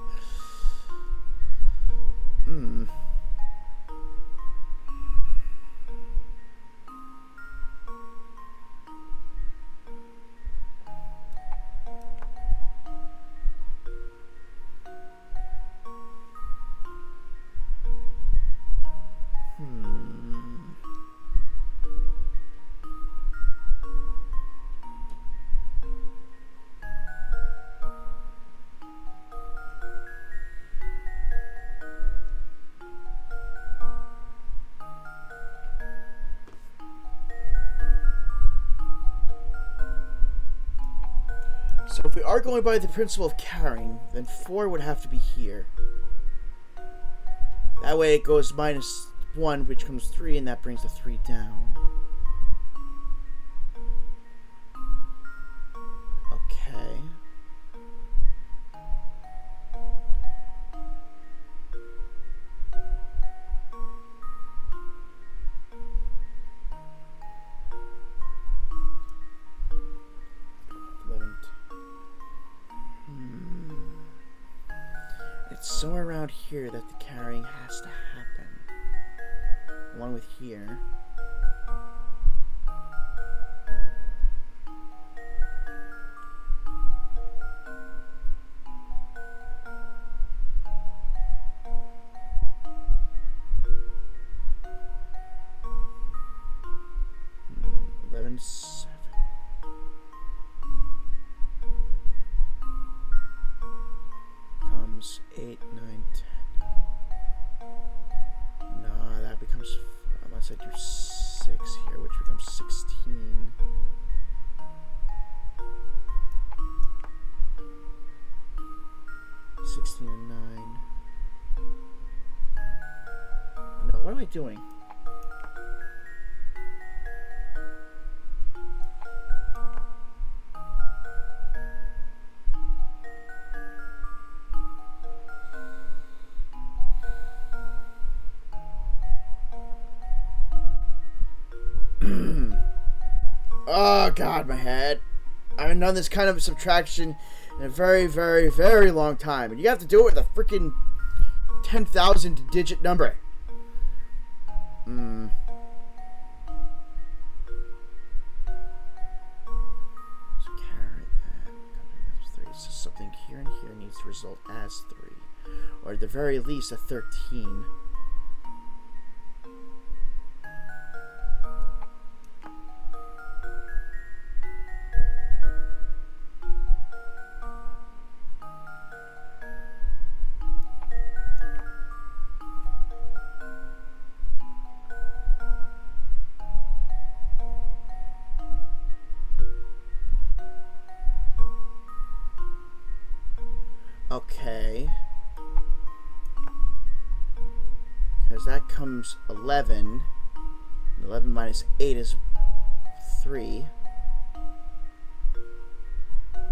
So if we are going by the principle of carrying, then 4 would have to be here. That way it goes minus 1, which comes 3, and that brings the 3 down. Okay. It's somewhere around here that the carrying has to happen. Along with here. Eleven, 7. Comes 8, 9, 10. No, that becomes, unless I do 6 here, which becomes 16. And 9. No, what am I doing? Oh god, my head. I haven't done this kind of subtraction in a very, very, very long time. And you have to do it with a freaking 10,000 digit number. So carry that. So something here and here needs to result as 3. Or at the very least a 13. Okay. Because that comes 11. 11 minus 8 is 3. Okay.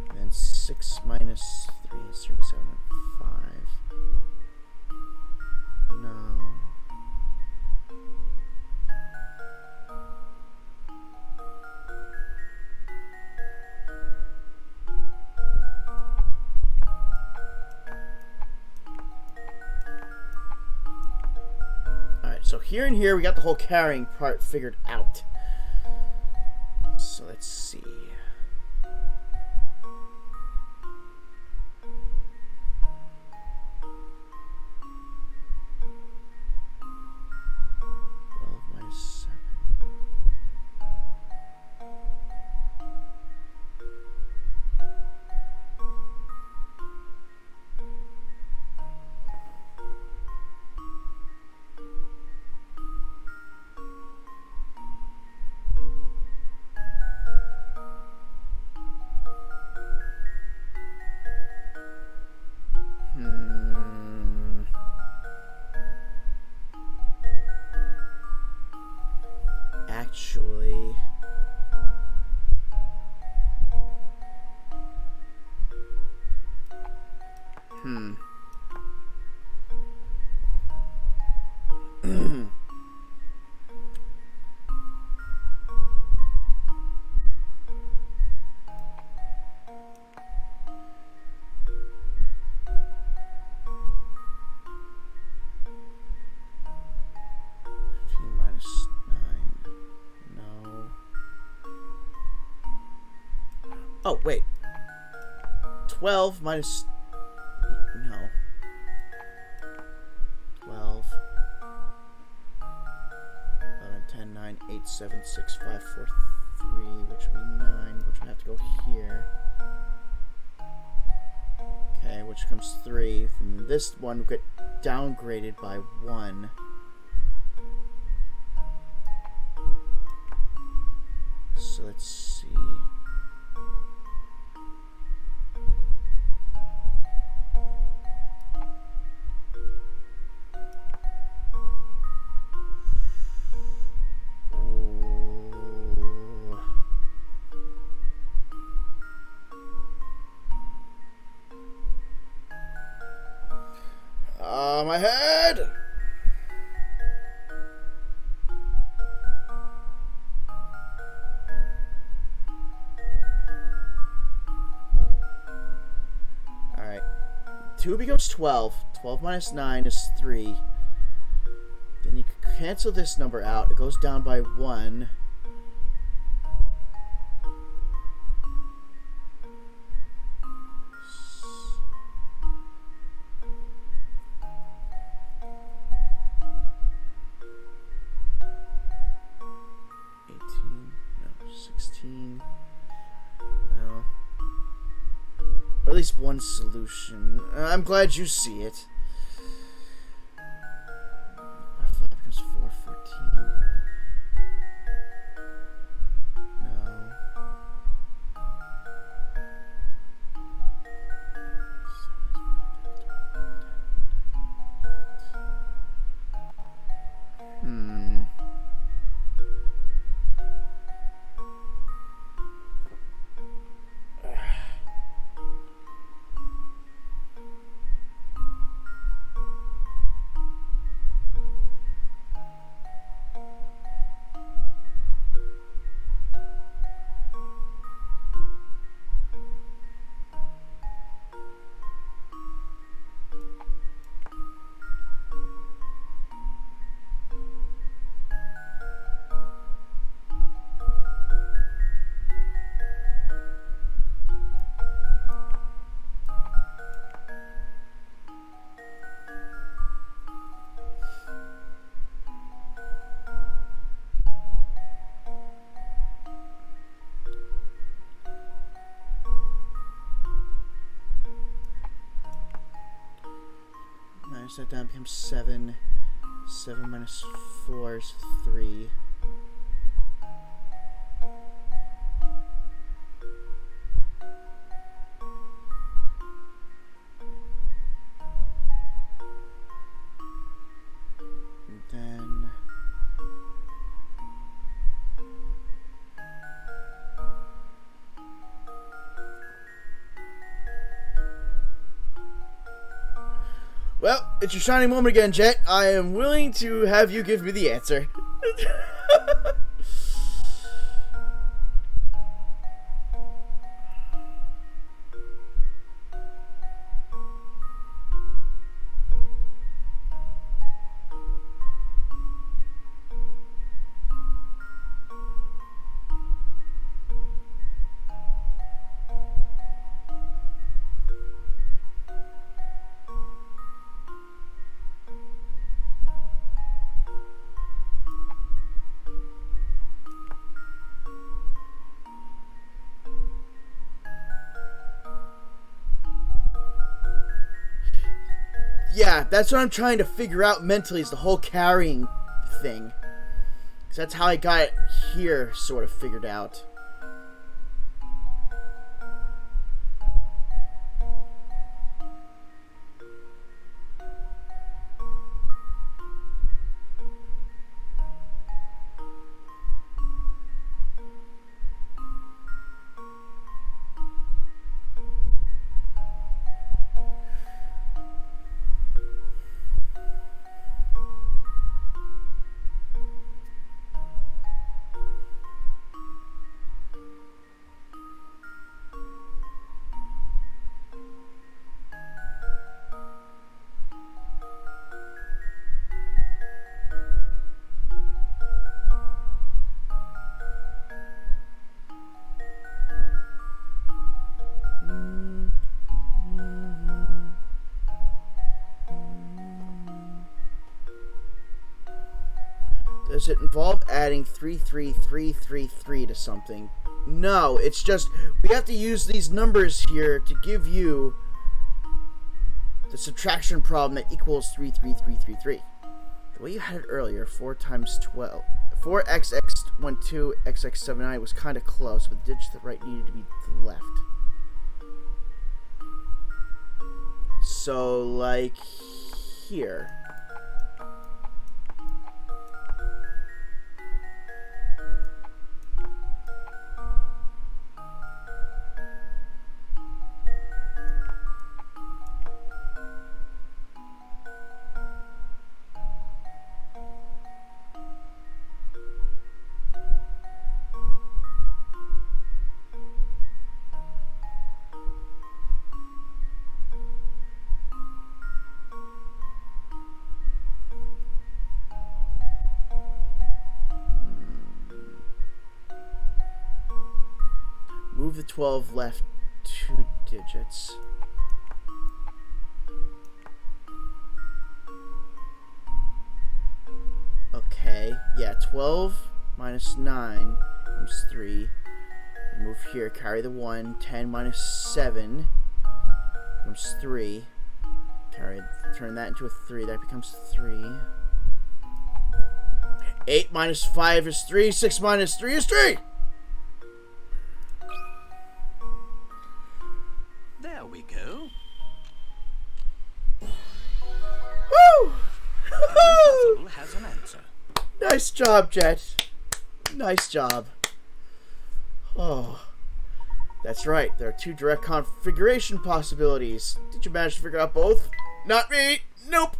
And then 6 minus 3 is 3, 7, and 5. No. So here and here, we got the whole carrying part figured out. So let's see. Actually, oh, wait. 12 minus... No. 12. 11, 10, 9, 8, 7, 6, 5, 4, 3, which would be 9, which would have to go here. Okay, which comes 3. And this one will get downgraded by 1. So let's see. My head! Alright. 2 becomes 12. 12 minus 9 is 3. Then you cancel this number out. It goes down by 1. At least one solution. I'm glad you see it. 5 becomes 4, 14. No. 7, minus that down becomes 7. 7 minus 4 is 3. And then well, it's your shining moment again, Jet. I am willing to have you give me the answer. Yeah, that's what I'm trying to figure out mentally, is the whole carrying thing. Because that's how I got it here sort of figured out. Does it involve adding 33333 to something? No, it's just we have to use these numbers here to give you the subtraction problem that equals 33333. The way you had it earlier, 4 times 12. 4xx12 xx79 was kind of close, but the digit to the right needed to be to the left. So, like here. Move the 12 left 2 digits. Okay, yeah, 12 minus 9 becomes 3. Move here, carry the 1. 10 minus 7 becomes 3. Turn that into a 3, that becomes 3. 8 minus 5 is 3. 6 minus 3 is 3! There we go. Woo! Puzzle has an answer. Nice job, Jet. Nice job. Oh, that's right. There are 2 direct configuration possibilities. Did you manage to figure out both? Not me. Nope.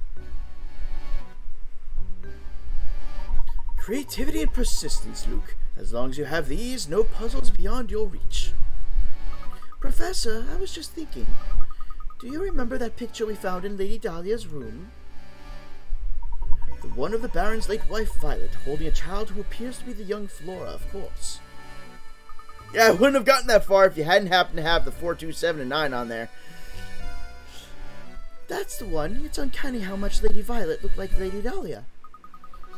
Creativity and persistence, Luke. As long as you have these, no puzzles beyond your reach. Professor, I was just thinking. Do you remember that picture we found in Lady Dahlia's room? The one of the Baron's late wife, Violet, holding a child who appears to be the young Flora, of course. Yeah, I wouldn't have gotten that far if you hadn't happened to have the 4, 2, 7, and 9 on there. That's the one. It's uncanny how much Lady Violet looked like Lady Dahlia.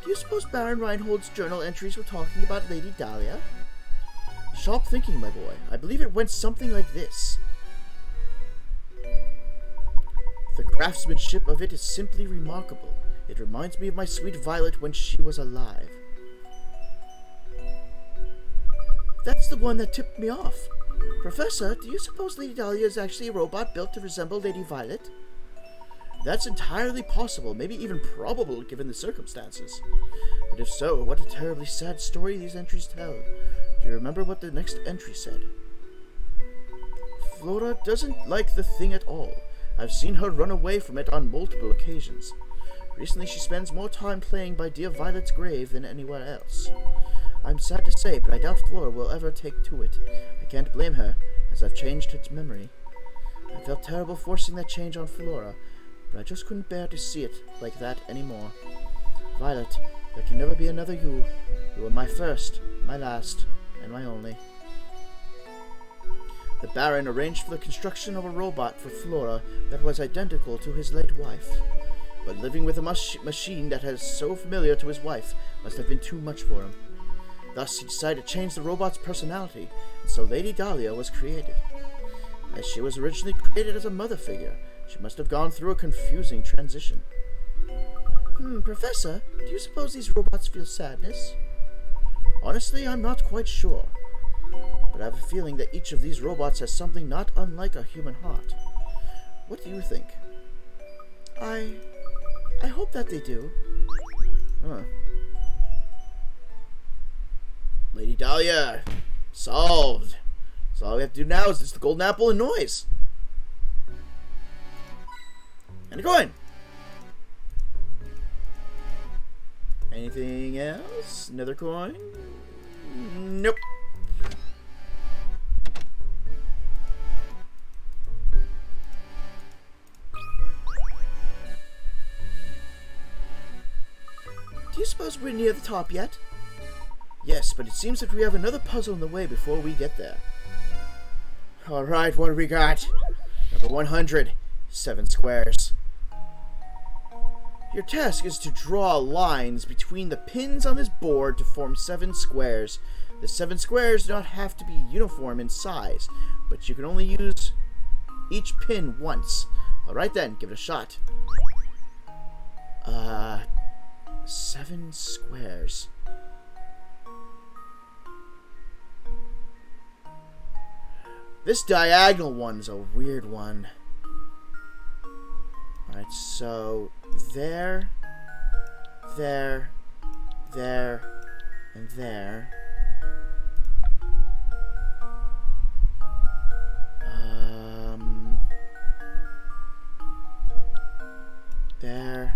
Do you suppose Baron Reinhold's journal entries were talking about Lady Dahlia? Sharp thinking, my boy. I believe it went something like this. The craftsmanship of it is simply remarkable. It reminds me of my sweet Violet when she was alive. That's the one that tipped me off. Professor, do you suppose Lady Dahlia is actually a robot built to resemble Lady Violet? That's entirely possible, maybe even probable given the circumstances. But if so, what a terribly sad story these entries tell. Do you remember what the next entry said? Flora doesn't like the thing at all. I've seen her run away from it on multiple occasions. Recently she spends more time playing by dear Violet's grave than anywhere else. I'm sad to say, but I doubt Flora will ever take to it. I can't blame her, as I've changed its memory. I felt terrible forcing that change on Flora, but I just couldn't bear to see it like that anymore. Violet, there can never be another you. You are my first, my last, and my only. The Baron arranged for the construction of a robot for Flora that was identical to his late wife. But living with a machine that is so familiar to his wife must have been too much for him. Thus, he decided to change the robot's personality, and so Lady Dahlia was created. As she was originally created as a mother figure, she must have gone through a confusing transition. Professor, do you suppose these robots feel sadness? Honestly, I'm not quite sure. But I have a feeling that each of these robots has something not unlike a human heart. What do you think? I hope that they do. Lady Dahlia! Solved! So all we have to do now is just the golden apple and noise. And a coin! Anything else? Another coin? Nope. Do you suppose we're near the top yet? Yes, but it seems that we have another puzzle in the way before we get there. Alright, what do we got? Number 100. 7 squares. Your task is to draw lines between the pins on this board to form 7 squares. The 7 squares do not have to be uniform in size, but you can only use each pin once. Alright then, give it a shot. 7 squares. This diagonal one's a weird one. Alright, so there, there, there, and there. There,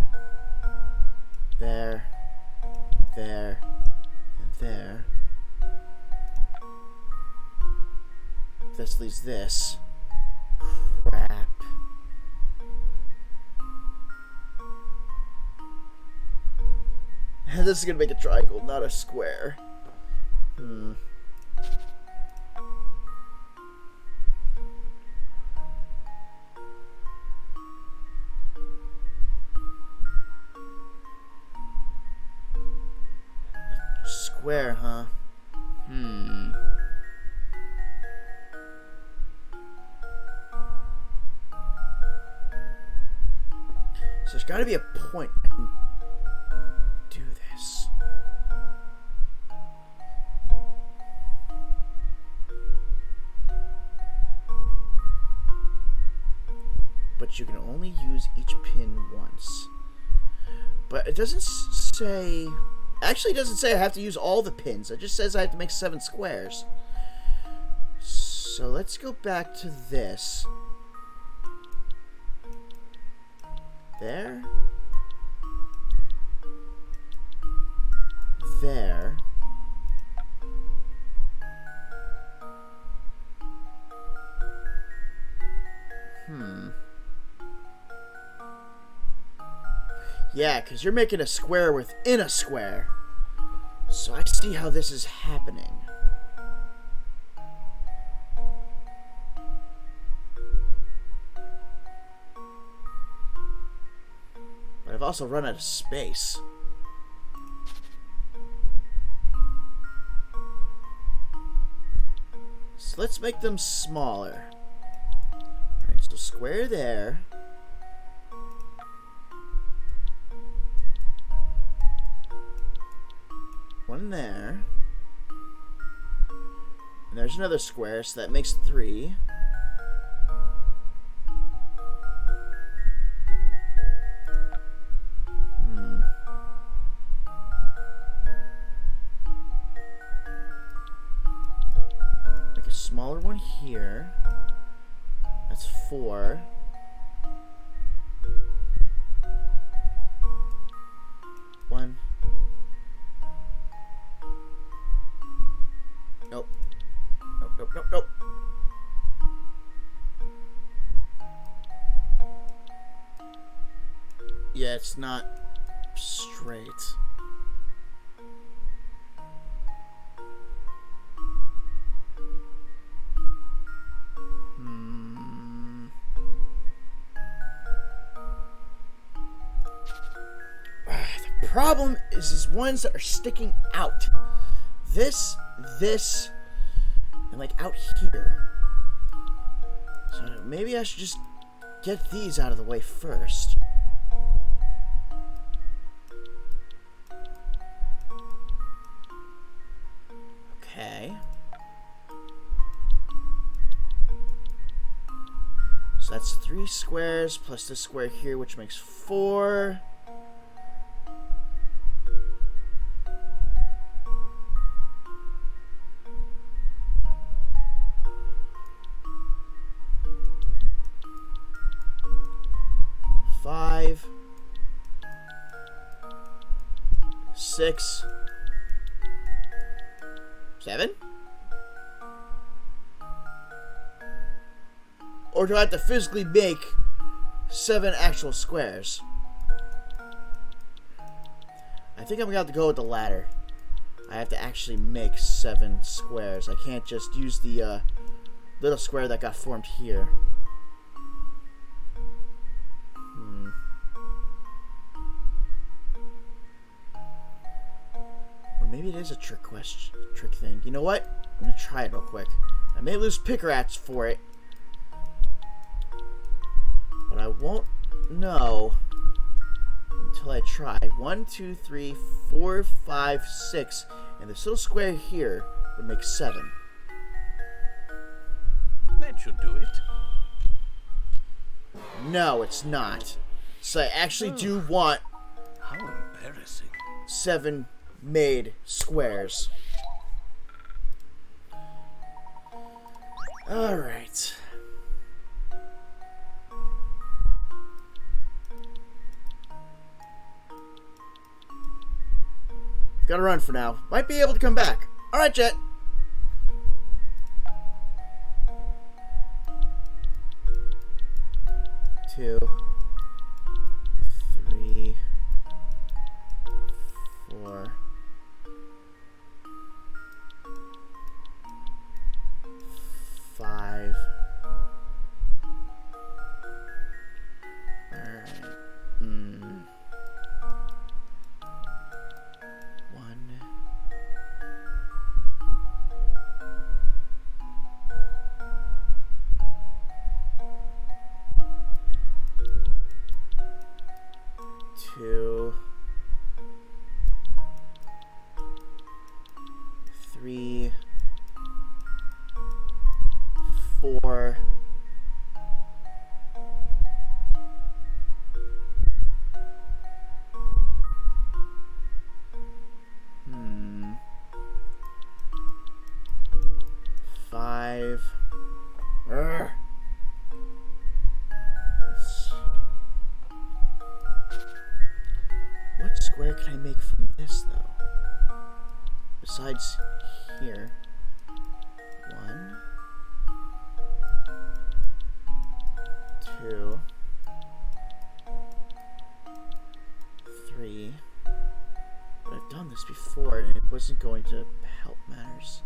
there, there, and there. This leaves this. Crap. This is gonna make a triangle, not a square. Square, huh? So there's gotta be a point I can do this. But you can only use each pin once. But it doesn't say... Actually, it doesn't say I have to use all the pins. It just says I have to make 7 squares. So let's go back to this. There. There. Yeah, because you're making a square within a square. So I see how this is happening. But I've also run out of space. So let's make them smaller. Alright, so square there. one there. And there's another square, so that makes 3. Make a smaller one here. That's 4. Nope. Nope. Yeah, it's not straight. The problem is these ones that are sticking out. This, and like out here. So maybe I should just get these out of the way first. Okay. So that's 3 squares plus this square here, which makes 4. Five, 6, 7? Or do I have to physically make 7 actual squares? I think I'm gonna have to go with the latter. I have to actually make 7 squares. I can't just use the little square that got formed here. Maybe it is a trick thing. You know what? I'm gonna try it real quick. I may lose pick-rats for it, but I won't know until I try. 1, 2, 3, 4, 5, 6, and this little square here would make 7. That should do it. No, it's not. So I actually do want How embarrassing. 7 made squares. Alright. Gotta run for now. Might be able to come back. Alright, Jet. Two, 3, 4, 5. Alright. 1, 2, 3, 4, 5. What square can I make from this, though? Besides here. 1, 2, 3. But I've done this before, and it wasn't going to help matters.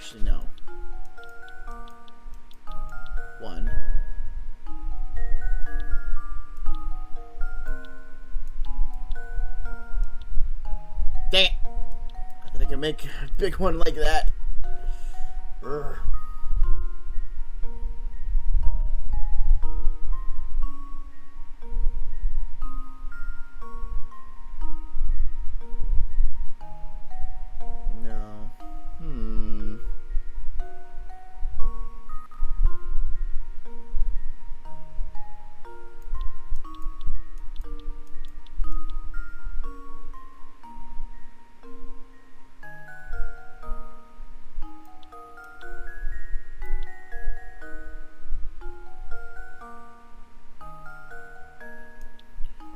Actually, no. 1. Dang it! I thought I could make a big one like that. Urgh. No.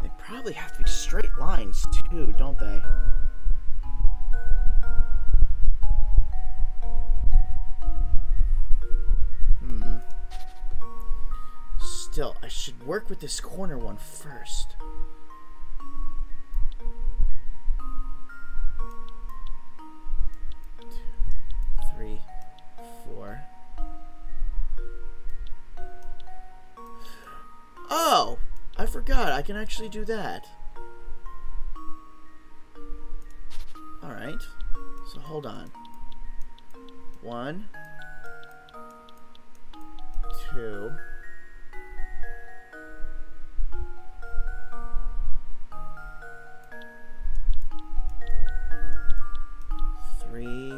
They probably have to be straight lines too, don't they? Still, I should work with this corner one first. Two, 3, 4. Oh! I forgot, I can actually do that. Alright. So hold on. 1, 2. 3.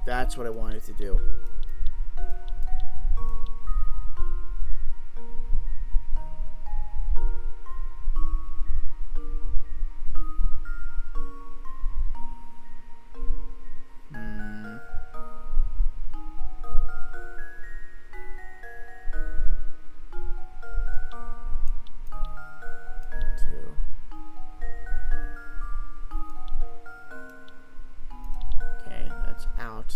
That's what I wanted to do. Okay, that's out.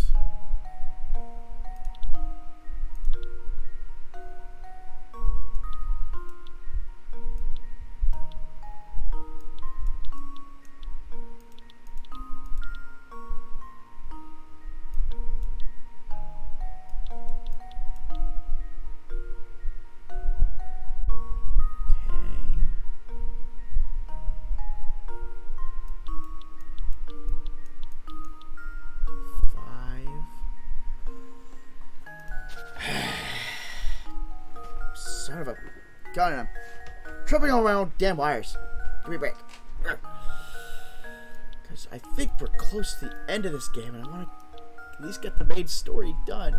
Son of a gun, I'm tripping over my own damn wires. Give me a break. Because I think we're close to the end of this game and I want to at least get the main story done.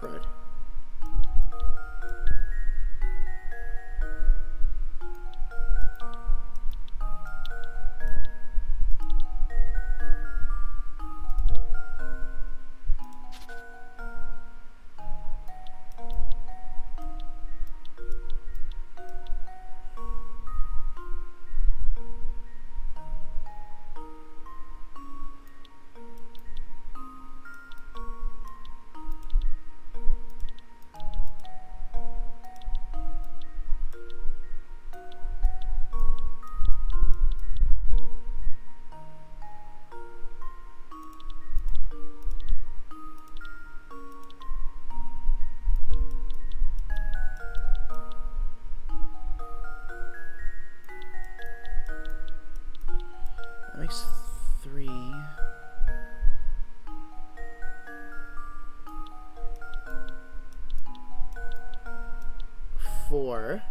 Crud. 4.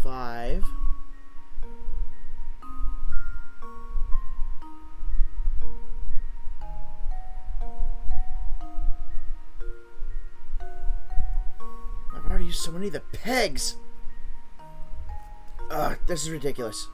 5. 've already used so many of the pegs. Ugh, this is ridiculous.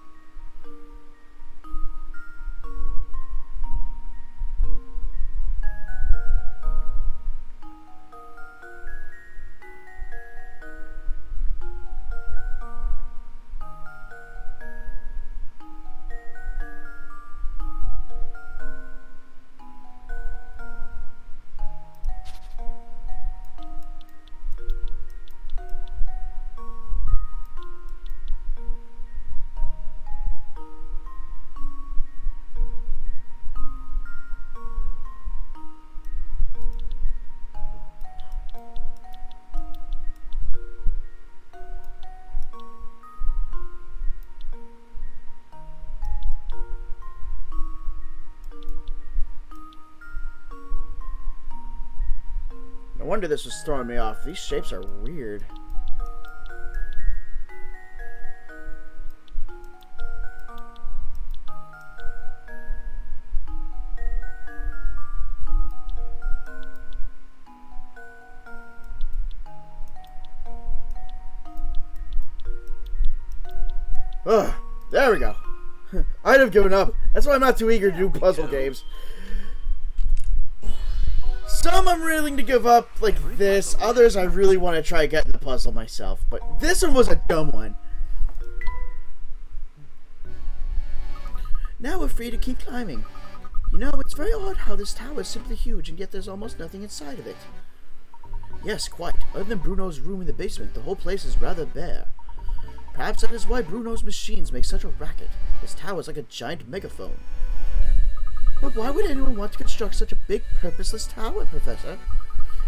No wonder this was throwing me off. These shapes are weird. Ugh, there we go. I'd have given up. That's why I'm not too eager to do puzzle games. Some I'm willing to give up, like this. Others I really want to try getting the puzzle myself. But this one was a dumb one. Now we're free to keep climbing. You know, it's very odd how this tower is simply huge, and yet there's almost nothing inside of it. Yes, quite. Other than Bruno's room in the basement, the whole place is rather bare. Perhaps that is why Bruno's machines make such a racket. This tower is like a giant megaphone. But why would anyone want to construct such a big, purposeless tower, Professor?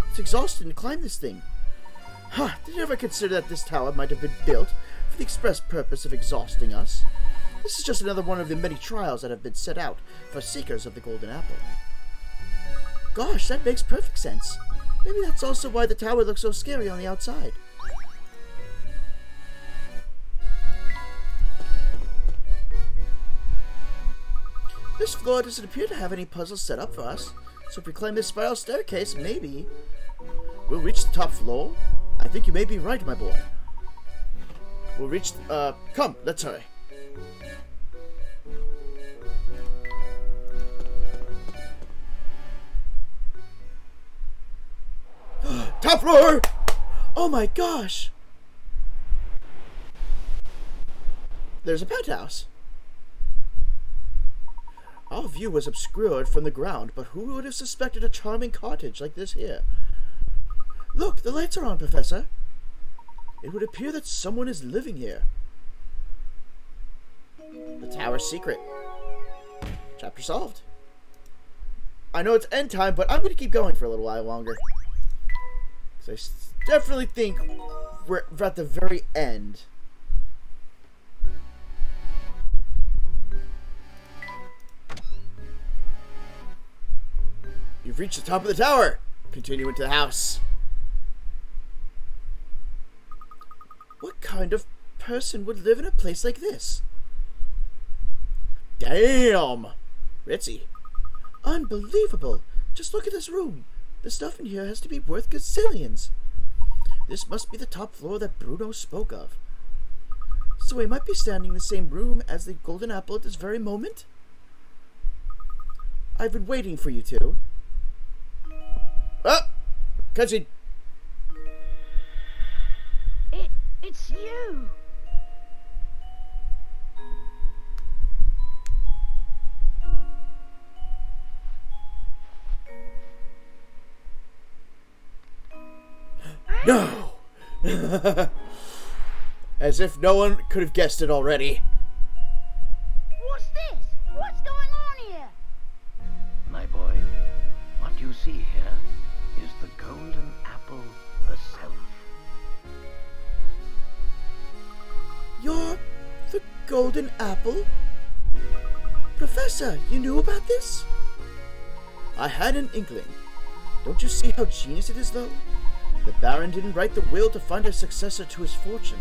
It's exhausting to climb this thing. Huh, did you ever consider that this tower might have been built for the express purpose of exhausting us? This is just another one of the many trials that have been set out for seekers of the Golden Apple. Gosh, that makes perfect sense. Maybe that's also why the tower looks so scary on the outside. This floor doesn't appear to have any puzzles set up for us, so if we climb this spiral staircase, maybe we'll reach the top floor? I think you may be right, my boy. We'll reach, come, let's hurry. Top floor! Oh my gosh! There's a penthouse. Our view was obscured from the ground, but who would have suspected a charming cottage like this here? Look, the lights are on, Professor. It would appear that someone is living here. The tower's secret. Chapter solved. I know it's end time, but I'm going to keep going for a little while longer. Because I definitely think we're at the very end. You've reached the top of the tower. Continue into the house. What kind of person would live in a place like this? Damn! Ritzy. Unbelievable. Just look at this room. The stuff in here has to be worth gazillions. This must be the top floor that Bruno spoke of. So we might be standing in the same room as the Golden Apple at this very moment? I've been waiting for you two. Ah! Cutscene. It's you. No! As if no one could have guessed it already. What's this? What's going on here? My boy, what you see here is the Golden Apple herself. You're the Golden Apple? Professor, you knew about this? I had an inkling. Don't you see how genius it is, though? The Baron didn't write the will to find a successor to his fortune.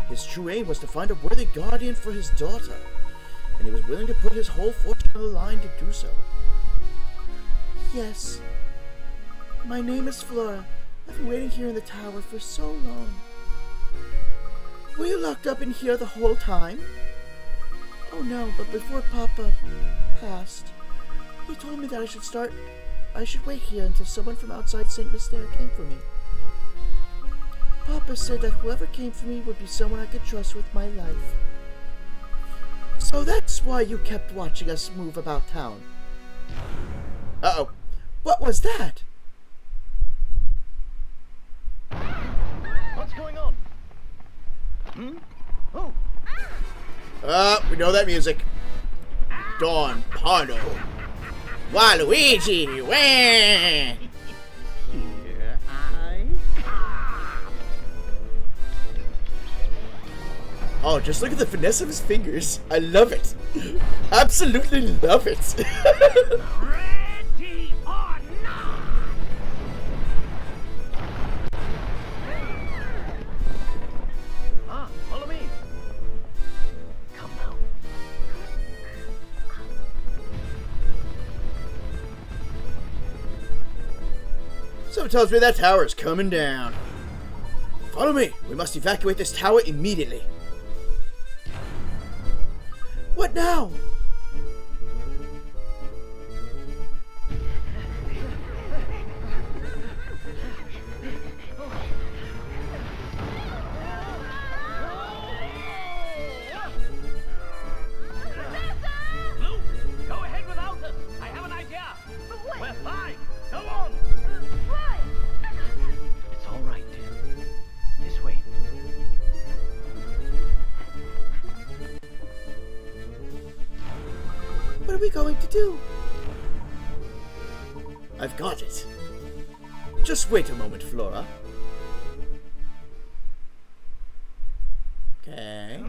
His true aim was to find a worthy guardian for his daughter, and he was willing to put his whole fortune on the line to do so. Yes. My name is Flora. I've been waiting here in the tower for so long. Were you locked up in here the whole time? Oh no, but before Papa passed, he told me that I should wait here until someone from outside St. Mystere came for me. Papa said that whoever came for me would be someone I could trust with my life. So that's why you kept watching us move about town. Uh-oh. What was that? What's going on? Oh! We know that music. Don Pardo. Waluigi! Wah! Here I Oh, just look at the finesse of his fingers. I love it. Absolutely love it. Ready or not? Follow me. Come now. Someone tells me that tower is coming down. Follow me. We must evacuate this tower immediately. What now? Luke, go ahead without us. I have an idea. We're fine. Go on. Right. It's all right, dear. This way. What are we going to do? I've got it. Just wait a moment, Flora. Okay.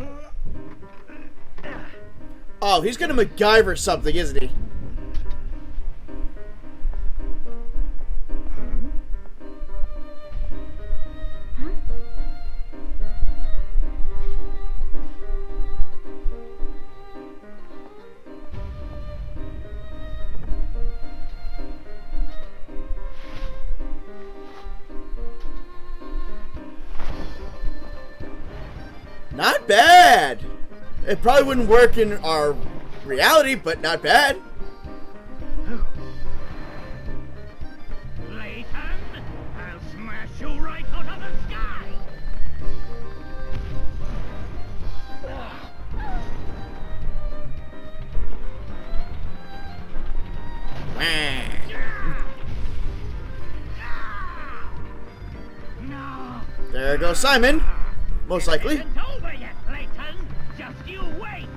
Oh, he's gonna MacGyver something, isn't he? Not bad! It probably wouldn't work in our reality, but not bad. Layton, I'll smash you right out of the sky. No. There goes Simon. Most likely. It isn't over yet, Layton. Just you wait.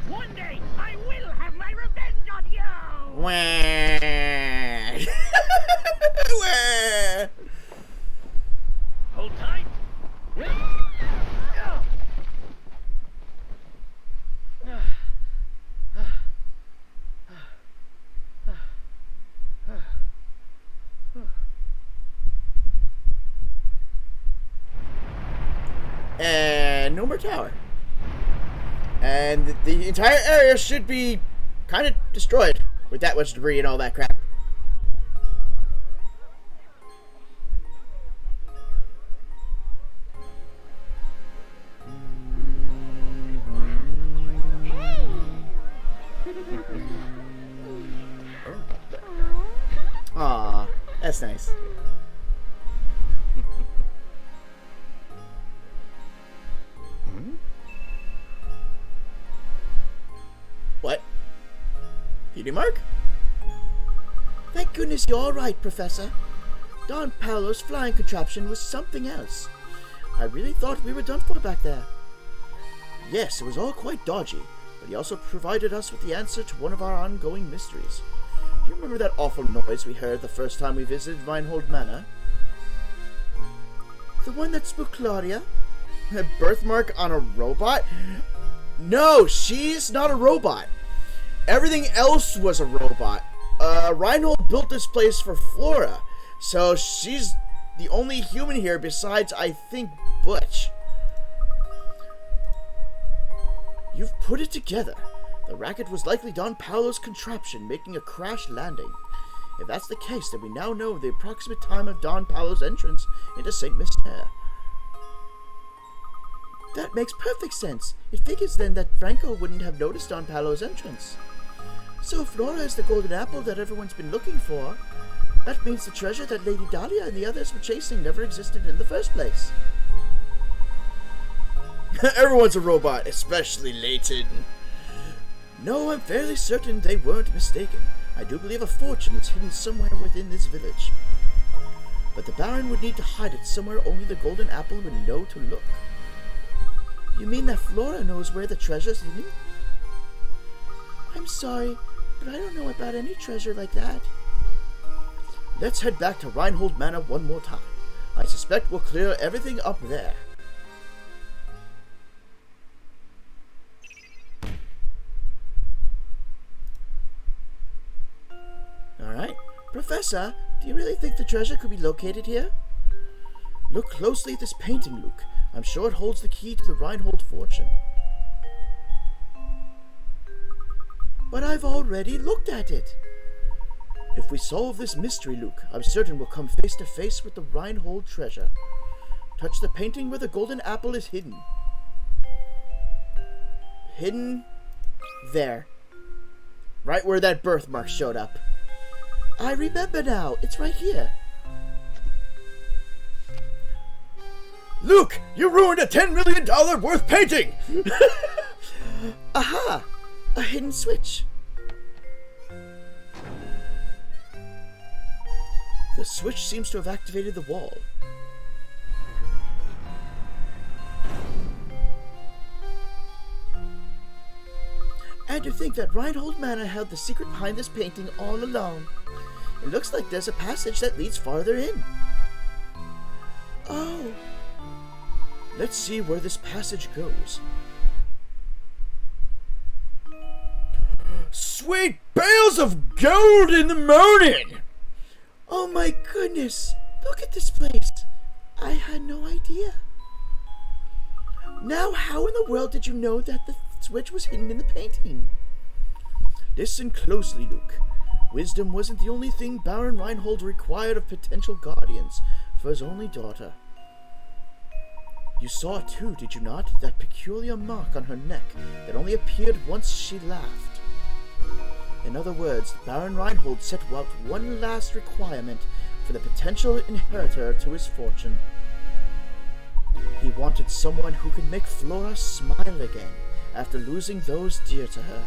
One day I will have my revenge on you. Wah. Wah. Hold tight. And no more tower. And the entire area should be kind of destroyed with that much debris and all that crap. Hey. Aw, that's nice. What? Beauty Mark? Thank goodness you're all right, Professor. Don Paolo's flying contraption was something else. I really thought we were done for back there. Yes, it was all quite dodgy, but he also provided us with the answer to one of our ongoing mysteries. Do you remember that awful noise we heard the first time we visited Vinehold Manor? The one that spooked Claudia? A birthmark on a robot? No, she's not a robot. Everything else was a robot. Reinhold built this place for Flora, so she's the only human here besides, I think, Butch. You've put it together. The racket was likely Don Paolo's contraption, making a crash landing. If that's the case, then we now know the approximate time of Don Paolo's entrance into St. Mystere. That makes perfect sense. It figures then that Franco wouldn't have noticed Don Paolo's entrance. So if Flora is the golden apple that everyone's been looking for, that means the treasure that Lady Dahlia and the others were chasing never existed in the first place. Everyone's a robot, especially Layton. No, I'm fairly certain they weren't mistaken. I do believe a fortune is hidden somewhere within this village. But the Baron would need to hide it somewhere only the golden apple would know to look. You mean that Flora knows where the treasure's hidden? I'm sorry, but I don't know about any treasure like that. Let's head back to Reinhold Manor one more time. I suspect we'll clear everything up there. Alright. Professor, do you really think the treasure could be located here? Look closely at this painting, Luke. I'm sure it holds the key to the Reinhold fortune. But I've already looked at it. If we solve this mystery, Luke, I'm certain we'll come face to face with the Reinhold treasure. Touch the painting where the golden apple is hidden. Hidden there. Right where that birthmark showed up. I remember now. It's right here. Luke, you ruined a $10 million worth painting! Aha! A hidden switch. The switch seems to have activated the wall. And to think that Reinhold Manor held the secret behind this painting all along. It looks like there's a passage that leads farther in. Oh. Let's see where this passage goes. Sweet bales of gold in the morning! Oh my goodness! Look at this place! I had no idea. Now, how in the world did you know that the switch was hidden in the painting? Listen closely, Luke. Wisdom wasn't the only thing Baron Reinhold required of potential guardians for his only daughter. You saw too, did you not, that peculiar mark on her neck that only appeared once she laughed? In other words, Baron Reinhold set out one last requirement for the potential inheritor to his fortune. He wanted someone who could make Flora smile again after losing those dear to her.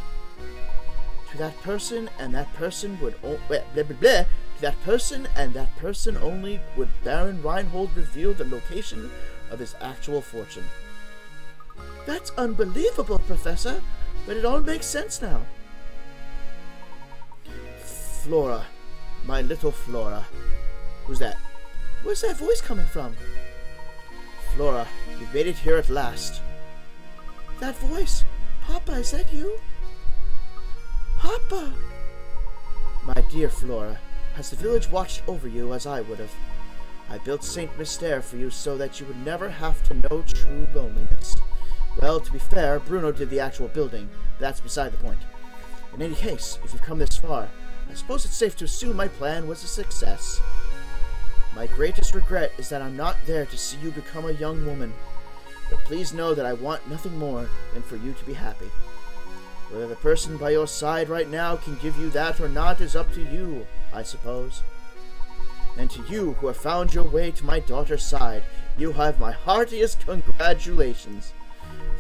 To that person and that person would to that person and that person only would Baron Reinhold reveal the location of his actual fortune. That's unbelievable, Professor, but it all makes sense now. Flora, my little Flora. Who's that? Where's that voice coming from? Flora, you've made it here at last. That voice? Papa, is that you? Papa! My dear Flora, has the village watched over you as I would have? I built St. Mystere for you so that you would never have to know true loneliness. Well, to be fair, Bruno did the actual building, but that's beside the point. In any case, if you've come this far, I suppose it's safe to assume my plan was a success. My greatest regret is that I'm not there to see you become a young woman, but please know that I want nothing more than for you to be happy. Whether the person by your side right now can give you that or not is up to you, I suppose. And to you who have found your way to my daughter's side, you have my heartiest congratulations.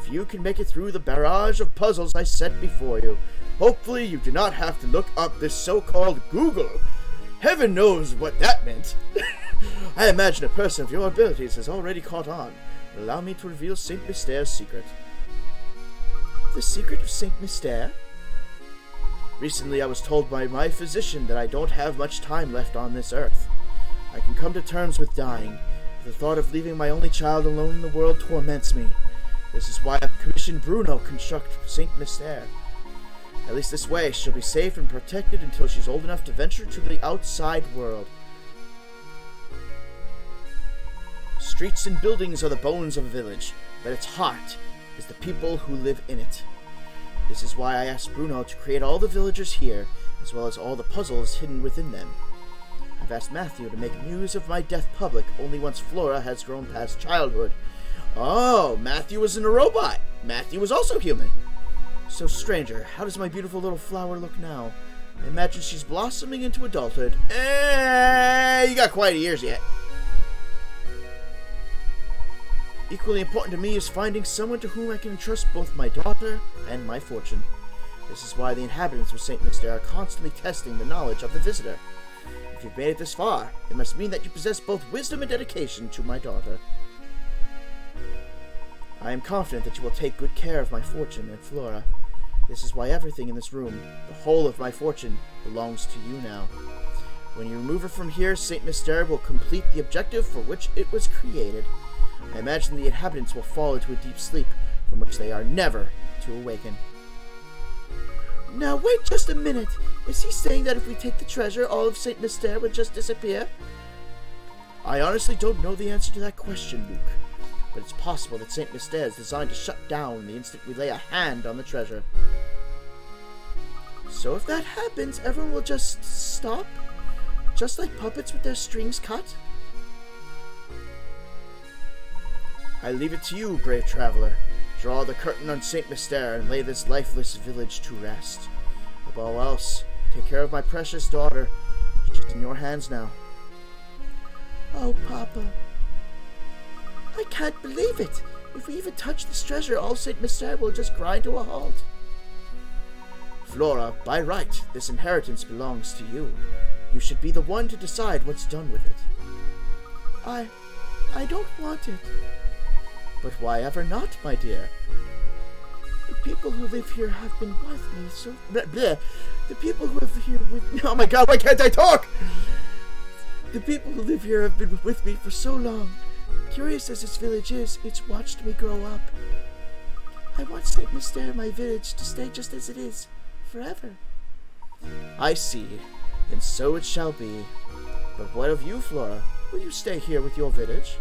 If you can make it through the barrage of puzzles I set before you, hopefully you do not have to look up this so-called Google. Heaven knows what that meant. I imagine a person of your abilities has already caught on. Allow me to reveal St. Mystere's secret. The secret of St. Mystere? Recently I was told by my physician that I don't have much time left on this earth. I can come to terms with dying, but the thought of leaving my only child alone in the world torments me. This is why I've commissioned Bruno construct St. Mystere. At least this way, she'll be safe and protected until she's old enough to venture to the outside world. Streets and buildings are the bones of a village, but its heart is the people who live in it. This is why I asked Bruno to create all the villagers here, as well as all the puzzles hidden within them. I've asked Matthew to make news of my death public only once Flora has grown past childhood. Oh, Matthew isn't a robot. Matthew is also human. So, stranger, how does my beautiful little flower look now? I imagine she's blossoming into adulthood. You got quite years yet. Equally important to me is finding someone to whom I can entrust both my daughter and my fortune. This is why the inhabitants of St. Mystere are constantly testing the knowledge of the visitor. If you've made it this far, it must mean that you possess both wisdom and dedication to my daughter. I am confident that you will take good care of my fortune and Flora. This is why everything in this room, the whole of my fortune, belongs to you now. When you remove her from here, St. Mystere will complete the objective for which it was created. I imagine the inhabitants will fall into a deep sleep, from which they are never to awaken. Now wait just a minute. Is he saying that if we take the treasure, all of St. Mystere would just disappear? I honestly don't know the answer to that question, Luke. But it's possible that St. Mystere is designed to shut down the instant we lay a hand on the treasure. So if that happens, everyone will just stop? Just like puppets with their strings cut? I leave it to you, brave traveler. Draw the curtain on St. Mystere and lay this lifeless village to rest. Above all else, take care of my precious daughter. She's in your hands now. Oh, Papa. I can't believe it. If we even touch this treasure, all St. Mystere will just grind to a halt. Flora, by right, this inheritance belongs to you. You should be the one to decide what's done with it. I don't want it. But why ever not, my dear? The people who live here have been with me so... Bleh. The people who live here with me... Oh my god, why can't I talk? The people who live here have been with me for so long. Curious as this village is, it's watched me grow up. I want St. Mystere, my village, to stay just as it is, forever. I see. Then so it shall be. But what of you, Flora? Will you stay here with your village?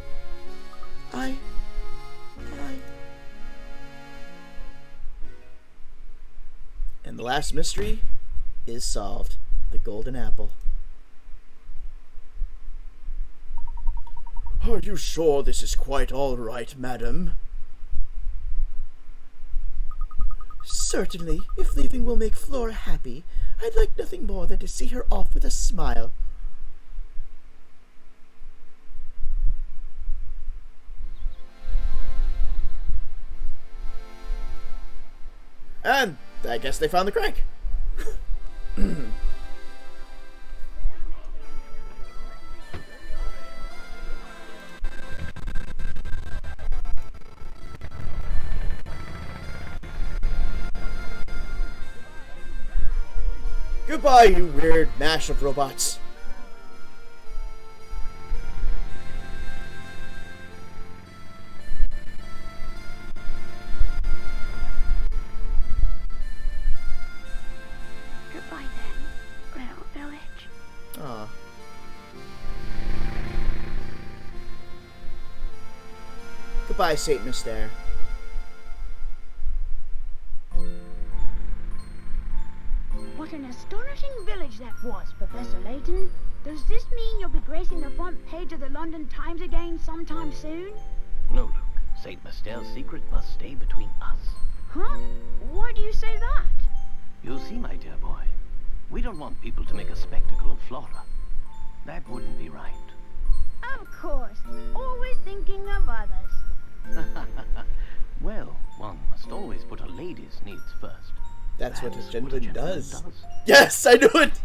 And the last mystery is solved. The golden apple. Are you sure this is quite all right, madam? Certainly. If leaving will make Flora happy, I'd like nothing more than to see her off with a smile. And I guess they found the crank. Goodbye, you weird mash of robots. Goodbye then, little village. Aw. Goodbye, St. Mystere. What an astonishing village that was, Professor Layton. Does this mean you'll be gracing the front page of the London Times again sometime soon? No, Luke. St. Mystere's secret must stay between us. Huh? Why do you say that? You see, my dear boy, we don't want people to make a spectacle of Flora. That wouldn't be right. Of course. Always thinking of others. Well, one must always put a lady's needs first. That's what a That's gentleman does. Yes, I knew it!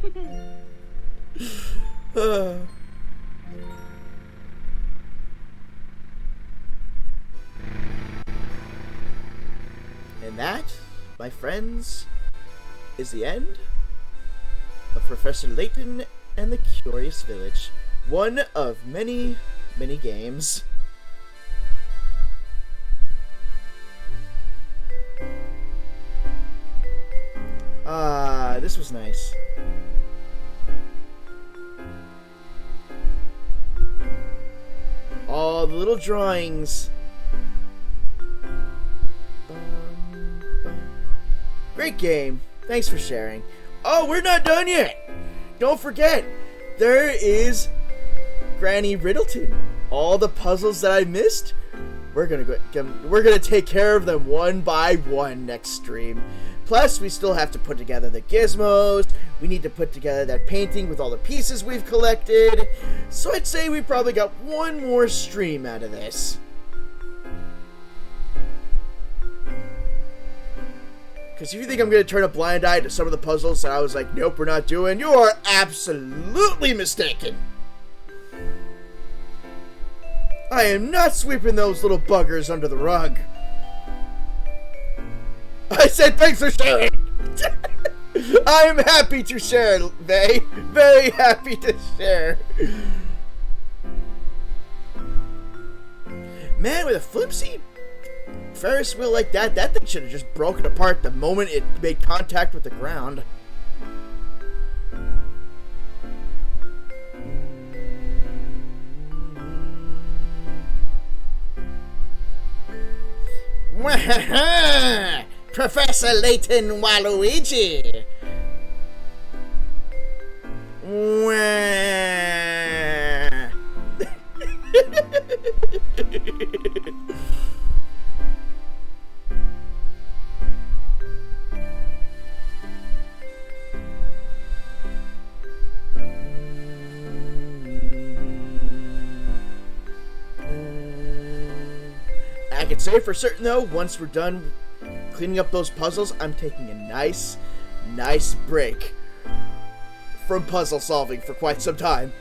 And that, my friends, is the end of Professor Layton and the Curious Village. One of many, many games. This was nice. All the little drawings. Great game. Thanks for sharing. Oh, we're not done yet. Don't forget, there is Granny Riddleton. All the puzzles that I missed, we're gonna take care of them one by one next stream. Plus, we still have to put together the gizmos. We need to put together that painting with all the pieces we've collected. So I'd say we probably got one more stream out of this. Because if you think I'm going to turn a blind eye to some of the puzzles that I was like, nope, we're not doing, you are absolutely mistaken. I am not sweeping those little buggers under the rug. I said thanks for sharing. I am happy to share, Vay. Very happy to share. Man, with a flipsy Ferris wheel like that, that thing should have just broken apart the moment it made contact with the ground. Professor Layton Waluigi. I can say for certain though, once we're done cleaning up those puzzles, I'm taking a nice break from puzzle solving for quite some time.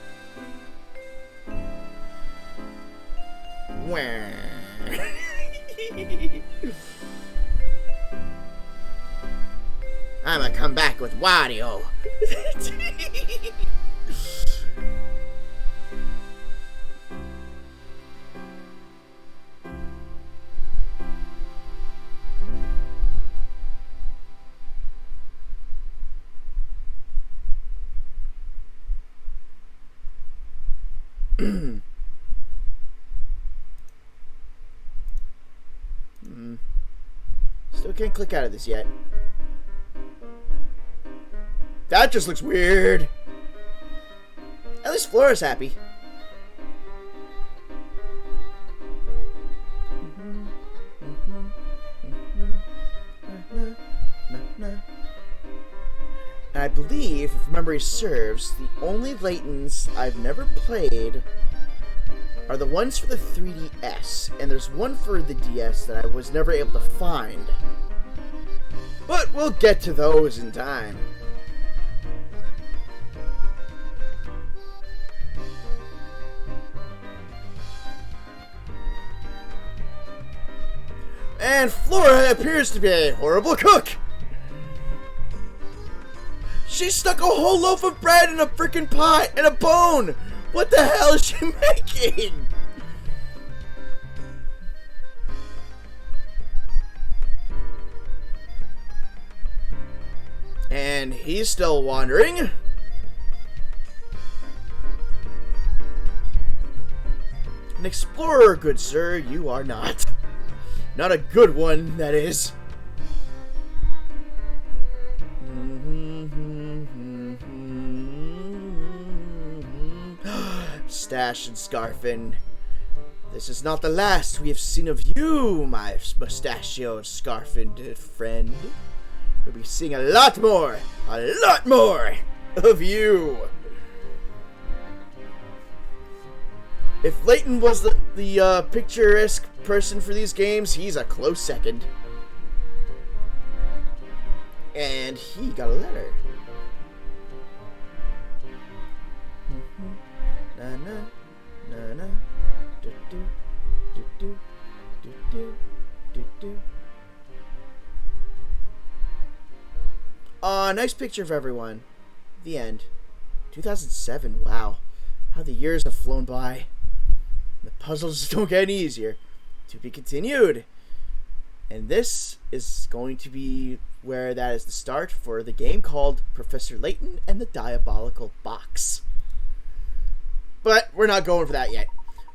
I'ma come back with Wario. Still can't click out of this yet. That just looks weird. At least Flora's happy. And I believe, if memory serves, the only Laytons I've never played are the ones for the 3DS, and there's one for the DS that I was never able to find. But we'll get to those in time. And Flora appears to be a horrible cook. She stuck a whole loaf of bread in a freaking pot and a bone. What the hell is she making? And he's still wandering. An explorer, good sir, you are not. Not a good one, that is. Stash and Scarfin. This is not the last we have seen of you, my mustachioed Scarfin friend. We'll be seeing a lot more of you. If Layton was the picturesque person for these games, he's a close second. And he got a letter. Nice picture of everyone. The end. 2007, wow. How the years have flown by. The puzzles don't get any easier. To be continued. And this is going to be where that is the start for the game called Professor Layton and the Diabolical Box. But we're not going for that yet.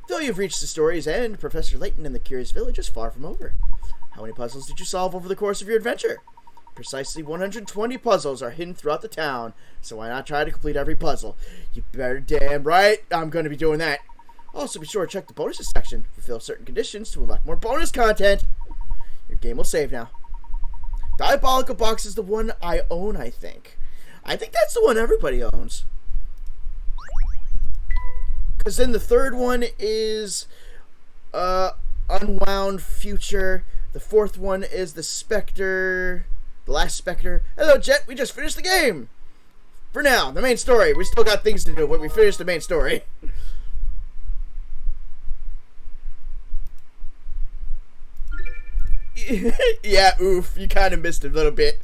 Though you've reached the story's end, Professor Layton and the Curious Village is far from over. How many puzzles did you solve over the course of your adventure? Precisely 120 puzzles are hidden throughout the town, so why not try to complete every puzzle? You better damn right I'm going to be doing that. Also, be sure to check the bonuses section. Fulfill certain conditions to unlock more bonus content. Your game will save now. Diabolical Box is the one I own, I think. I think that's the one everybody owns. Because then the third one is Unwound Future. The fourth one is the Spectre. The Last Spectre. Hello, Jet. We just finished the game. For now, the main story. We still got things to do, but we finished the main story. Yeah, oof. You kind of missed a little bit.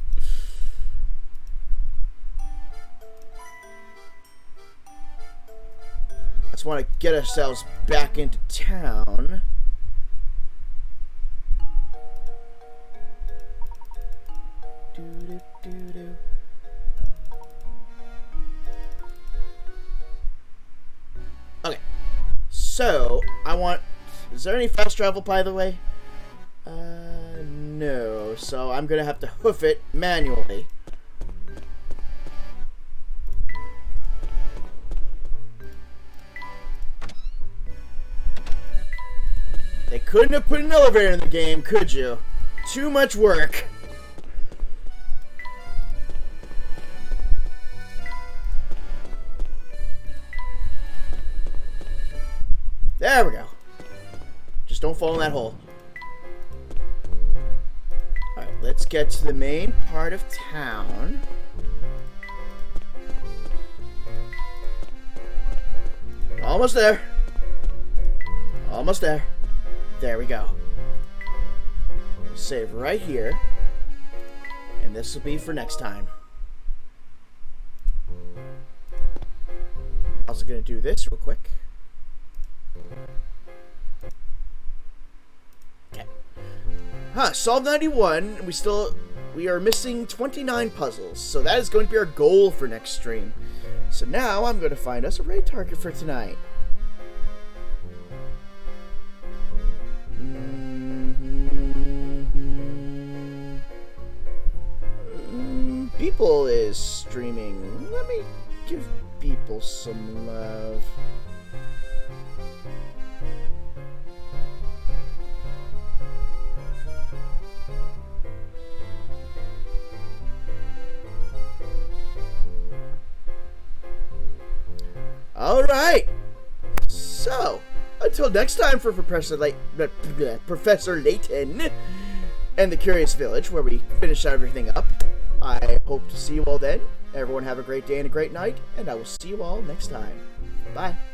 Just want to get ourselves back into town. Doo-doo-doo-doo. Okay. So, I want... Is there any fast travel, by the way? No. So, I'm gonna have to hoof it manually. They couldn't have put an elevator in the game, could you? Too much work. There we go. Just don't fall in that hole. Alright, let's get to the main part of town. Almost there. Almost there. There we go. Save right here. And this will be for next time. Also gonna do this real quick. Okay. Solve 91. We are missing 29 puzzles. So that is going to be our goal for next stream. So now I'm going to find us a raid target for tonight. People is streaming. Let me give people some love. Alright! So, until next time for Professor Layton and the Curious Village, where we finish everything up, I hope to see you all then. Everyone have a great day and a great night, and I will see you all next time. Bye.